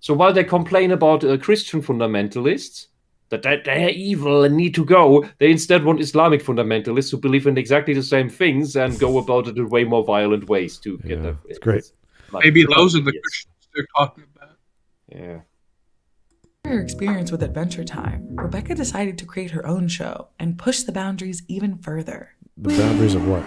So while they complain about Christian fundamentalists that they're evil and need to go, they instead want Islamic fundamentalists who believe in exactly the same things and go about it in way more violent ways to get them. It's great. Maybe those are the Christians they're talking about. Yeah. After her experience with Adventure Time, Rebecca decided to create her own show and push the boundaries even further. The boundaries of what?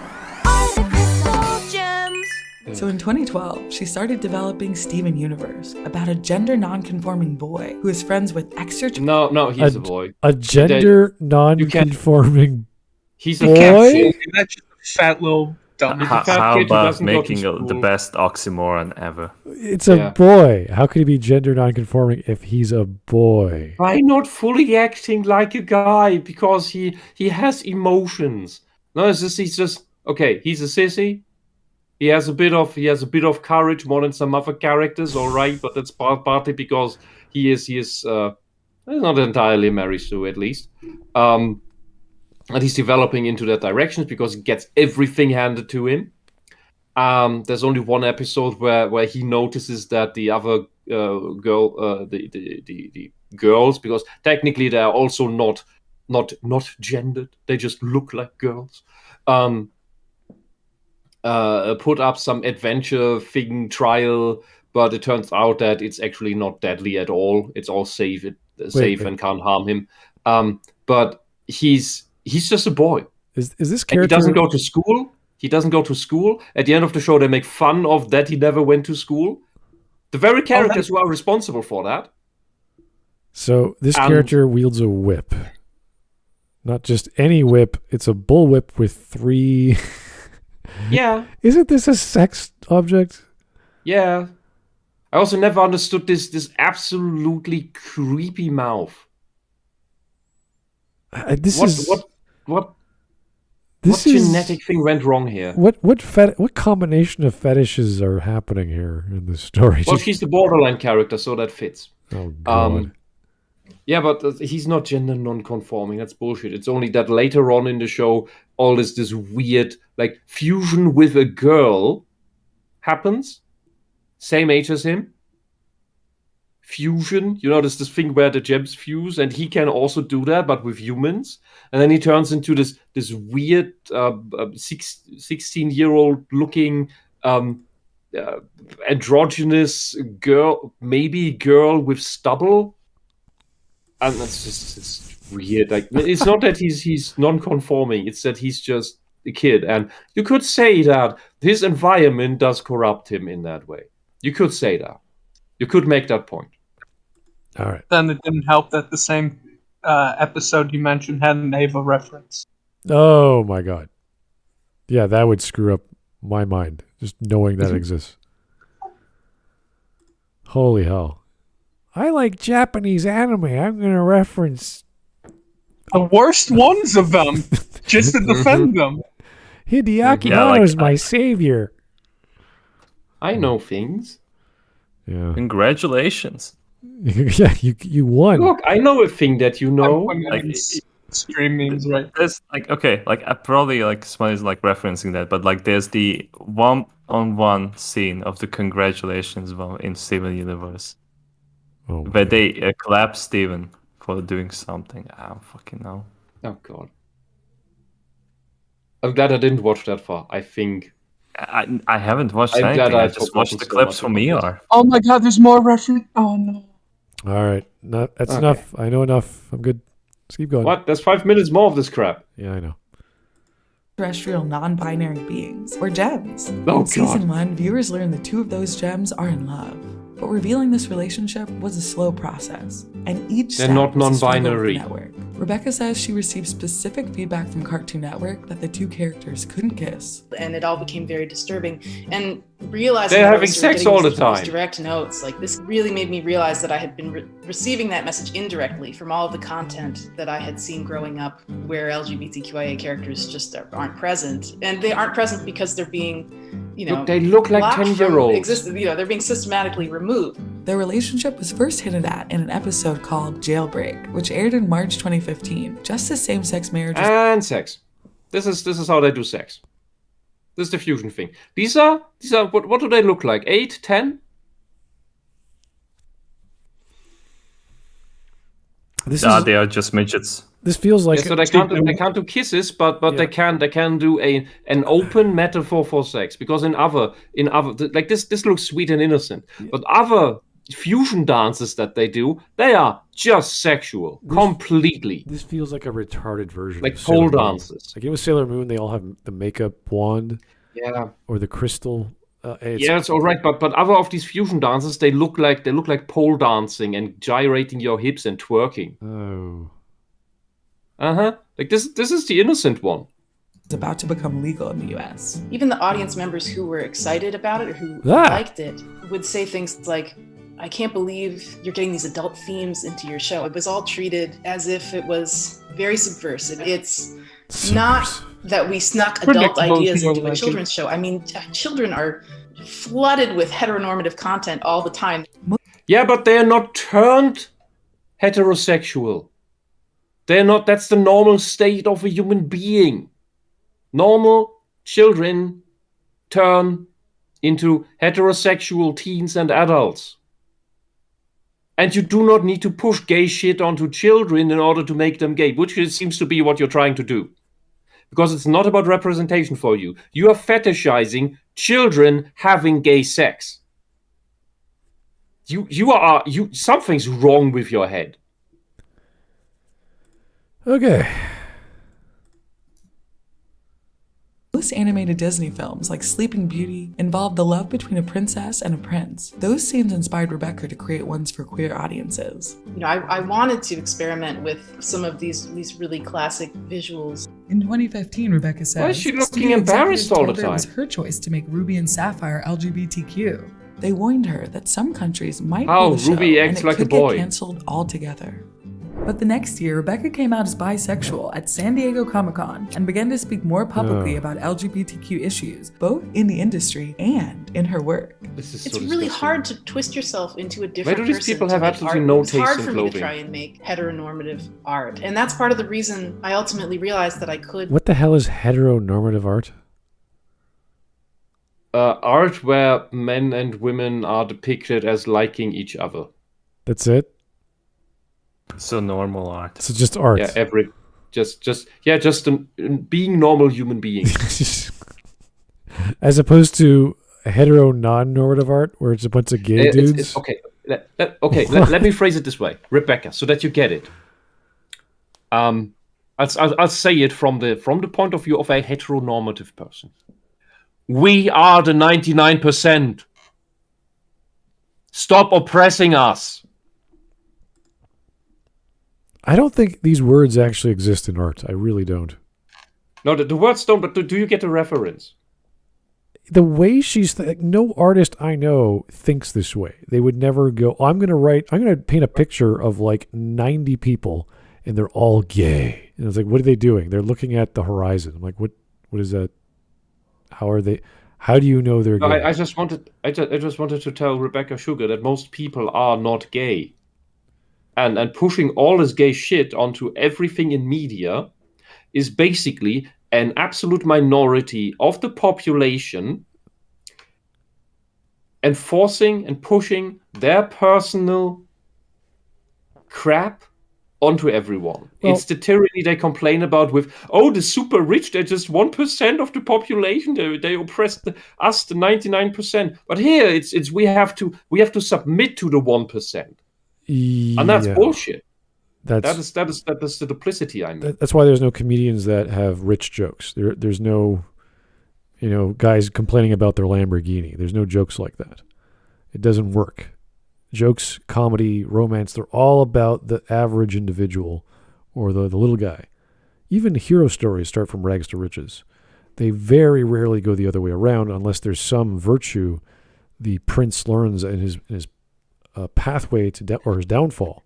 So in 2012, she started developing Steven Universe, about a gender non-conforming boy who is friends with No, he's a boy. A gender non-conforming He's a boy? That's just a fat little dumb. How about making the best oxymoron ever? It's a boy. How could he be gender non-conforming if he's a boy? Why not fully acting like a guy? Because he has emotions. No, he's just okay. He's a sissy. He has a bit of courage more than some other characters, all right. But that's partly because he is not entirely Mary Sue, at least. And he's developing into that direction because he gets everything handed to him. There's only one episode where he notices that the other the girls, because technically they are also not gendered, they just look like girls. Put up some adventure thing trial, but it turns out that it's actually not deadly at all. It's all safe and can't harm him. But he's just a boy. Is this character? And he doesn't go to school. He doesn't go to school. At the end of the show, they make fun of that he never went to school. The very characters who are responsible for that. So this character wields a whip. Not just any whip. It's a bullwhip with 3... Yeah. Isn't this a sex object? Yeah. I also never understood this absolutely creepy mouth. What genetic thing went wrong here? What combination of fetishes are happening here in this story? Well, she's the borderline character, so that fits. Oh god. Yeah, but he's not gender non-conforming. That's bullshit. It's only that later on in the show, all this weird fusion with a girl happens, same age as him. Fusion, there's this thing where the gems fuse, and he can also do that, but with humans. And then he turns into this weird 16-year-old looking androgynous girl, maybe girl with stubble. And that's just weird. Like, it's not that he's non-conforming; it's that he's just a kid. And you could say that his environment does corrupt him in that way. You could say that. You could make that point. All right. Then it didn't help that the same episode you mentioned had an Ava reference. Oh my god. Yeah, that would screw up my mind, just knowing that exists. Holy hell. I like Japanese anime. I'm going to reference the worst ones of them, just to defend them. Hideaki Anno is my savior. I know things. Yeah. Congratulations. Yeah, you won. Look, I know a thing that you know. Stream memes, right? There's I probably somebody's referencing that, but there's the one-on-one scene of the congratulations in Steven Universe. Where they clap Steven for doing something. I don't fucking know. Oh god. I'm glad I didn't watch that far. I think I haven't watched anything. I just watched the clips from ER. Oh my god, there's more reference. Oh no. All right. That's enough. I know enough. I'm good. Let's keep going. What? There's 5 minutes more of this crap. Yeah, I know. Terrestrial non-binary beings, or gems. Oh, in Season 1, viewers learn the two of those gems are in love. But revealing this relationship was a slow process, and each They're step not was a struggle with the non-binary. network. Rebecca says she received specific feedback from Cartoon Network that the two characters couldn't kiss. And it all became very disturbing. And realizing They're that I having was sort of sex getting all the these time. direct notes, this really made me realize that I had been receiving that message indirectly from all of the content that I had seen growing up, where LGBTQIA characters just aren't present, and they aren't present because they're being, Look, they look like blocked from 10-year-olds. they're being systematically removed. Their relationship was first hinted at in an episode called Jailbreak, which aired in March 2015, just as same-sex marriages And sex. This is how they do sex. This is the fusion thing. These are what do they look like? 8, 10? This They are just midgets. This feels like So they can't do kisses, but they can do an open metaphor for sex, because in other this looks sweet and innocent, but other fusion dances that they do, they are just sexual completely. This feels like a retarded version, like of pole Sailor Moon. dances. Like Sailor Moon, they all have the makeup wand, or the crystal. It's all right, but other of these fusion dances, they look like pole dancing and gyrating your hips and twerking. Oh. Like this is the innocent one. It's about to become legal in the US. Even the audience members who were excited about it or who liked it would say things like, I can't believe you're getting these adult themes into your show. It was all treated as if it was very subversive. It's not that we snuck adult ideas into a children's show. I mean, children are flooded with heteronormative content all the time. Yeah, but they're not turned heterosexual. They're not. That's the normal state of a human being. Normal children turn into heterosexual teens and adults. And you do not need to push gay shit onto children in order to make them gay, which seems to be what you're trying to do. Because it's not about representation for you. You are fetishizing children having gay sex. Something's wrong with your head. Okay. Most animated Disney films, like Sleeping Beauty, involved the love between a princess and a prince. Those scenes inspired Rebecca to create ones for queer audiences. I wanted to experiment with some of these really classic visuals. In 2015, Rebecca said, Why is she looking embarrassed all the time? It was her choice to make Ruby and Sapphire LGBTQ. They warned her that some countries might pull the show Ruby and acts it like could a boy. get canceled altogether. But the next year, Rebecca came out as bisexual at San Diego Comic-Con and began to speak more publicly about LGBTQ issues, both in the industry and in her work. It's really hard to twist yourself into a different person. Why do these people have to make absolutely art. no It's taste hard in for me to clothing? try and make heteronormative art. And that's part of the reason I ultimately realized that I could. What the hell is heteronormative art? art where men and women are depicted as liking each other. That's it? So normal art. So just art. Yeah, just being normal human beings. As opposed to hetero non-normative art where it's a bunch of gay dudes. Okay. Let me phrase it this way, Rebecca, so that you get it. I'll say it from the point of view of a heteronormative person. We are the 99%. Stop oppressing us. I don't think these words actually exist in art. I really don't. No, the words don't, but do you get the reference? The way she's... no artist I know thinks this way. They would never go, I'm going to paint a picture of like 90 people and they're all gay. And it's like, what are they doing? They're looking at the horizon. I'm like, what is that? How do you know they're gay? I just wanted to tell Rebecca Sugar that most people are not gay. And pushing all this gay shit onto everything in media is basically an absolute minority of the population enforcing and pushing their personal crap onto everyone. Well, it's the tyranny they complain about with, the super rich, they're just 1% of the population. They oppress us, the 99%. But here it's we have to submit to the 1%. Yeah. And that's bullshit. That is the duplicity I mean. That's why there's no comedians that have rich jokes. There's no, guys complaining about their Lamborghini. There's no jokes like that. It doesn't work. Jokes, comedy, romance, they're all about the average individual or the little guy. Even hero stories start from rags to riches. They very rarely go the other way around unless there's some virtue the prince learns in his pathway to or his downfall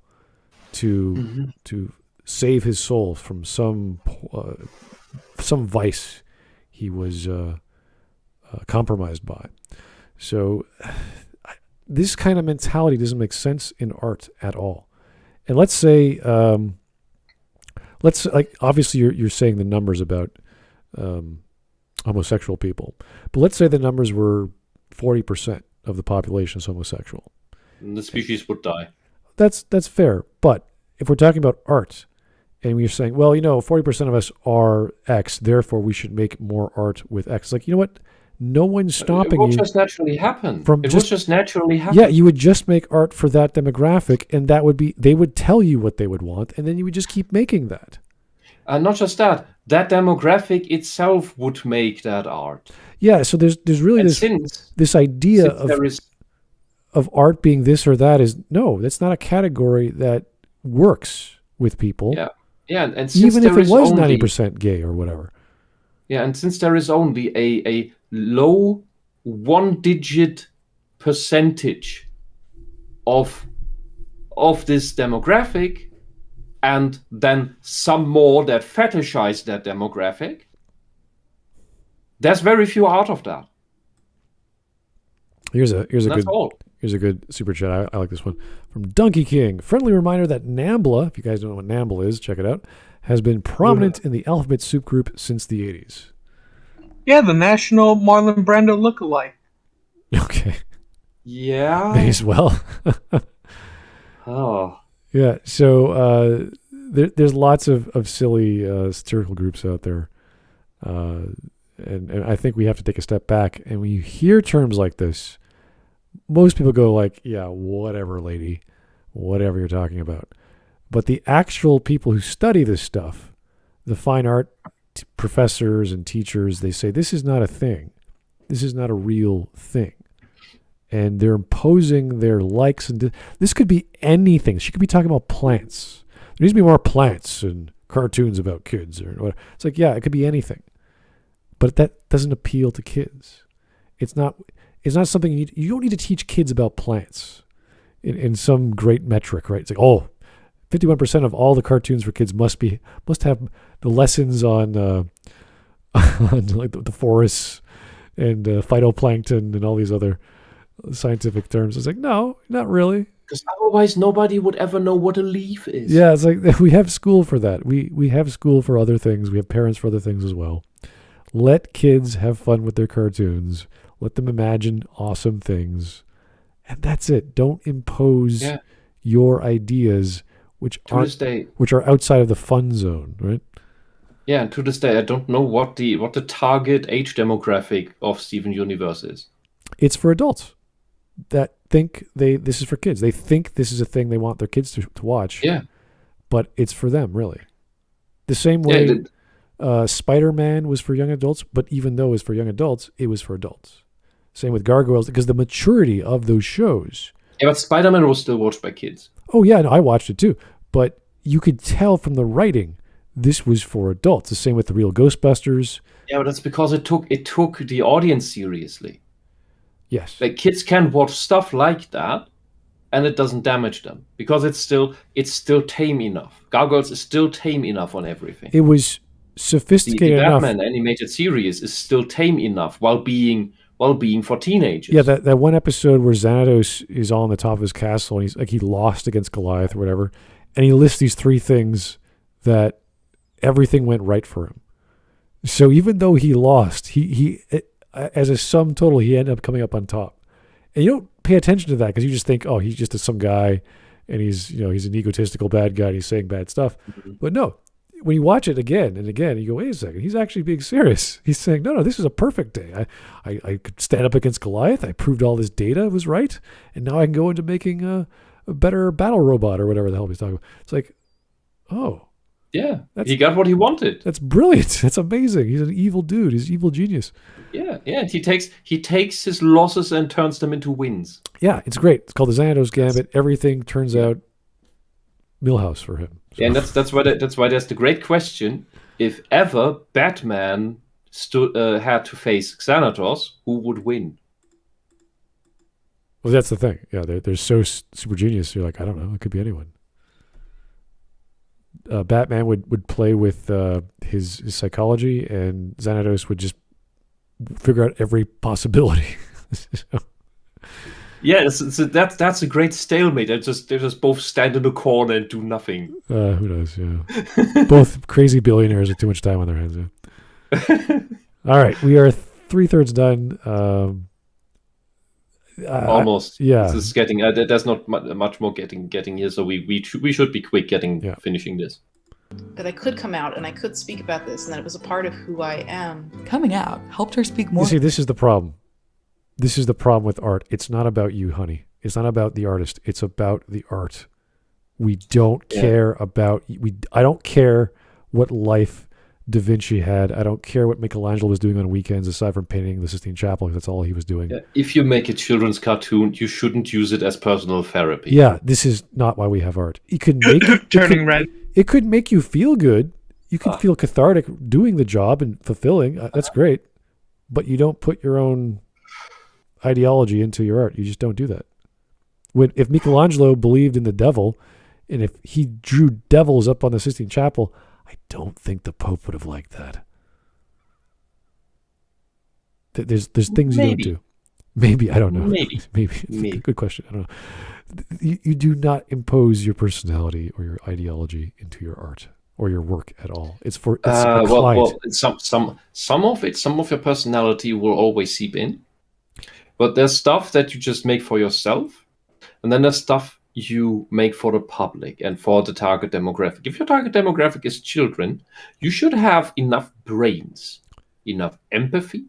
to save his soul from some vice he was compromised by. So this kind of mentality doesn't make sense in art at all. And let's say, obviously you're saying the numbers about homosexual people, but let's say the numbers were 40% of the population is homosexual. And the species would die. That's fair. But if we're talking about art, and we're saying, well, 40% of us are X, therefore we should make more art with X. Like, you know what? No one's stopping you. It will just naturally happen. Yeah, you would just make art for that demographic, and they would tell you what they would want, and then you would just keep making that. And not just that demographic itself would make that art. Yeah, so there's really this idea of art being this or that that's not a category that works with people. Yeah, and even if it was 90% gay or whatever. Yeah, and since there is only a low one-digit percentage of this demographic, and then some more that fetishize that demographic, there's very few out of that. Here's a good super chat. I like this one from Donkey King. Friendly reminder that NAMBLA, if you guys don't know what NAMBLA is, check it out, has been prominent in the alphabet soup group since the 80s. Yeah, the national Marlon Brando lookalike. Okay. Yeah. May as well. Oh. Yeah. So there's lots of silly satirical groups out there, and I think we have to take a step back. And when you hear terms like this, most people go like, "Yeah, whatever, lady, whatever you're talking about." But the actual people who study this stuff, the fine art professors and teachers, they say this is not a thing. This is not a real thing. And they're imposing their likes. And this could be anything. She could be talking about plants. There needs to be more plants and cartoons about kids. Or whatever. It's like, yeah, it could be anything. But that doesn't appeal to kids. It's not something you don't need to teach kids about plants in some great metric, right? It's like, 51% of all the cartoons for kids must have the lessons on like the forests and phytoplankton and all these other scientific terms. It's like, no, not really. Because otherwise nobody would ever know what a leaf is. Yeah, it's like we have school for that. We have school for other things. We have parents for other things as well. Let kids have fun with their cartoons. Let them imagine awesome things. And that's it. Don't impose your ideas, which are outside of the fun zone, right? Yeah, and to this day, I don't know what the target age demographic of Steven Universe is. It's for adults that think this is for kids. They think this is a thing they want their kids to watch. Yeah. But it's for them, really. The same way Spider-Man was for young adults, but even though it was for young adults, it was for adults. Same with Gargoyles, because the maturity of those shows. Yeah, but Spider-Man was still watched by kids. Oh, yeah, no, I watched it too. But you could tell from the writing, this was for adults. The same with the real Ghostbusters. Yeah, but that's because it took the audience seriously. Yes. Like, kids can watch stuff like that, and it doesn't damage them because it's still tame enough. Gargoyles is still tame enough on everything. It was sophisticated enough. The Batman animated series is still tame enough while being for teenagers. Yeah, that one episode where Xanatos is all on the top of his castle and he's like he lost against Goliath or whatever, and he lists these 3 things that everything went right for him. So even though he lost, he as a sum total, he ended up coming up on top. And you don't pay attention to that because you just think, oh, he's just some guy, and he's an egotistical bad guy. And he's saying bad stuff, but no. When you watch it again and again, you go, wait a second, he's actually being serious. He's saying, no, this is a perfect day. I could stand up against Goliath. I proved all this data was right, and now I can go into making a better battle robot or whatever the hell he's talking about. It's like, oh. Yeah, he got what he wanted. That's brilliant. That's amazing. He's an evil dude. He's an evil genius. Yeah. He takes his losses and turns them into wins. Yeah, it's great. It's called the Xanatos Gambit. Everything turns out Millhouse for him. So. Yeah, and that's why there's the great question: if ever Batman had to face Xanatos, who would win? Well, that's the thing. Yeah, they're so super genius. You're like, I don't know. It could be anyone. Batman would play with his psychology, and Xanatos would just figure out every possibility. So. Yeah, that's a great stalemate. They just both stand in the corner and do nothing. Who knows? Yeah, both crazy billionaires with too much time on their hands. Yeah. All right, we are 3/3 done. Almost. Yeah, this is getting. There's not much more getting here, so we should be quick finishing this. That I could come out and I could speak about this, and that it was a part of who I am. Coming out helped her speak more. You see, this is the problem. This is the problem with art. It's not about you, honey. It's not about the artist. It's about the art. We don't care about... I don't care what life Da Vinci had. I don't care what Michelangelo was doing on weekends aside from painting the Sistine Chapel, because that's all he was doing. Yeah. If you make a children's cartoon, you shouldn't use it as personal therapy. Yeah, this is not why we have art. It could make... red. It could make you feel good. You could feel cathartic doing the job and fulfilling. That's great. But you don't put your own... ideology into your art. You just don't do that. If Michelangelo believed in the devil, and if he drew devils up on the Sistine Chapel, I don't think the Pope would have liked that. There's things you don't do. Maybe, I don't know. Maybe. Good question. I don't know. You do not impose your personality or your ideology into your art or your work at all. It's for some of your personality will always seep in. But there's stuff that you just make for yourself, and then there's stuff you make for the public and for the target demographic. If your target demographic is children, you should have enough brains, enough empathy,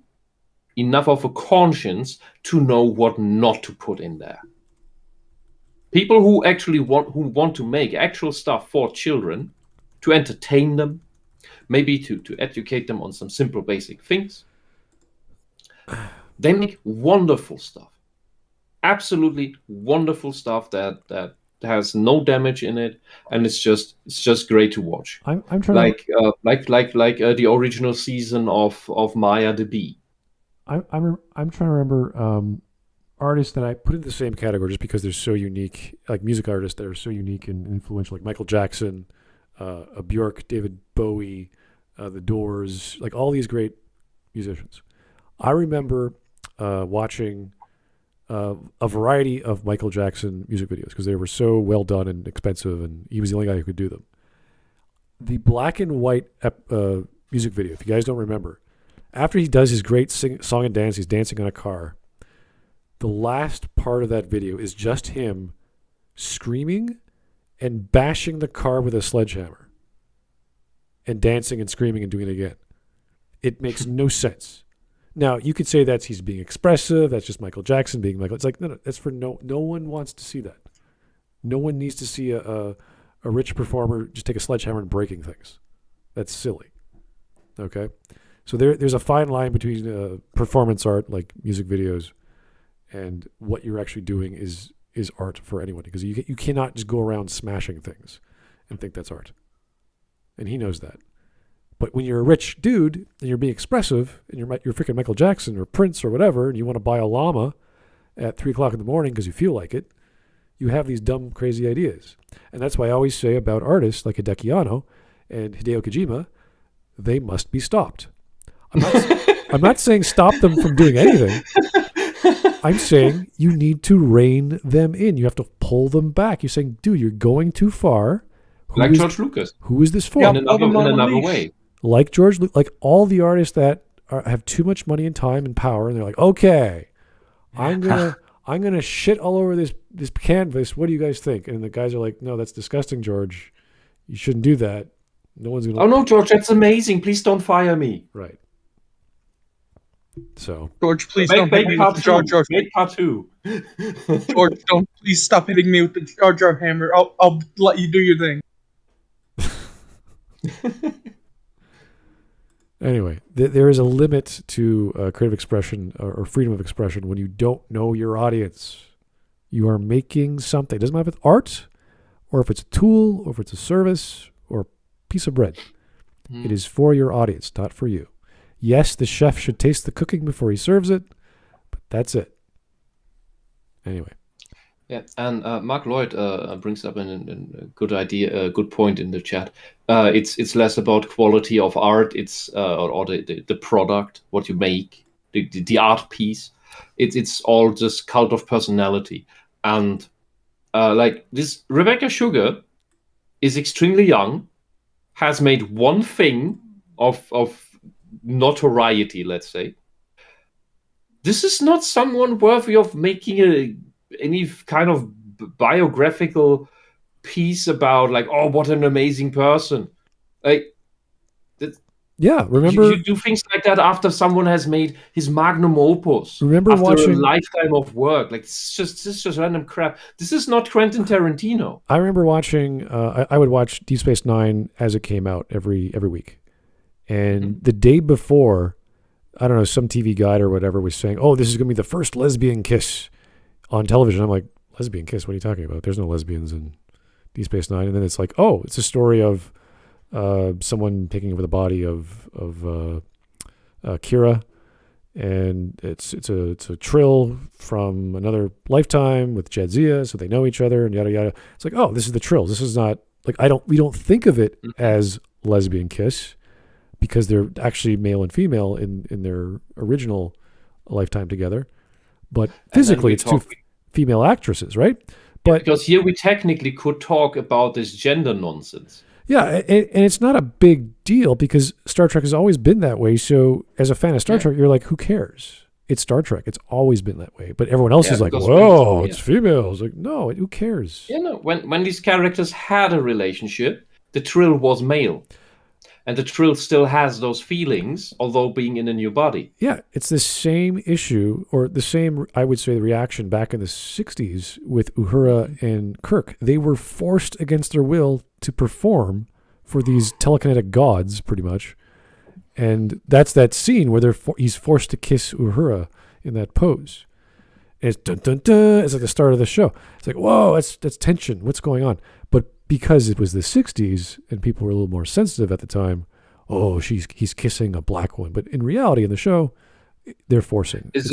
enough of a conscience to know what not to put in there. People who actually want to make actual stuff for children, to entertain them, maybe to educate them on some simple basic things. They make wonderful stuff, absolutely wonderful stuff that has no damage in it, and it's just great to watch. I'm trying like the original season of Maya the Bee. I'm trying to remember artists that I put in the same category just because they're so unique, like music artists that are so unique and influential, like Michael Jackson, Björk, David Bowie, The Doors, like all these great musicians. I remember watching a variety of Michael Jackson music videos because they were so well done and expensive, and he was the only guy who could do them. The black and white music video, if you guys don't remember, After he does his great song and dance, he's dancing on a car. The last part of that video is just him screaming and bashing the car with a sledgehammer and dancing and screaming and doing it again. It makes no sense. Now, you could say he's being expressive. That's just Michael Jackson being Michael. It's like, no, that's for no one wants to see that. No one needs to see a rich performer just take a sledgehammer and breaking things. That's silly. Okay? So there's a fine line between performance art, like music videos, and what you're actually doing is art for anyone. Because you cannot just go around smashing things and think that's art. And he knows that. But when you're a rich dude and you're being expressive and you're freaking Michael Jackson or Prince or whatever, and you want to buy a llama at 3 o'clock in the morning because you feel like it, you have these dumb, crazy ideas. And that's why I always say about artists like Hideki Anno and Hideo Kojima, they must be stopped. I'm not saying stop them from doing anything. I'm saying you need to rein them in. You have to pull them back. You're saying, dude, you're going too far. George Lucas. Who is this for? In another way. Like George, like all the artists that have too much money and time and power, and they're like, okay, I'm gonna shit all over this canvas. What do you guys think? And the guys are like, no, that's disgusting, George. You shouldn't do that. No one's gonna. Oh no, George, that's amazing. Please don't fire me. Right. So George, please don't hit me with the Jar Jar. Make part 2. George, don't please stop hitting me with the Jar Jar hammer. I'll let you do your thing. Anyway, there is a limit to creative expression or freedom of expression when you don't know your audience. You are making something. It doesn't matter if it's art, or if it's a tool, or if it's a service, or a piece of bread. It is for your audience, not for you. Yes, the chef should taste the cooking before he serves it, but that's it. Anyway. Yeah, and Mark Lloyd brings up a good idea, a good point in the chat. It's less about quality of art, it's or the product, what you make, the art piece. It's all just cult of personality, and like this Rebecca Sugar is extremely young, has made one thing of notoriety, let's say. This is not someone worthy of making any kind of biographical piece about like, oh, what an amazing person. Like, yeah, remember you do things like that after someone has made his magnum opus. Remember after watching a lifetime of work. Like, this is just random crap. This is not Quentin Tarantino. I remember watching. I would watch Deep Space Nine as it came out every week, and the day before, I don't know, some TV guide or whatever was saying, "Oh, this is going to be the first lesbian kiss on television." I'm like, lesbian kiss? What are you talking about? There's no lesbians in Deep Space Nine. And then it's like, oh, it's a story of someone taking over the body of Kira, and it's a Trill from another lifetime with Jadzia, so they know each other and yada yada. It's like, oh, this is the Trills. This is not like we don't think of it as lesbian kiss because they're actually male and female in their original lifetime together. But physically, it's two female actresses, right? But because here we technically could talk about this gender nonsense. Yeah, and it's not a big deal because Star Trek has always been that way. So as a fan of Star Trek, you're like, who cares? It's Star Trek. It's always been that way. But everyone else is like, whoa, it's females. Like, no, who cares? Yeah, no. When these characters had a relationship, the Trill was male. And the Trill still has those feelings, although being in a new body. Yeah, it's the same issue, or the same, I would say, the reaction back in the 60s with Uhura and Kirk. They were forced against their will to perform for these telekinetic gods, pretty much. And that's that scene where he's forced to kiss Uhura in that pose. And it's dun dun dun. It's like the start of the show. It's like, whoa, that's tension. What's going on? But because it was the 60s and people were a little more sensitive at the time, oh, he's kissing a black one. But in reality, in the show, they're forcing. Is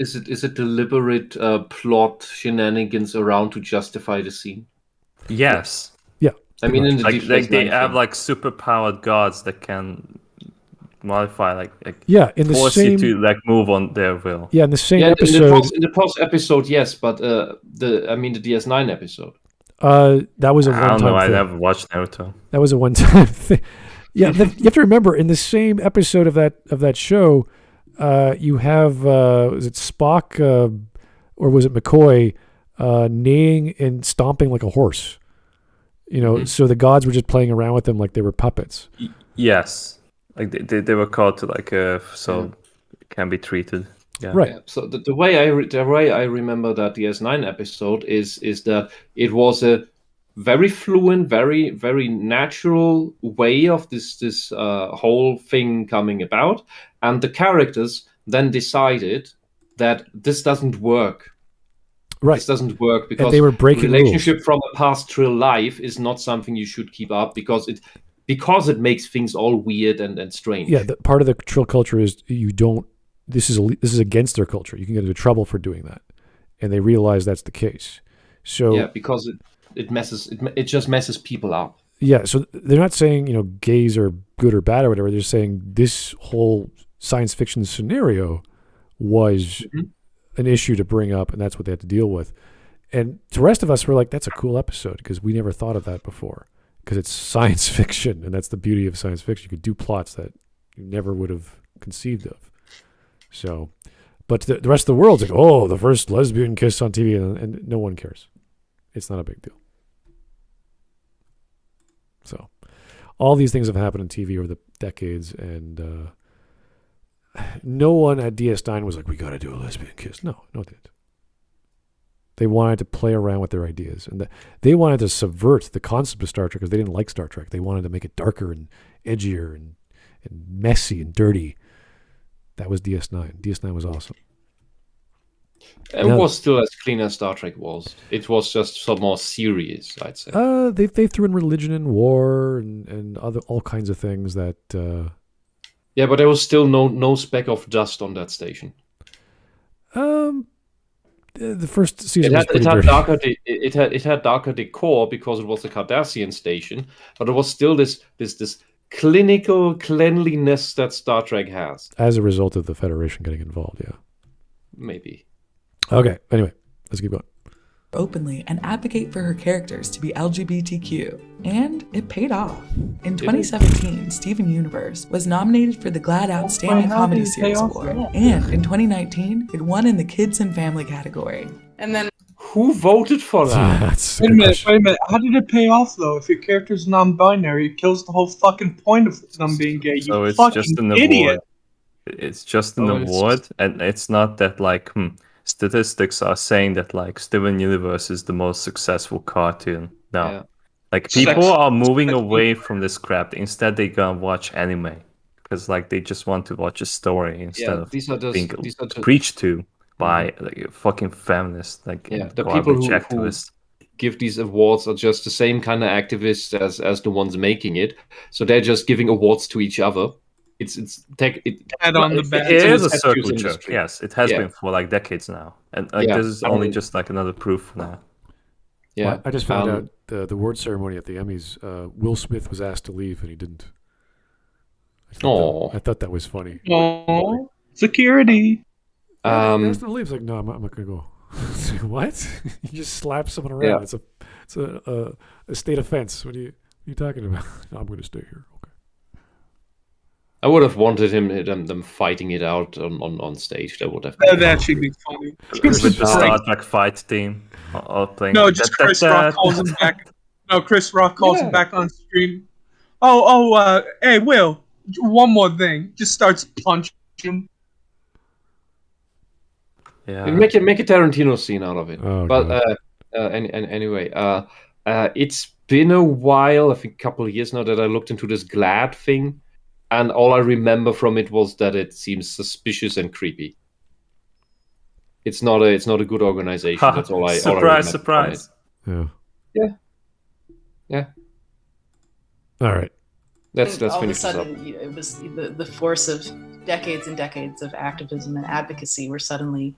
it deliberate plot shenanigans around to justify the scene? Yes. Yeah. I mean, in the they have like superpowered gods that can modify in the force same, you to like move on their will. Yeah, in the same episode. In the post episode, yes, but the DS9 episode. That was a one-time thing. I never watched Naruto. That was a one-time thing. Yeah, you have to remember in the same episode of that show, you have was it Spock or was it McCoy neighing and stomping like a horse? So the gods were just playing around with them like they were puppets. Yes, like they were called to it can be treated. Yeah. Right. Yeah. So the way I remember that DS9 episode is that it was a very fluent, very very natural way of this whole thing coming about, and the characters then decided that this doesn't work. Right. This doesn't work because they were breaking relationship rules. from a past real life is not something you should keep up because it makes things all weird and strange. Yeah, part of the Trill culture is you don't. This is against their culture. You can get into trouble for doing that, and they realize that's the case. So yeah, because it just messes people up. Yeah, so they're not saying gays are good or bad or whatever. They're saying this whole science fiction scenario was an issue to bring up, and that's what they had to deal with. And the rest of us were like, that's a cool episode because we never thought of that before because it's science fiction, and that's the beauty of science fiction. You could do plots that you never would have conceived of. So, but the rest of the world's like, oh, the first lesbian kiss on TV, and no one cares. It's not a big deal. So, all these things have happened in TV over the decades, and no one at DS9 was like, we got to do a lesbian kiss. No, they didn't. They wanted to play around with their ideas, and they wanted to subvert the concept of Star Trek because they didn't like Star Trek. They wanted to make it darker and edgier and messy and dirty. That was DS9. DS9 was awesome. It was still as clean as Star Trek was. It was just some more serious, I'd say. They threw in religion and war and all kinds of things that. Yeah, but there was still no speck of dust on that station. The first season was pretty dirty. It had darker decor because it was a Cardassian station, but it was still this clinical cleanliness that Star Trek has. As a result of the Federation getting involved, yeah. Maybe. Okay, anyway, let's keep going. Openly and advocate for her characters to be LGBTQ. And it paid off. In 2017, Steven Universe was nominated for the GLAAD Outstanding Comedy Series Award. And in 2019, it won in the Kids and Family category. And then who voted for that? Wait a minute. How did it pay off though? If your character's non-binary, it kills the whole fucking point of them being gay. So You it's fucking just an idiot. award. It's just an award, and it's not that statistics are saying that Steven Universe is the most successful cartoon. No, people are moving away from this crap. Instead, they gonna watch anime because they just want to watch a story instead of being preached to by fucking feminists, the people who give these awards are just the same kind of activists as the ones making it. So they're just giving awards to each other. It is a circle jerk. Yes, it has been for decades now, and this is only just another proof now. Yeah, well, I just found out the award ceremony at the Emmys. Will Smith was asked to leave, and he didn't. I thought that was funny. Oh, security. Asked him to leave. It's like, no, I'm not going to go. What? You just slap someone around. Yeah. It's a state offense. What are you talking about? No, I'm going to stay here. Okay. I would have wanted them fighting it out on stage. That would have. That'd actually be funny. With the Star Trek fight team all playing. No, just Chris Rock calls him back. No, Chris Rock calls him back on stream. Hey, Will. One more thing. Just starts punching him. Yeah. Make a Tarantino scene out of it. Oh, but anyway, it's been a while. I think a couple of years now that I looked into this GLAAD thing. And all I remember from it was that it seems suspicious and creepy. It's not a good organization. That's all I. Surprise! Yeah. All right. Let's all finish of a this up. sudden, it was the force of decades and decades of activism and advocacy were suddenly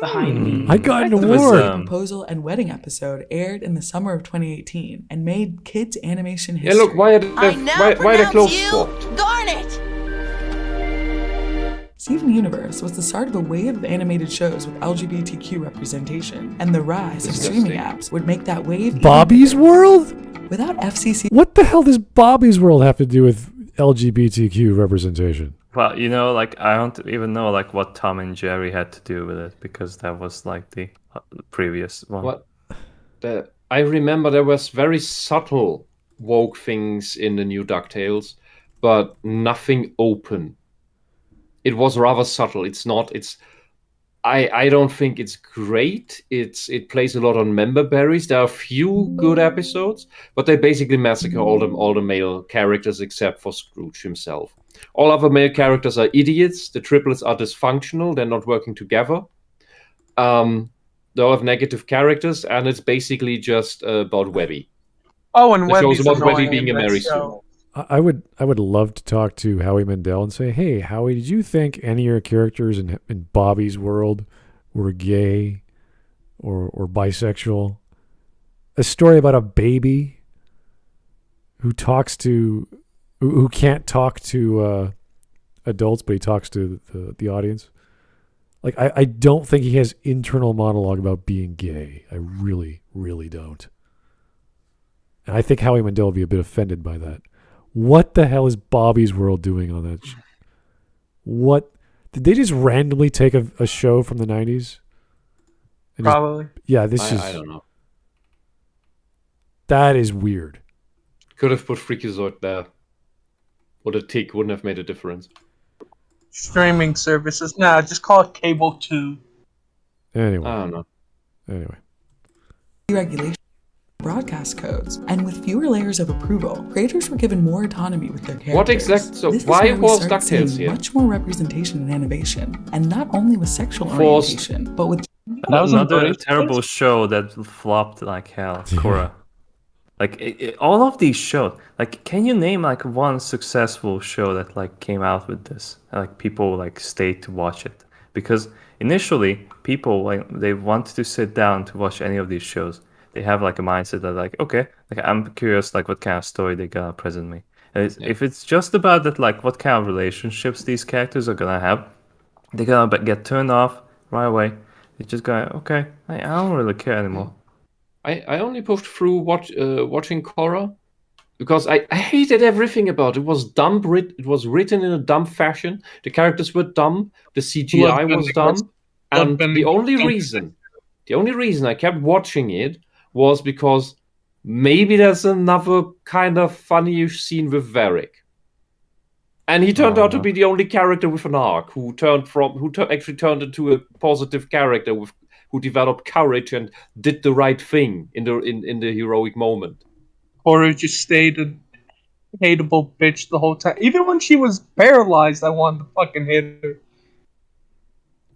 behind me. I got an The award. Proposal and Wedding episode aired in the summer of 2018 and made kids animation history. Yeah, look, why are they closed for? Garnet! Steven Universe was the start of a wave of animated shows with LGBTQ representation, and the rise of streaming apps would make that wave Bobby's World? Without FCC. What the hell does Bobby's World have to do with LGBTQ representation. Well, you know, like I don't even know like what Tom and Jerry had to do with it because that was like the previous one. What? I remember there was very subtle woke things in the new DuckTales, but nothing open. It was rather subtle. It's not. I don't think it's great. It plays a lot on member berries. There are a few good episodes, but they basically massacre all the male characters except for Scrooge himself. All other male characters are idiots. The triplets are dysfunctional. They're not working together. They all have negative characters, and it's basically just about Webby. Oh, and Webby's about annoying Webby being a in that Mary show. Sue. I would love to talk to Howie Mandel and say, hey, Howie, did you think any of your characters in Bobby's world were gay or bisexual? A story about a baby who can't talk to adults, but he talks to the audience. Like, I don't think he has internal monologue about being gay. I really, really don't. And I think Howie Mandel would be a bit offended by that. What the hell is Bobby's World doing on that? What did they just randomly take a show from the 90s? Probably. Yeah, I don't know. That is weird. Could have put Freakazoid there, or the Tick wouldn't have made a difference. Streaming services. Nah, just call it Cable 2. Anyway. I don't know. Anyway. Deregulation. Broadcast codes, and with fewer layers of approval, creators were given more autonomy with their characters. So this why is where was we start DuckTales seeing here? much more representation in animation, and not only with sexual orientation, but with another terrible show that flopped like hell. Korra. Like all of these shows. Like, can you name like one successful show that like came out with this? Like people like stayed to watch it because initially people like they wanted to sit down to watch any of these shows. They have like a mindset that like, okay, like I'm curious like what kind of story they're gonna present me. And if it's just about that, like what kind of relationships these characters are gonna have, they're gonna get turned off right away. They're just going, okay, I don't really care anymore. I only pushed through watching Korra because I hated everything about it. It was dumb. It was written in a dumb fashion. The characters were dumb. The CGI was dumb. And the only reason I kept watching it was because maybe there's another kind of funny-ish scene with Varric. And he turned out to be the only character with an arc who actually turned into a positive character who developed courage and did the right thing in the heroic moment. Korra just stayed a hateable bitch the whole time. Even when she was paralyzed, I wanted to fucking hit her.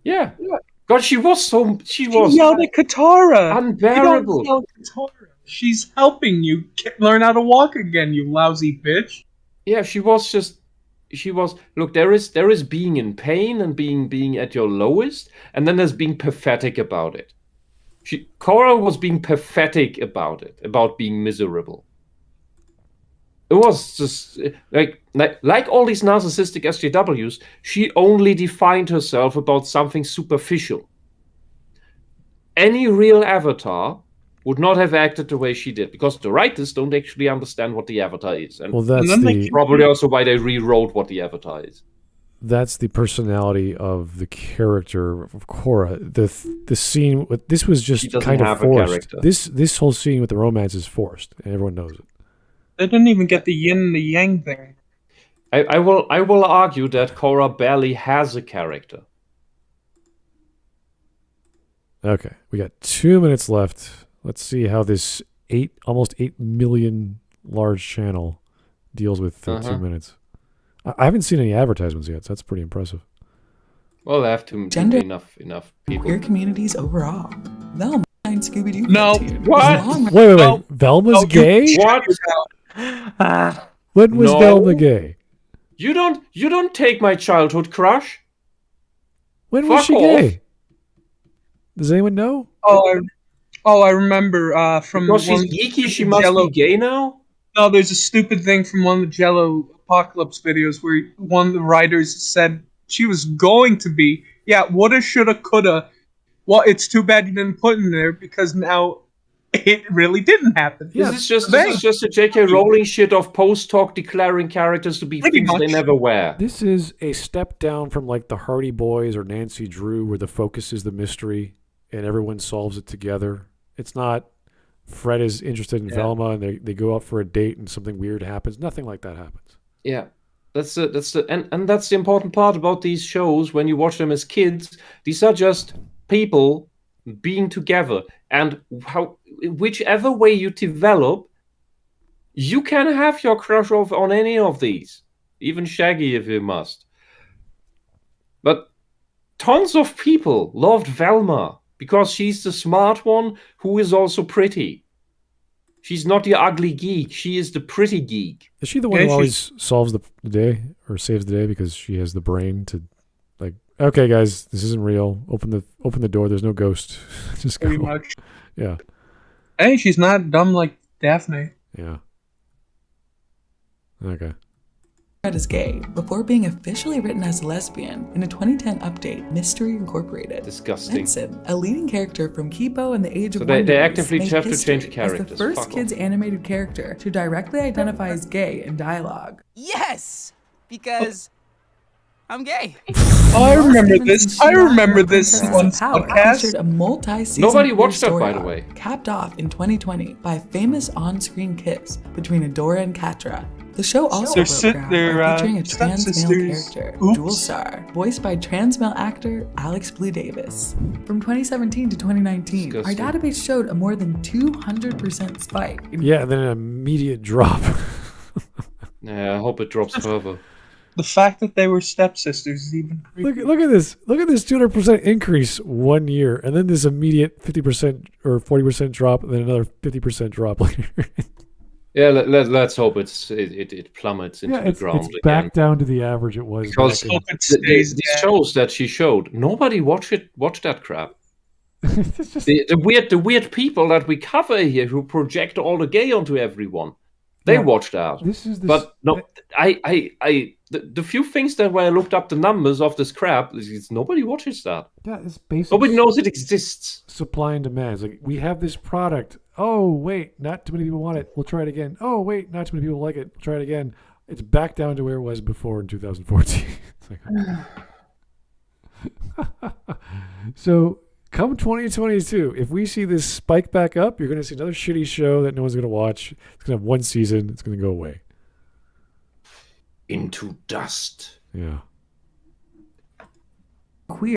Yeah. God, she was yelled at Katara. Unbearable. You don't yell at Katara. She's helping you learn how to walk again, you lousy bitch. Yeah, she was. Look, there is being in pain and being at your lowest, and then there's being pathetic about it. Korra was being pathetic about it, about being miserable. It was just like all these narcissistic SJWs, she only defined herself about something superficial. Any real avatar would not have acted the way she did, because the writers don't actually understand what the avatar is. And that's probably also why they rewrote what the avatar is. That's the personality of the character of Korra. The scene with this was just kind of forced. This whole scene with the romance is forced, and everyone knows it. They didn't even get the yin and the yang thing. I will argue that Korra barely has a character. Okay, we got 2 minutes left. Let's see how this almost 8 million large channel deals with 2 minutes. I haven't seen any advertisements yet, so that's pretty impressive. Well, they have to Gender, enough people. Queer communities overall. Velma and Scooby-Doo. No, what? Wait. Velma's gay? What? When was Velma gay? You don't take my childhood crush. When was she gay? Does anyone know? Oh, I remember from because she's geeky, she must be gay now? No, there's a stupid thing from one of the Jello Apocalypse videos where one of the writers said she was going to be, woulda, shoulda, coulda. Well, it's too bad you didn't put in there because now it really didn't happen. This is just a J.K. Rowling shit of post-talk declaring characters to be things they never were. This is a step down from like the Hardy Boys or Nancy Drew, where the focus is the mystery and everyone solves it together. It's not Fred is interested in Velma and they go out for a date and something weird happens. Nothing like that happens. Yeah. That's the important part about these shows when you watch them as kids. These are just people being together, and whichever way you develop, you can have your crush on any of these, even Shaggy if you must. But tons of people loved Velma because she's the smart one who is also pretty. She's not the ugly geek. She is the pretty geek. Is she the one who always solves the day or saves the day because she has the brain to, like, okay, guys, this isn't real. Open the door. There's no ghost. Just go. Pretty much. Yeah. Hey, she's not dumb like Daphne. Yeah. Okay. Fred is gay before being officially written as a lesbian in a 2010 update, Mystery Incorporated. Disgusting. Benson, a leading character from Kipo and the Age of Wonders, they actively made have to history change characters. as the first kids animated character to directly identify as gay in dialogue. Yes, because I'm gay. I remember this. I remember this one podcast. Featured a multi-season Nobody watched that, by the way. Capped off in 2020 by a famous on-screen kiss between Adora and Katra. The show also broke ground by featuring a trans male character, Jewel Star, voiced by trans male actor Alex Blue Davis. From 2017 to 2019, our database showed a more than 200% spike. Yeah, then an immediate drop. Yeah, I hope it drops further. The fact that they were stepsisters is even creepy. Look at this. Look at this 200% increase 1 year, and then this immediate 50% or 40% drop, and then another 50% drop later. Yeah, let's hope it plummets into the ground it's again. back down to the average it was. Because these shows that she showed, nobody watched that crap. the weird people that we cover here who project all the gay onto everyone, they watched that. The few things that when I looked up the numbers of this crap, nobody watches that. Yeah, it's basically nobody knows it exists. Supply and demand. It's like, we have this product. Oh, wait, not too many people want it. We'll try it again. Oh, wait, not too many people like it. We'll try it again. It's back down to where it was before in 2014. It's like, so come 2022, if we see this spike back up, you're going to see another shitty show that no one's going to watch. It's going to have one season. It's going to go away. Into dust. Yeah. Queer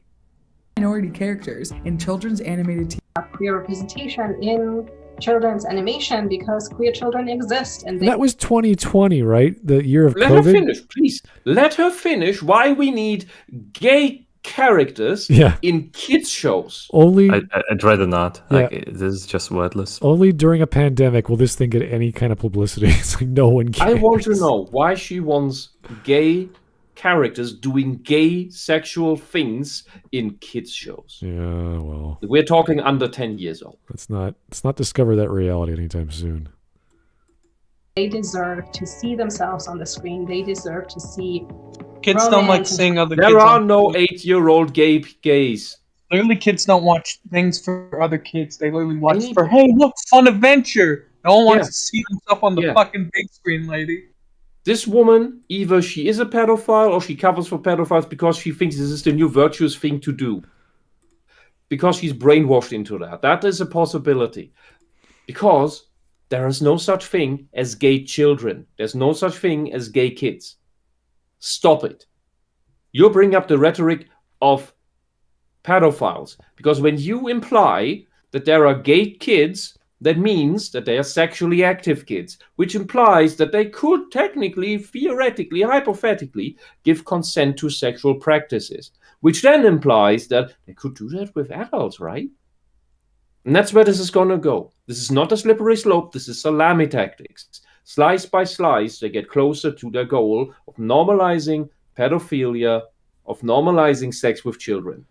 minority characters in children's animated TV. Queer representation in children's animation because queer children exist. And that was 2020, right? The year of Let COVID? her finish, please. Let her finish why we need gay characters in kids' shows. Only I'd rather not. Yeah. Like, this is just wordless. Only during a pandemic will this thing get any kind of publicity. It's like no one cares. I want to know why she wants gay characters doing gay sexual things in kids' shows. Yeah, well. We're talking under 10 years old. Let's not discover that reality anytime soon. They deserve to see themselves on the screen. They deserve to see kids don't like seeing other kids. There are no 8-year-old gays. Literally, kids don't watch things for other kids. They literally watch for, hey, look, fun adventure. No one wants to see themselves on the fucking big screen, lady. This woman, either she is a pedophile or she covers for pedophiles because she thinks this is the new virtuous thing to do. Because she's brainwashed into that. That is a possibility. Because there is no such thing as gay children. There's no such thing as gay kids. Stop it. You bring up the rhetoric of pedophiles. Because when you imply that there are gay kids, that means that they are sexually active kids, which implies that they could technically, theoretically, hypothetically, give consent to sexual practices, which then implies that they could do that with adults, right? And that's where this is going to go. This is not a slippery slope. This is salami tactics. Slice by slice, they get closer to their goal of normalizing pedophilia, of normalizing sex with children.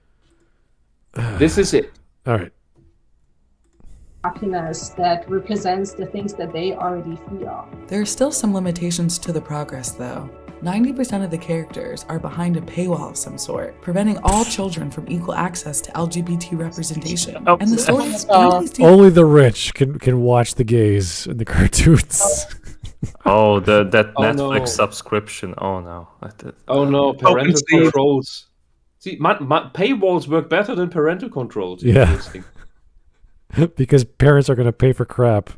This is it. All right. Happiness that represents the things that they already feel. There are still some limitations to the progress, though. 90% of the characters are behind a paywall of some sort, preventing all children from equal access to LGBT representation. And the stories only the rich can watch the gays in the cartoons. That Netflix subscription. Oh no. Oh no, parental controls. See, my paywalls work better than parental controls. Yeah. Because parents are going to pay for crap.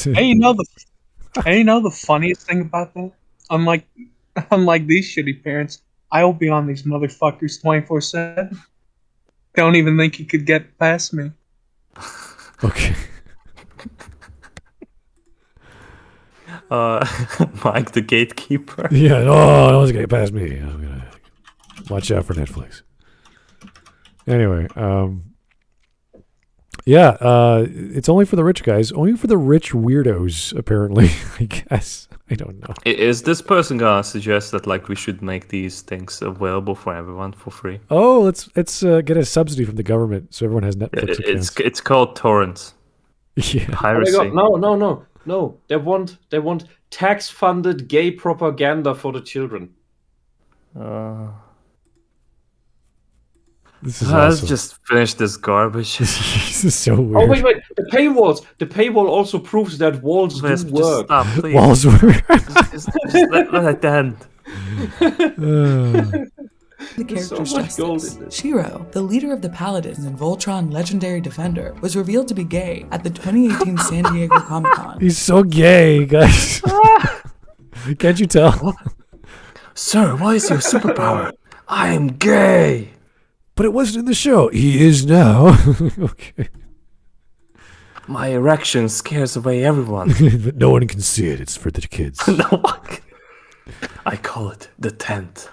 Hey, you know the funniest thing about that? Unlike these shitty parents, I'll be on these motherfuckers 24/7. Don't even think you could get past me. Okay. Mike the gatekeeper. Yeah, no one's gonna get past me. I'm gonna watch out for Netflix. Anyway, it's only for the rich guys, only for the rich weirdos, apparently. I guess. I don't know. Is this person gonna suggest that like we should make these things available for everyone for free? Oh, let's get a subsidy from the government so everyone has Netflix accounts. It's called torrents. Yeah. Piracy. Oh my God. No. They want tax-funded gay propaganda for the children. This is Let's awesome. just finish this garbage. This is so weird. Oh wait! The paywall also proves that walls do Just work. stop, please. Walls work. just let it end. The character's so much gold justice. in this. Shiro, the leader of the Paladins and Voltron Legendary Defender, was revealed to be gay at the 2018 San Diego Comic-Con. He's so gay, guys. Can't you tell? Sir, what is your superpower? I'm gay. But it wasn't in the show. He is now. Okay. My erection scares away everyone. But no one can see it. It's for the kids. No one. I call it the tent.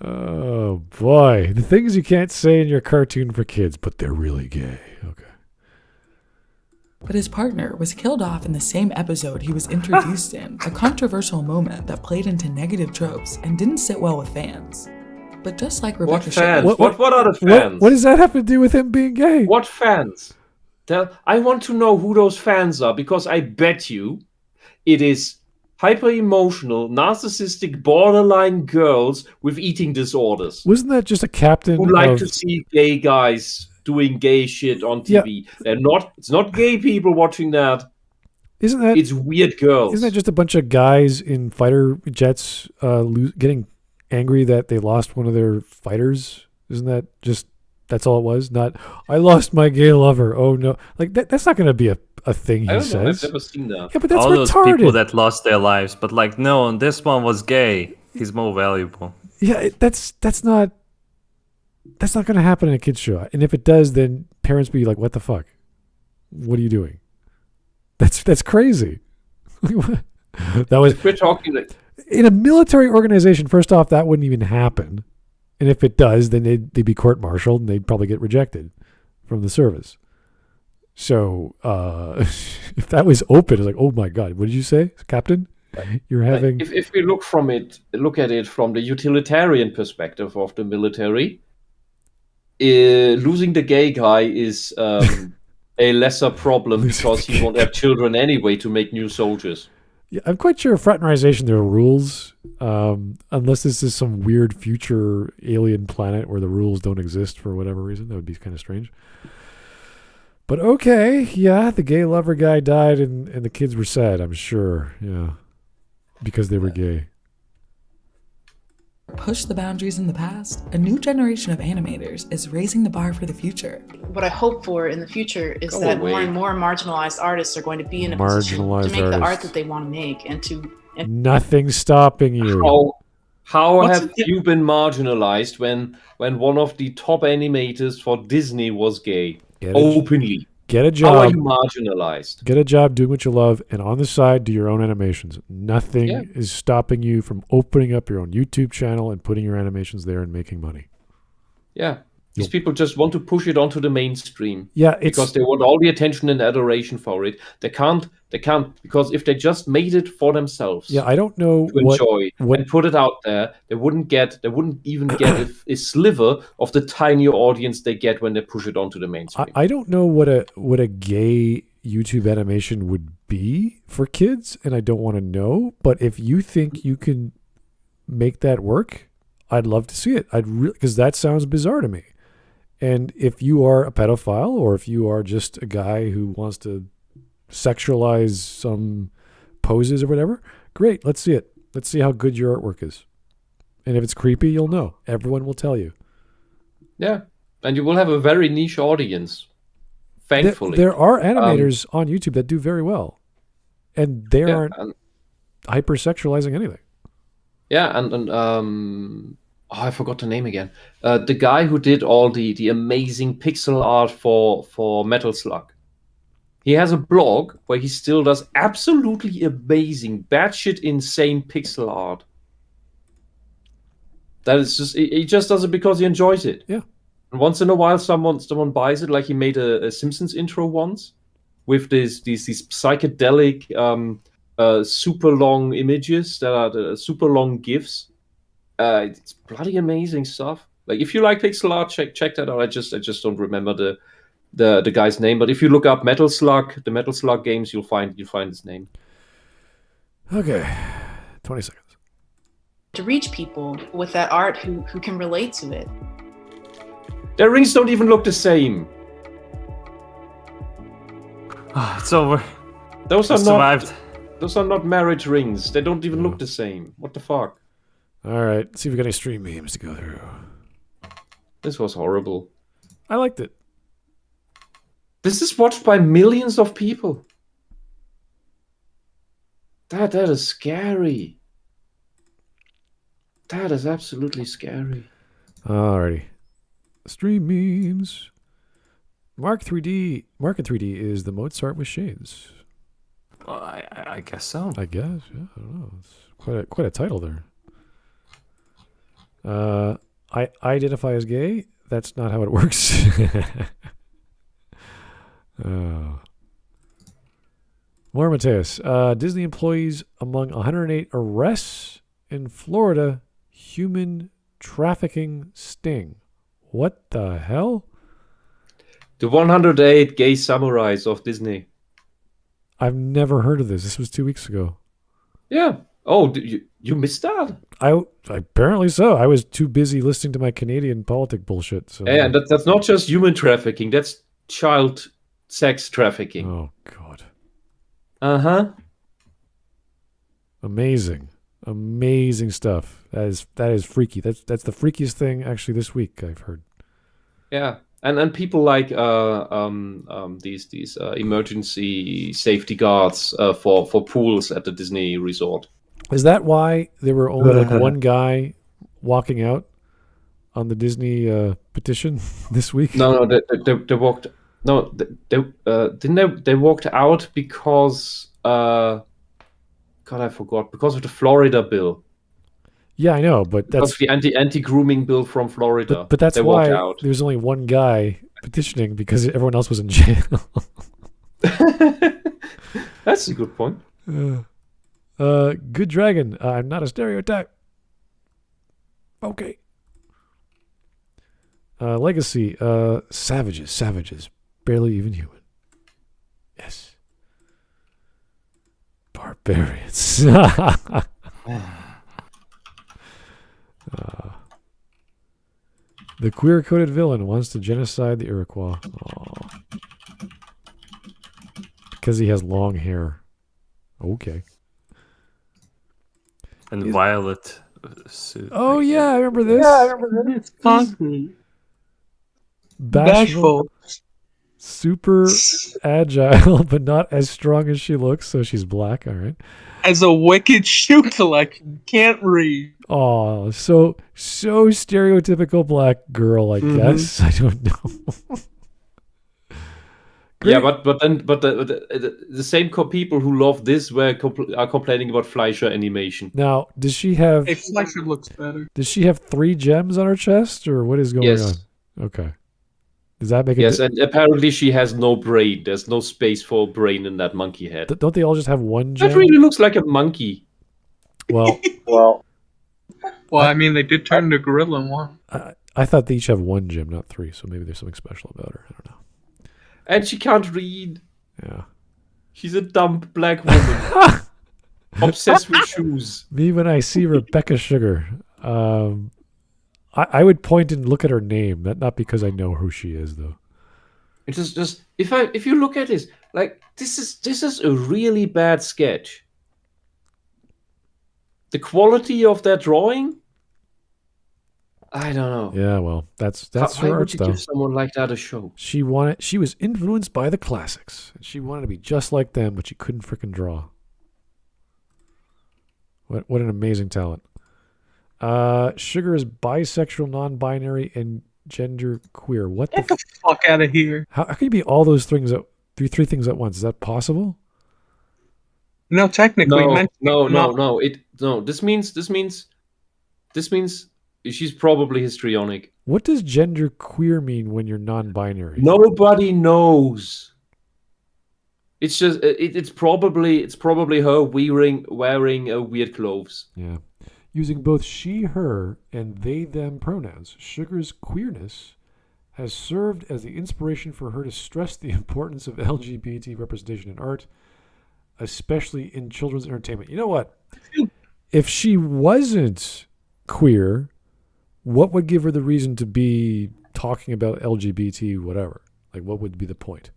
Oh boy, the things you can't say in your cartoon for kids, but they're really gay. Okay. But his partner was killed off in the same episode he was introduced in, a controversial moment that played into negative tropes and didn't sit well with fans. But just like What Rebecca fans? Schiff, What are the fans? What does that have to do with him being gay? What fans? I want to know who those fans are, because I bet you it is hyper-emotional, narcissistic, borderline girls with eating disorders Wasn't that just a captain who like of... to see gay guys doing gay shit on TV. Yeah. It's not gay people watching that. Isn't that? It's weird girls. Isn't that just a bunch of guys in fighter jets getting angry that they lost one of their fighters? Isn't that just... That's all it was? Not, I lost my gay lover. Oh, no. Like, that's not going to be a thing he I don't says. know. I've never seen that. Yeah, but that's all retarded. Those people that lost their lives, but like, no, this one was gay. He's more valuable. Yeah, that's not going to happen in a kid's show. And if it does, then parents be like, what the fuck? What are you doing? That's crazy. That was... If we're talking like... In a military organization, first off, that wouldn't even happen. And if it does, then they'd be court-martialed and they'd probably get rejected from the service. So if that was open, it's like, oh my God, what did you say, Captain? You're having... If we look at it from the utilitarian perspective of the military, losing the gay guy is a lesser problem because he won't have children anyway to make new soldiers. Yeah, I'm quite sure fraternization, there are rules, unless this is some weird future alien planet where the rules don't exist for whatever reason. That would be kind of strange. But okay, yeah, the gay lover guy died and the kids were sad, I'm sure. Yeah, because they were gay. Push the boundaries in the past, a new generation of animators is raising the bar for the future. What I hope for in the future is that more and more marginalized artists are going to be in a position to make the art that they want to make and to... Nothing's stopping you. How have you been marginalized when one of the top animators for Disney was gay? Openly. Get a job. How are you marginalized? Get a job doing what you love, and on the side, do your own animations. Nothing is stopping you from opening up your own YouTube channel and putting your animations there and making money. Yeah. These people just want to push it onto the mainstream. Yeah, because they want all the attention and adoration for it. They can't, because if they just made it for themselves. Yeah, I don't know to enjoy and put it out there, they wouldn't even get a sliver of the tiny audience they get when they push it onto the mainstream. I don't know what a gay YouTube animation would be for kids, and I don't want to know. But if you think you can make that work, I'd love to see it. Because that sounds bizarre to me. And if you are a pedophile, or if you are just a guy who wants to sexualize some poses or whatever, great. Let's see it. Let's see how good your artwork is. And if it's creepy, you'll know. Everyone will tell you. Yeah, and you will have a very niche audience. Thankfully, there are animators on YouTube that do very well, and they aren't hypersexualizing anything. Yeah, and I forgot the name again. The guy who did all the amazing pixel art for Metal Slug. He has a blog where he still does absolutely amazing, batshit insane pixel art. That is just he just does it because he enjoys it. Yeah. And once in a while, someone buys it. Like he made a Simpsons intro once with these psychedelic, super long images that are the super long GIFs. It's bloody amazing stuff. Like if you like pixel art, check that out. I just don't remember the guy's name. But if you look up Metal Slug, the Metal Slug games, you'll find his name. Okay, 20 seconds. To reach people with that art who can relate to it. Their rings don't even look the same. It's over. Those are survived. Those are not marriage rings. They don't even look the same. What the fuck? All right, let's see if we got any stream memes to go through. This was horrible. I liked it. This is watched by millions of people. That is scary. That is absolutely scary. Alrighty. Stream memes. Mark 3D is the Mozart with shades. Well, I guess so. I guess, yeah. I don't know. It's quite a title there. I identify as gay. That's not how it works. More Mateus. Disney employees among 108 arrests in Florida. Human trafficking sting. What the hell? The 108 gay samurais of Disney. I've never heard of this. This was 2 weeks ago. Yeah. Oh, you missed that? Apparently so. I was too busy listening to my Canadian politic bullshit. So. Yeah, and that's not just human trafficking. That's child sex trafficking. Oh, God. Uh-huh. Amazing stuff. That is freaky. That's the freakiest thing actually this week I've heard. Yeah, and people like these emergency safety guards for pools at the Disney resort. Is that why there were only like one guy walking out on the Disney petition this week? No, they walked. No, they walked out because God, I forgot, because of the Florida bill. Yeah, I know, but that's the anti-grooming bill from Florida. But that's why there's only one guy petitioning, because everyone else was in jail. That's a good point. Good Dragon. I'm not a stereotype. Okay. Legacy. Savages. Barely even human. Yes. Barbarians. The queer-coded villain wants to genocide the Iroquois. Aww. Because he has long hair. Okay. And violet suit. Oh, yeah, I remember this. It's concrete. Bashful. Super agile, but not as strong as she looks, so she's black. All right. As a wicked shoe collection. Can't read. Oh, so stereotypical black girl, I guess. I don't know. Yeah, but the same people who love this are complaining about Fleischer animation. Now, does she have? Hey, Fleischer looks better. Does she have 3 gems on her chest, or what is going on? Okay. Does that make it? Yes, and apparently she has no brain. There's no space for a brain in that monkey head. Don't they all just have 1 gem? That really looks like a monkey. Well, I mean, they did turn into gorilla in one. I thought they each have 1 gem, not 3. So maybe there's something special about her. I don't know. And she can't read. Yeah. She's a dumb black woman. Obsessed with shoes. Me when I see Rebecca Sugar. I would point and look at her name, not because I know who she is, though. It's just if you look at this, like this is a really bad sketch. The quality of that drawing, I don't know. Yeah, well, that's Why her art would you style. give someone like that a show? She was influenced by the classics. She wanted to be just like them, but she couldn't frickin' draw. What an amazing talent. Sugar is bisexual, non-binary, and gender queer. Get the fuck out of here. How can you be all those things three things at once? Is that possible? No, technically. No. This means she's probably histrionic. What does gender queer mean when you're non-binary? Nobody knows. It's just it's probably her wearing weird clothes. Yeah. Using both she, her, and they, them pronouns, Sugar's queerness has served as the inspiration for her to stress the importance of LGBT representation in art, especially in children's entertainment. You know what? If she wasn't queer, what would give her the reason to be talking about LGBT whatever? Like, what would be the point?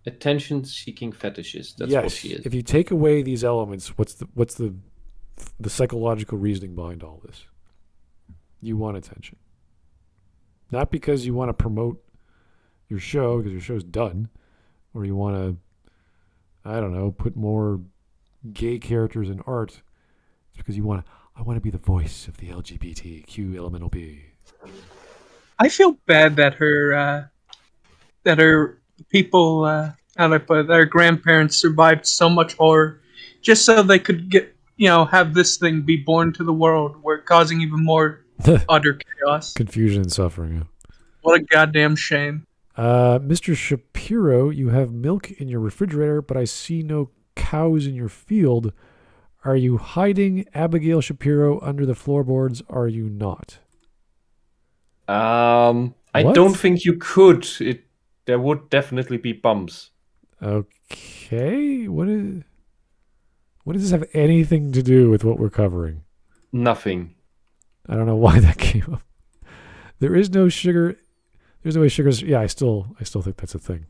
Attention-seeking fetishes. That's what she is. If you take away these elements, what's the psychological reasoning behind all this? You want attention. Not because you want to promote your show, because your show's done, or you want to, I don't know, put more gay characters in art. It's because I want to be the voice of the LGBTQ elemental B. I feel bad that her people, their grandparents survived so much horror just so they could have this thing be born to the world, where causing even more utter chaos. Confusion and suffering. Yeah. What a goddamn shame. Mr. Shapiro, you have milk in your refrigerator, but I see no cows in your field. Are you hiding Abigail Shapiro under the floorboards? Are you not? I don't think you could. There would definitely be bumps. Okay. What does this have anything to do with what we're covering? Nothing. I don't know why that came up. There is no sugar. There's no way sugar's. Yeah, I still think that's a thing.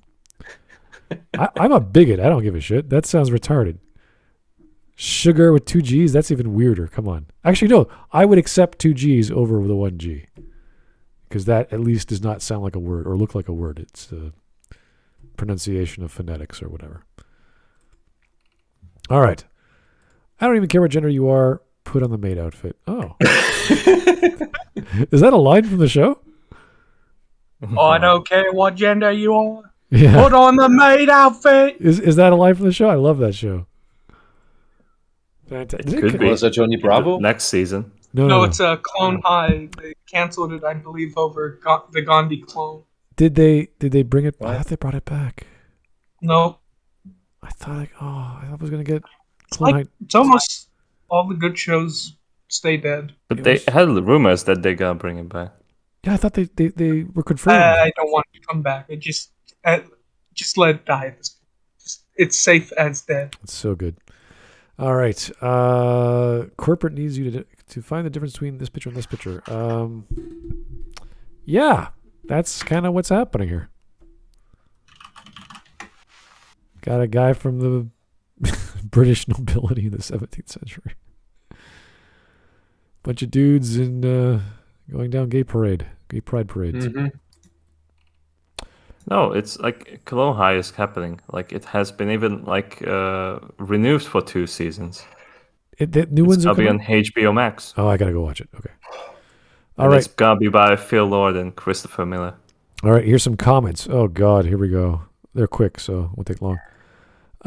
I'm a bigot. I don't give a shit. That sounds retarded. Sugar with 2 G's? That's even weirder. Come on. Actually, no. I would accept 2 G's over the 1 G. Because that at least does not sound like a word or look like a word. It's a pronunciation of phonetics or whatever. All right. I don't even care what gender you are. Put on the maid outfit. Oh. Is that a line from the show? I don't care what gender you are. Yeah. Put on the maid outfit. Is that a line from the show? I love that show. Fantastic. It could be. Was that Johnny Bravo? Next season. No, it's a Clone High. They canceled it, I believe, over the Gandhi clone. Did they bring it? I thought they brought it back. No. I thought I was gonna get. It's almost all the good shows stay dead. But they had rumors that they're gonna bring it back. Yeah, I thought they were confirmed. I don't want it to come back. Just let it die. It's safe as dead. It's so good. All right. Corporate needs you to find the difference between this picture and this picture. Yeah, that's kind of what's happening here. Got a guy from the British nobility in the 17th century. Bunch of dudes in going down gay pride parades. Mm-hmm. No, it's like Cologne High is happening. Like it has been even renewed for 2 seasons. The new ones are coming on HBO Max. Oh, I gotta go watch it. Okay. All right. It's gonna be by Phil Lord and Christopher Miller. All right, here's some comments. Oh God, here we go. They're quick, so it won't take long.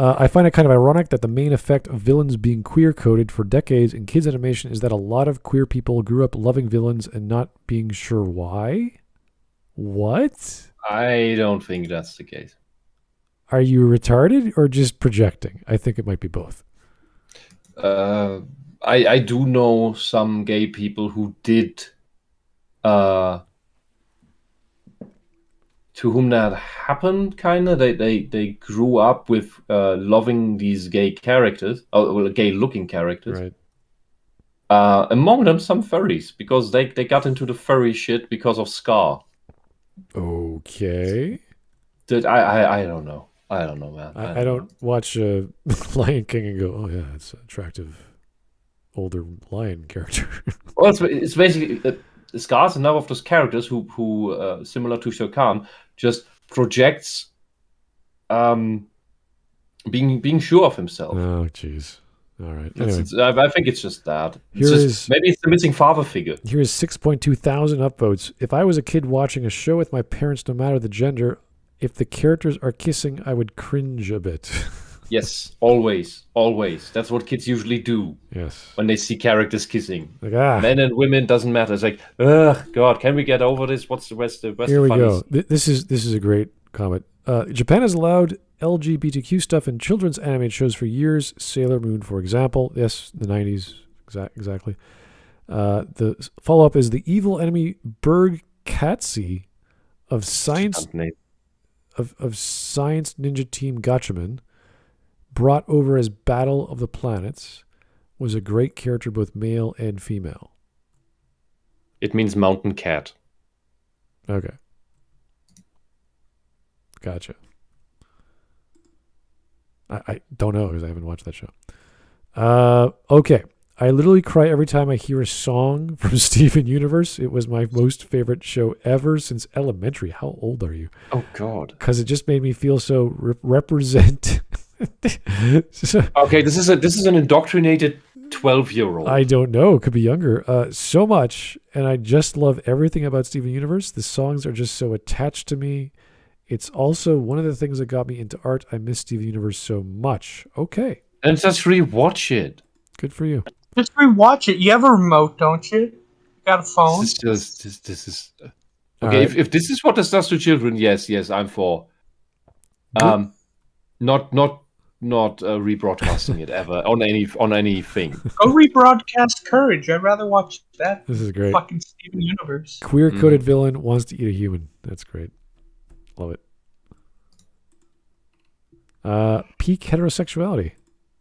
I find it kind of ironic that the main effect of villains being queer-coded for decades in kids' animation is that a lot of queer people grew up loving villains and not being sure why. What? I don't think that's the case. Are you retarded or just projecting? I think it might be both. I do know some gay people who did to whom that happened, kind of. They grew up with loving these gay characters, gay-looking characters. Right. Among them, some furries, because they got into the furry shit because of Scar. Okay. I don't know. I don't know, man. I don't watch Lion King and go, oh yeah, it's an attractive older lion character. Well, it's basically Scar's another of those characters who similar to Shao Kahn, just projects being sure of himself. Oh, jeez. All right. Anyway. I think it's just that. Maybe it's the missing father figure. Here is 6.2 thousand upvotes. If I was a kid watching a show with my parents, no matter the gender, if the characters are kissing, I would cringe a bit. Yes, always. That's what kids usually do. Yes. When they see characters kissing. Like, Men and women, doesn't matter. It's like, ugh, God, can we get over this? What's the rest? Here we go. This is a great comment. Japan has allowed LGBTQ stuff in children's animated shows for years. Sailor Moon, for example. Yes, the 90s. Exactly. The follow-up is the evil enemy Berg Katsi of Science Ninja Team Gatchaman, brought over as Battle of the Planets, was a great character, both male and female. It means mountain cat. Okay. Gotcha. I don't know because I haven't watched that show. Okay. I literally cry every time I hear a song from Steven Universe. It was my most favorite show ever since elementary. How old are you? Oh, God. Because it just made me feel so represent. Okay, this is an indoctrinated 12-year-old. I don't know. Could be younger. So much. And I just love everything about Steven Universe. The songs are just so attached to me. It's also one of the things that got me into art. I miss Steven Universe so much. Okay. And just rewatch it. Good for you. Just rewatch it. You have a remote, don't you? You got a phone? This is okay. Right. If this is what this does to children, yes, I'm for. Not rebroadcasting it ever on anything. Go rebroadcast Courage. I'd rather watch that. This is great. Fucking Steven Universe. Queer-coded villain wants to eat a human. That's great. Love it. Peak heterosexuality.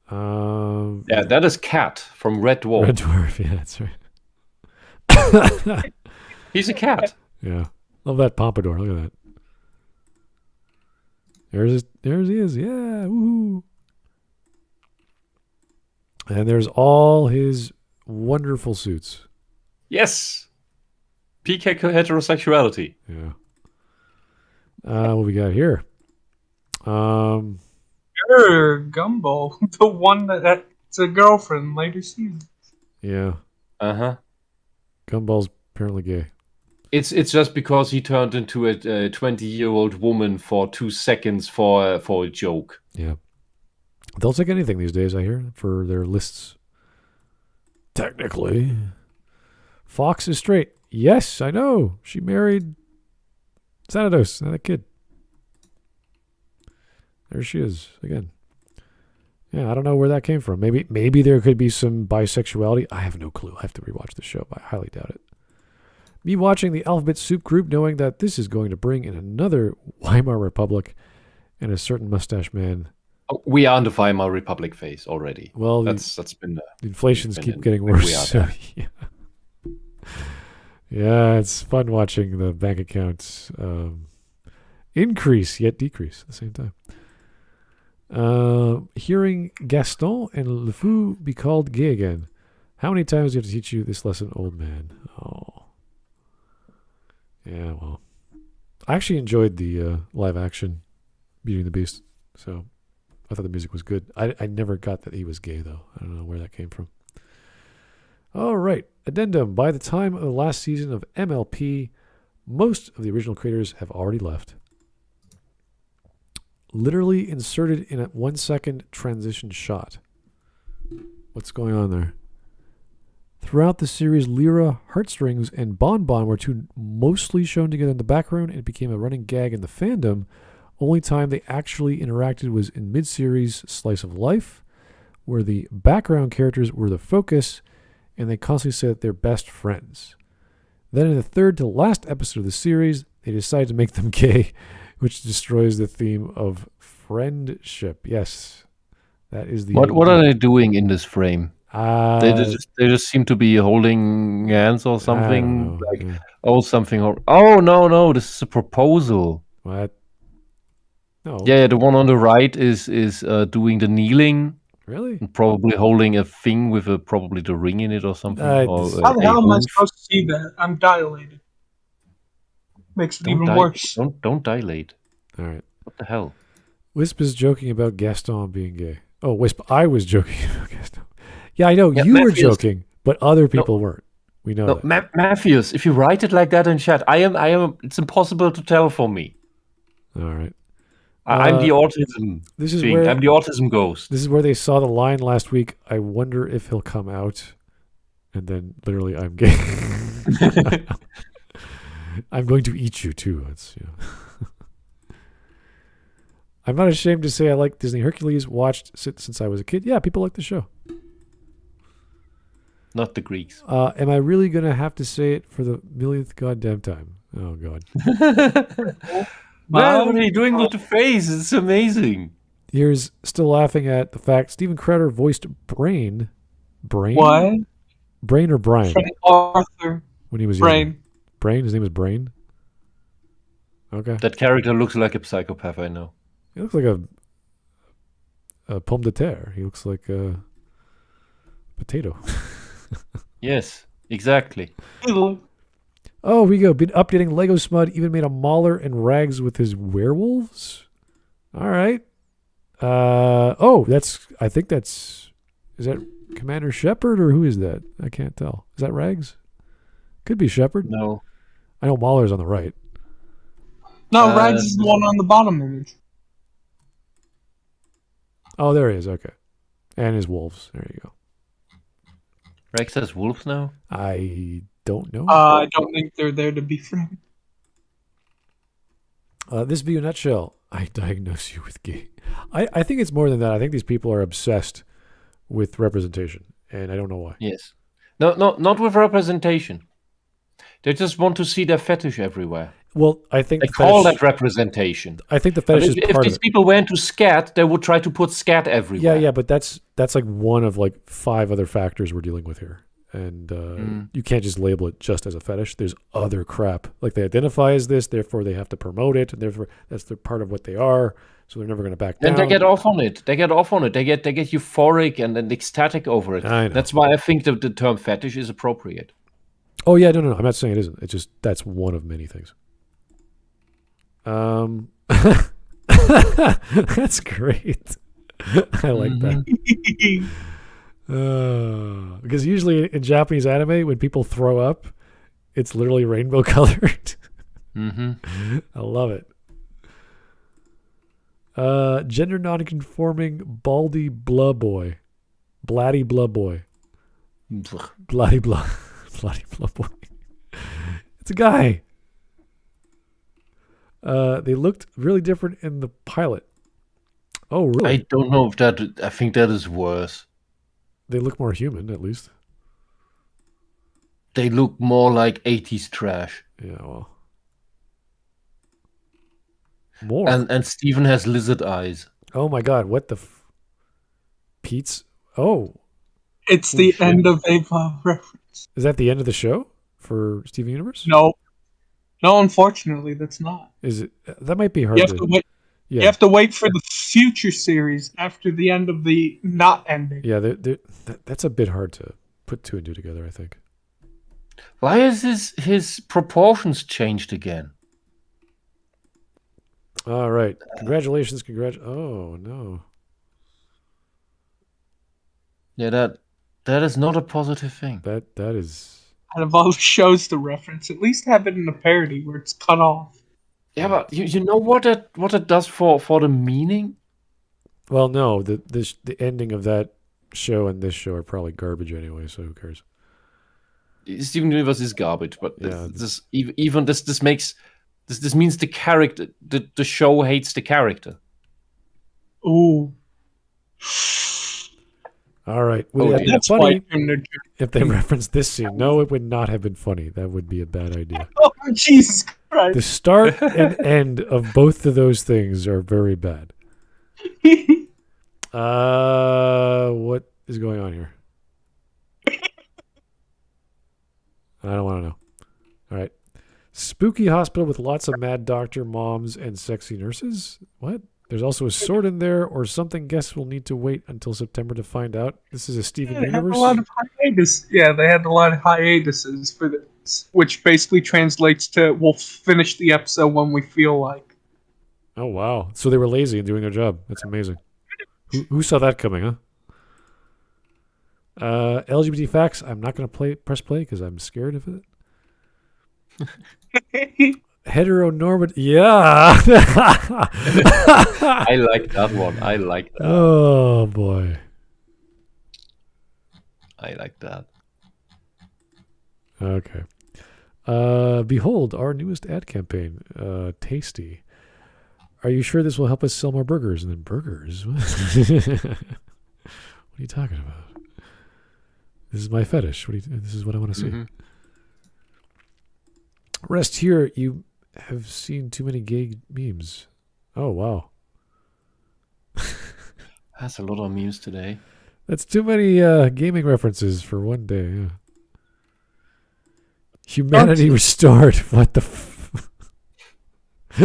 Yeah, that is Cat from Red Dwarf. Red Dwarf, yeah, that's right. He's a cat. Yeah. Love that pompadour. Look at that. There he is. Yeah. Woohoo. And there's all his wonderful suits. Yes. Peak heterosexuality. Yeah. What we got here? Gumball, the one that's a girlfriend later seasons. Yeah. Uh-huh. Gumball's apparently gay. It's just because he turned into a 20-year-old woman for 2 seconds for a joke. Yeah. They'll take anything these days, I hear, for their lists. Technically. Fox is straight. Yes, I know. She married Xanados, not a kid. There she is again. Yeah, I don't know where that came from. Maybe there could be some bisexuality. I have no clue. I have to rewatch the show, but I highly doubt it. Me watching the Alphabet Soup group, knowing that this is going to bring in another Weimar Republic and a certain mustache man. Oh, we are in the Weimar Republic phase already. Well, that's been the inflations keep getting worse. So, yeah, it's fun watching the bank accounts increase yet decrease at the same time. Hearing Gaston and LeFou be called gay again. How many times do you have to teach you this lesson, old man? Oh. Yeah, well. I actually enjoyed the live action Beauty and the Beast, so I thought the music was good. I never got that he was gay, though. I don't know where that came from. All right. Addendum. By the time of the last season of MLP, most of the original creators have already left. Literally inserted in a 1-second transition shot. What's going on there? Throughout the series, Lyra, Heartstrings, and Bon Bon were two mostly shown together in the background. It became a running gag in the fandom. Only time they actually interacted was in mid-series Slice of Life, where the background characters were the focus, and they constantly said that they're best friends. Then in the third to last episode of the series, They decide to make them gay, which destroys the theme of friendship. Yes, that is the. What are they doing in this frame? They just seem to be holding hands or something. Something. Oh no! This is a proposal. What? No. Yeah, the one on the right is doing the kneeling. Really? And probably holding a thing with probably the ring in it or something. How the hell am I supposed to see that? I'm dilated. Makes it even worse. Don't dilate. All right. What the hell? Wisp is joking about Gaston being gay. Oh, Wisp, I was joking about Gaston. Yeah, I know you were joking, but other people weren't. We know that. Matthews, if you write it like that in chat, I am. It's impossible to tell for me. All right. I'm the autism. I'm the autism ghost. This is where they saw the line last week. I wonder if he'll come out, and then literally, I'm gay. I'm going to eat you too. I'm not ashamed to say I like Disney Hercules. Watched since I was a kid. Yeah, people like the show. Not the Greeks. Am I really gonna have to say it for the millionth goddamn time? Oh God. What are you doing with the face? It's amazing. Here's still laughing at the fact Steven Crowder voiced Brain. What? Brain or Brian? Arthur. When he was Brain. Young. Brain. His name is Brain. Okay. That character looks like a psychopath. I know. He looks like a pomme de terre. He looks like a potato. Yes, exactly. Oh, we go. Been updating Lego Smud. Even made a Mauler and Rags with his werewolves. All right. I think that's. Is that Commander Shepard or who is that? I can't tell. Is that Rags? Could be Shepard. No. I know Mauler's on the right. No, Rags is the one on the bottom image. Oh, there he is. Okay. And his wolves. There you go. Rex has wolves now? I don't know. I don't think they're there to be friends. This video nutshell. I diagnose you with gay. I think it's more than that. I think these people are obsessed with representation, and I don't know why. Yes. No, not with representation. They just want to see their fetish everywhere. Well, I think they call that representation. I think the fetish is part of it. If these people went to scat, they would try to put scat everywhere. Yeah, but that's like one of like 5 other factors we're dealing with here. And you can't just label it just as a fetish. There's other crap. Like they identify as this, therefore they have to promote it, and therefore that's the part of what they are. So they're never going to back down. And they get off on it. They get euphoric and ecstatic over it. I know. That's why I think the term fetish is appropriate. Oh yeah, no. I'm not saying it isn't. It's just that's one of many things. That's great. I like that. Because usually in Japanese anime, when people throw up, it's literally rainbow colored. Mm-hmm. I love it. Gender non-conforming baldy blah boy. Blatty blah boy. Blatty blah. Bloody blah boy. It's a guy. They looked really different in the pilot. Oh, really? I don't know if that. I think that is worse. They look more human, at least. They look more like 80s trash. Yeah, well. More. And Steven has lizard eyes. Oh my god, what the Pete's? Oh. It's the end of Ava reference. Is that the end of the show for Steven Universe? No. No, unfortunately, that's not. Is it? That might be hard you have to wait. Yeah. You have to wait for the future series after the end of the not ending. Yeah, that's a bit hard to put 2 and 2 together, I think. Why is his proportions changed again? All right. Congratulations. Oh, no. Yeah, that is not a positive thing. That is... Out of all the shows to reference, at least have it in a parody where it's cut off. Yeah, but you know what it does for the meaning? Well, no. The ending of that show and this show are probably garbage anyway, so who cares? Steven Universe is garbage, but yeah, this means the character, the show hates the character. Ooh. All right. Would it have been funny if they referenced this scene? No, it would not have been funny. That would be a bad idea. Oh, Jesus Right. The start and end of both of those things are very bad. What is going on here? I don't want to know. All right. Spooky hospital with lots of mad doctor, moms, and sexy nurses? What? There's also a sword in there or something. Guests will need to wait until September to find out. This is a Steven Universe? Had a lot of hiatus. Yeah, they had a lot of hiatuses for this, which basically translates to we'll finish the episode when we feel like. Oh, wow. So they were lazy in doing their job. That's amazing. Who saw that coming, huh? LGBT facts. I'm not going to press play because I'm scared of it. Heteronormative. Yeah. I like that one. I like that. Oh, boy. I like that. Okay. Behold, our newest ad campaign. Tasty. Are you sure this will help us sell more burgers? And then burgers? What are you talking about? This is my fetish. This is what I want to see. Mm-hmm. Rest here. You have seen too many gay memes. Oh, wow. That's a lot of memes today. That's too many gaming references for one day. Yeah. Humanity restored. What the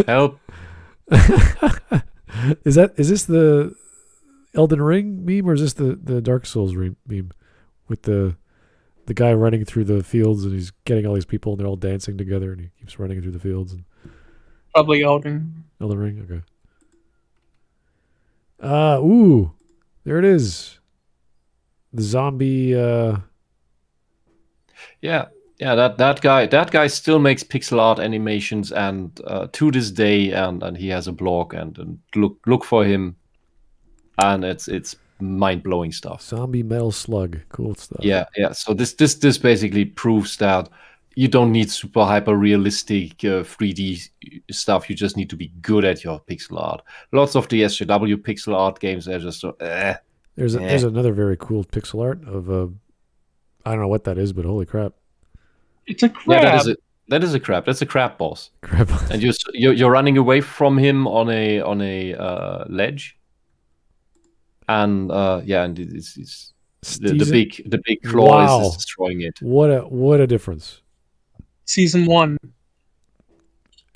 Help. Is this the Elden Ring meme or is this the Dark Souls meme with the guy running through the fields and he's getting all these people and they're all dancing together and he keeps running through the fields? And Probably Elden Ring, okay. Ooh, there it is. The zombie. Yeah, that guy still makes pixel art animations, and to this day, and he has a blog, and look for him, and it's mind-blowing stuff. Zombie metal slug, cool stuff. Yeah. So this basically proves that you don't need super hyper realistic 3D stuff. You just need to be good at your pixel art. Lots of the SJW pixel art games are just so. There's another very cool pixel art of I don't know what that is, but holy crap! It's a crab. Yeah, that is a crab. That's a crab boss. Crab boss. And you're running away from him on a ledge. And and it's the big claw is destroying it. What a difference! Season 1.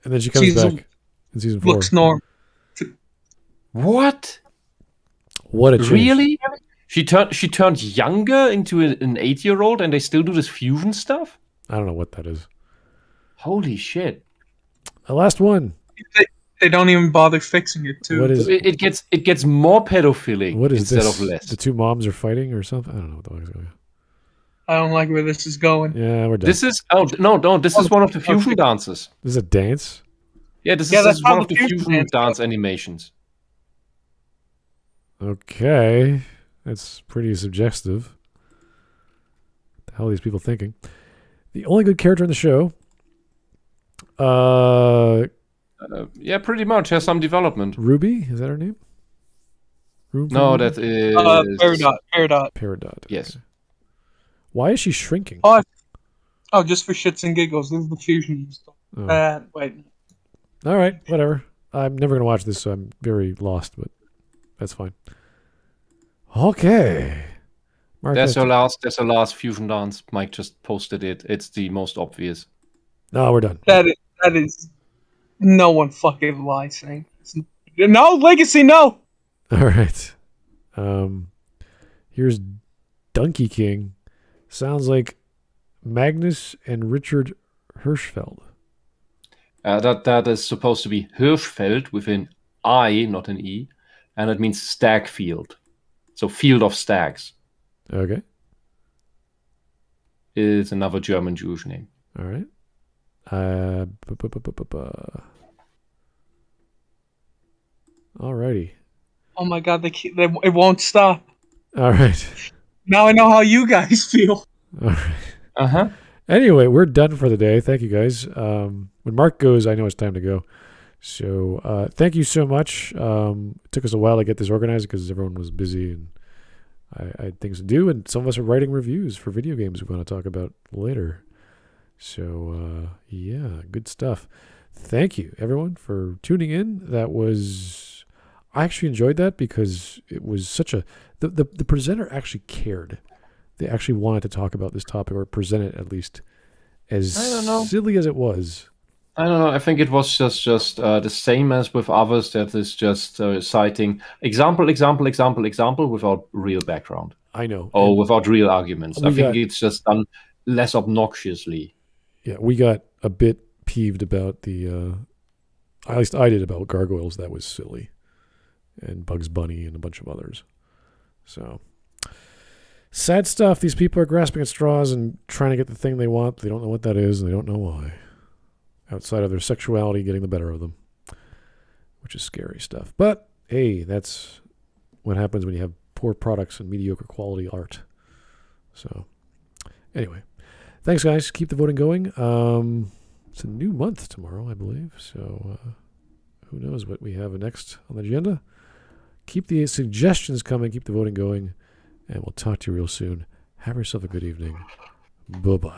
And then she comes back in season 4. Looks normal. What? What a change. Really? She turned younger into an 8-year-old, and they still do this fusion stuff? I don't know what that is. Holy shit! The last one. They don't even bother fixing it too. What is it? Gets more pedophilic. What is instead this? of less. The two moms are fighting or something. I don't know what the fuck is going on. I don't like where this is going. Yeah, we're done. This is no. This is one of the fusion dances. This is a dance. Yeah, this is one of the fusion dance animations. Okay, that's pretty suggestive. What the hell are these people thinking? The only good character in the show. Yeah, pretty much has some development. Ruby, is that her name? Ruby? No, that is Peridot. Peridot. Yes. Okay. Why is she shrinking? Oh, just for shits and giggles. This is the fusion stuff. Oh. Wait. All right, whatever. I'm never gonna watch this, so I'm very lost, but that's fine. Okay. Mark, that's our last fusion dance. Mike just posted it. It's the most obvious. No, we're done. That is no one fucking lies saying. No legacy, no. All right. Here's Donkey King. Sounds like Magnus and Richard Hirschfeld. That is supposed to be Hirschfeld with an I, not an E, and it means stag field. So field of stags. Okay. Is another German Jewish name. All right. Alrighty. Oh my god, it won't stop. All right. Now I know how you guys feel. All right. Anyway, we're done for the day. Thank you, guys. When Mark goes, I know it's time to go. So thank you so much. It took us a while to get this organized because everyone was busy and I had things to do. And some of us are writing reviews for video games we're going to talk about later. So, yeah, good stuff. thank you, everyone, for tuning in. I actually enjoyed that because it was such a... The presenter actually cared. They actually wanted to talk about this topic, or present it at least, as silly as it was. I don't know. I think it was just the same as with others, that is just citing example without real background. I know. Or without real arguments. I think it's just done less obnoxiously. Yeah, we got a bit peeved about at least I did, about gargoyles. That was silly. And Bugs Bunny and a bunch of others. So, sad stuff. These people are grasping at straws and trying to get the thing they want. They don't know what that is, and they don't know why. Outside of their sexuality getting the better of them. Which is scary stuff. But, hey, that's what happens when you have poor products and mediocre quality art. So, anyway. Thanks, guys. Keep the voting going. It's a new month tomorrow, I believe. So, who knows what we have next on the agenda. Keep the suggestions coming. Keep the voting going. And we'll talk to you real soon. Have yourself a good evening. Bye-bye.